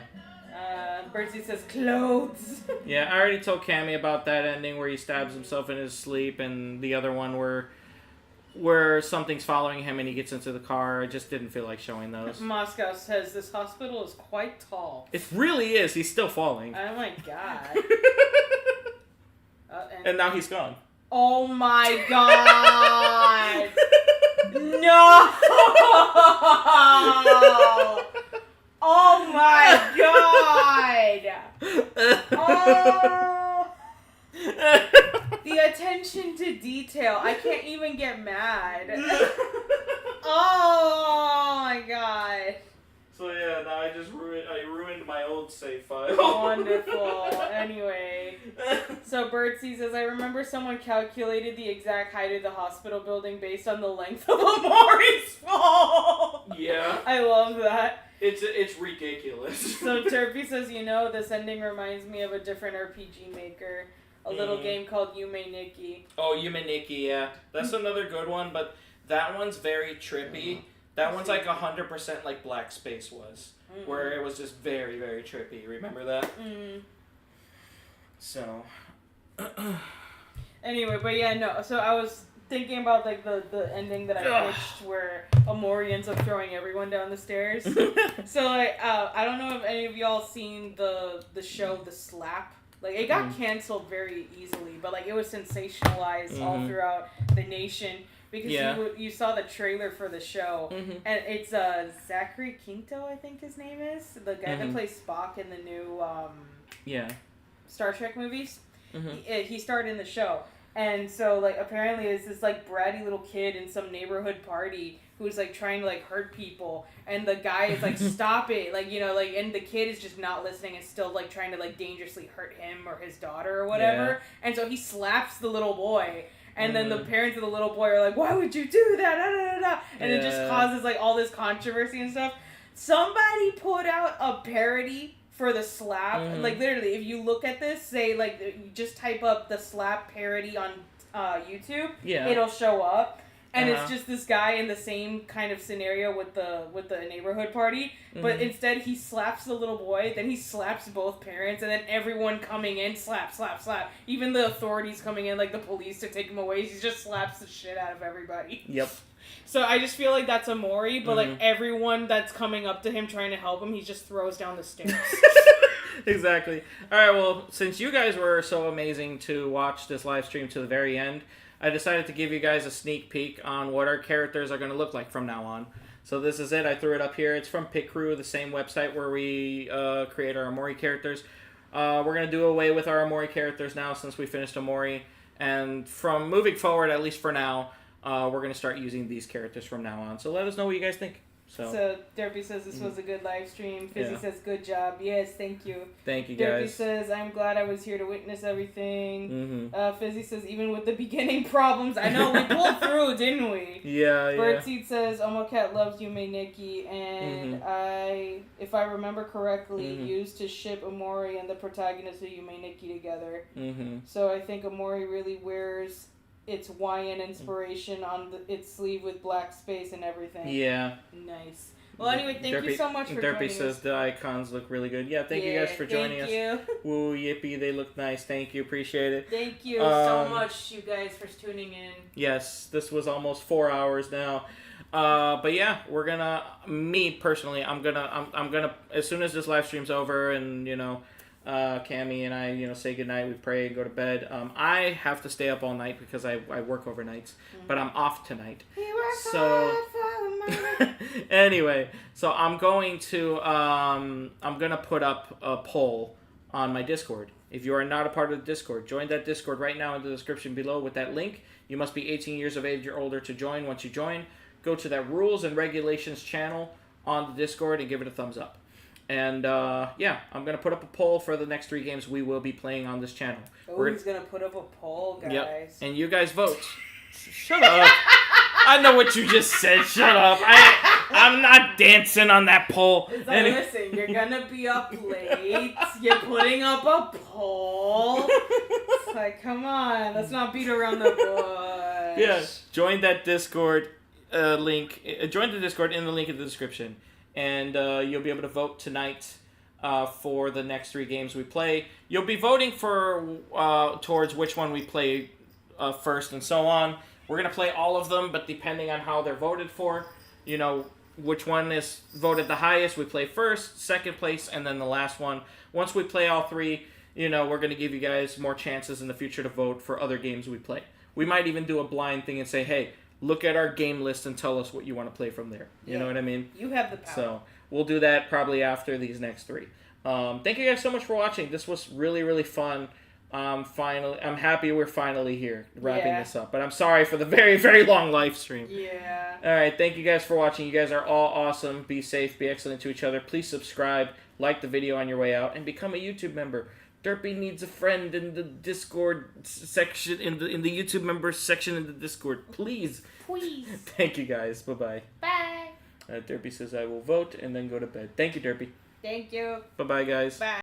Birdsey says, clothes. Yeah, I already told Camy about that ending where he stabs himself in his sleep, and the other one where something's following him and he gets into the car. I just didn't feel like showing those. Moscow says, this hospital is quite tall. It really is. He's still falling. Oh my god. And now he's gone. Oh my god! No! Oh my god! Oh! The attention to detail. I can't even get mad. Oh my god. So yeah, now I ruined my old save file. Wonderful. Anyway, so Birdsey says, I remember someone calculated the exact height of the hospital building based on the length of Omori's fall. Yeah. I love that. It's ridiculous. So Turpy says, you know, this ending reminds me of a different RPG maker. A little game called Yume Nikki. Oh, Yume Nikki, yeah. That's another good one, but that one's very trippy. That one's like 100% like Black Space was. Where it was just very, very trippy. Remember that? So. Anyway, but yeah, no. So I was thinking about like the ending that I pitched where Omori ends up throwing everyone down the stairs. So like, I don't know if any of y'all seen the show The Slap. Like, it got canceled very easily, but like it was sensationalized all throughout the nation. Because you saw the trailer for the show, and it's Zachary Quinto, I think his name is, the guy that plays Spock in the new Star Trek movies. He starred in the show, and so like apparently it's this like bratty little kid in some neighborhood party who's like trying to like hurt people, and the guy is like, stop it, like, you know, like, and the kid is just not listening and still like trying to like dangerously hurt him or his daughter or whatever, and so he slaps the little boy. And then the parents of the little boy are like, why would you do that? Da, da, da, da. And it just causes like all this controversy and stuff. Somebody put out a parody for the slap. Like, literally, if you look at this, say, like, you just type up the slap parody on YouTube, it'll show up. And it's just this guy in the same kind of scenario with the neighborhood party, but instead he slaps the little boy, then he slaps both parents, and then everyone coming in, slap, slap, slap. Even the authorities coming in, like the police, to take him away, he just slaps the shit out of everybody. Yep. So I just feel like that's Omori, but like everyone that's coming up to him trying to help him, he just throws down the stairs. Exactly. All right, well, since you guys were so amazing to watch this live stream to the very end, I decided to give you guys a sneak peek on what our characters are going to look like from now on. So this is it. I threw it up here. It's from Pick Crew, the same website where we create our Omori characters. We're going to do away with our Omori characters now since we finished Omori. And from moving forward, at least for now, we're going to start using these characters from now on. So let us know what you guys think. So Derpy says this was a good live stream. Fizzy says good job. Yes, thank you. Thank you, Derpy guys. says I'm glad I was here to witness everything. Fizzy says even with the beginning problems, I know we pulled through, didn't we? Yeah. Birdseed says Omocat loves Yume Nikki, and I, if I remember correctly, used to ship Omori and the protagonist of Yume Nikki together. So I think Omori really wears its Hawaiian inspiration on its sleeve with black space and everything. Yeah. Nice. Well, anyway, thank you so much for joining us. Derpy says the icons look really good. Yeah, thank you guys for joining us. Thank you. Woo, yippee, they look nice. Thank you, appreciate it. Thank you so much, you guys, for tuning in. Yes, this was almost 4 hours now. But yeah, we're gonna, me personally, I'm gonna, as soon as this live stream's over and, you know, Camy and I, say goodnight, we pray and go to bed. I have to stay up all night because I work overnights, but I'm off tonight. So anyway, so I'm going to put up a poll on my Discord. If you are not a part of the Discord, join that Discord right now in the description below with that link. You must be 18 years of age or older to join. Once you join, go to that rules and regulations channel on the Discord and give it a thumbs up. And, yeah, I'm going to put up a poll for the next 3 games we will be playing on this channel. Oh, he's going to put up a poll, guys. Yep. And you guys vote. Shut up. I know what you just said. Shut up. I'm not dancing on that poll. It's like, listen, you're going to be up late. You're putting up a poll. It's like, come on. Let's not beat around the bush. Yeah. Join that Discord link. Join the Discord in the link in the description. And you'll be able to vote tonight for the next 3 games we play. You'll be voting for towards which one we play first and so on. We're going to play all of them, but depending on how they're voted for, which one is voted the highest, we play first, second place, and then the last one. Once we play all 3, we're going to give you guys more chances in the future to vote for other games we play. We might even do a blind thing and say, hey, look at our game list and tell us what you want to play from there. You know what I mean? You have the power. So we'll do that probably after these next 3. Thank you guys so much for watching. This was really, really fun. I'm happy we're finally here wrapping this up. But I'm sorry for the very, very long live stream. Yeah. All right. Thank you guys for watching. You guys are all awesome. Be safe. Be excellent to each other. Please subscribe, like the video on your way out, and become a YouTube member. Derpy needs a friend in the Discord section, in the YouTube members section in the Discord. Please. Please. Thank you guys. Bye-bye. Bye. Derpy says I will vote and then go to bed. Thank you, Derpy. Thank you. Bye-bye, guys. Bye.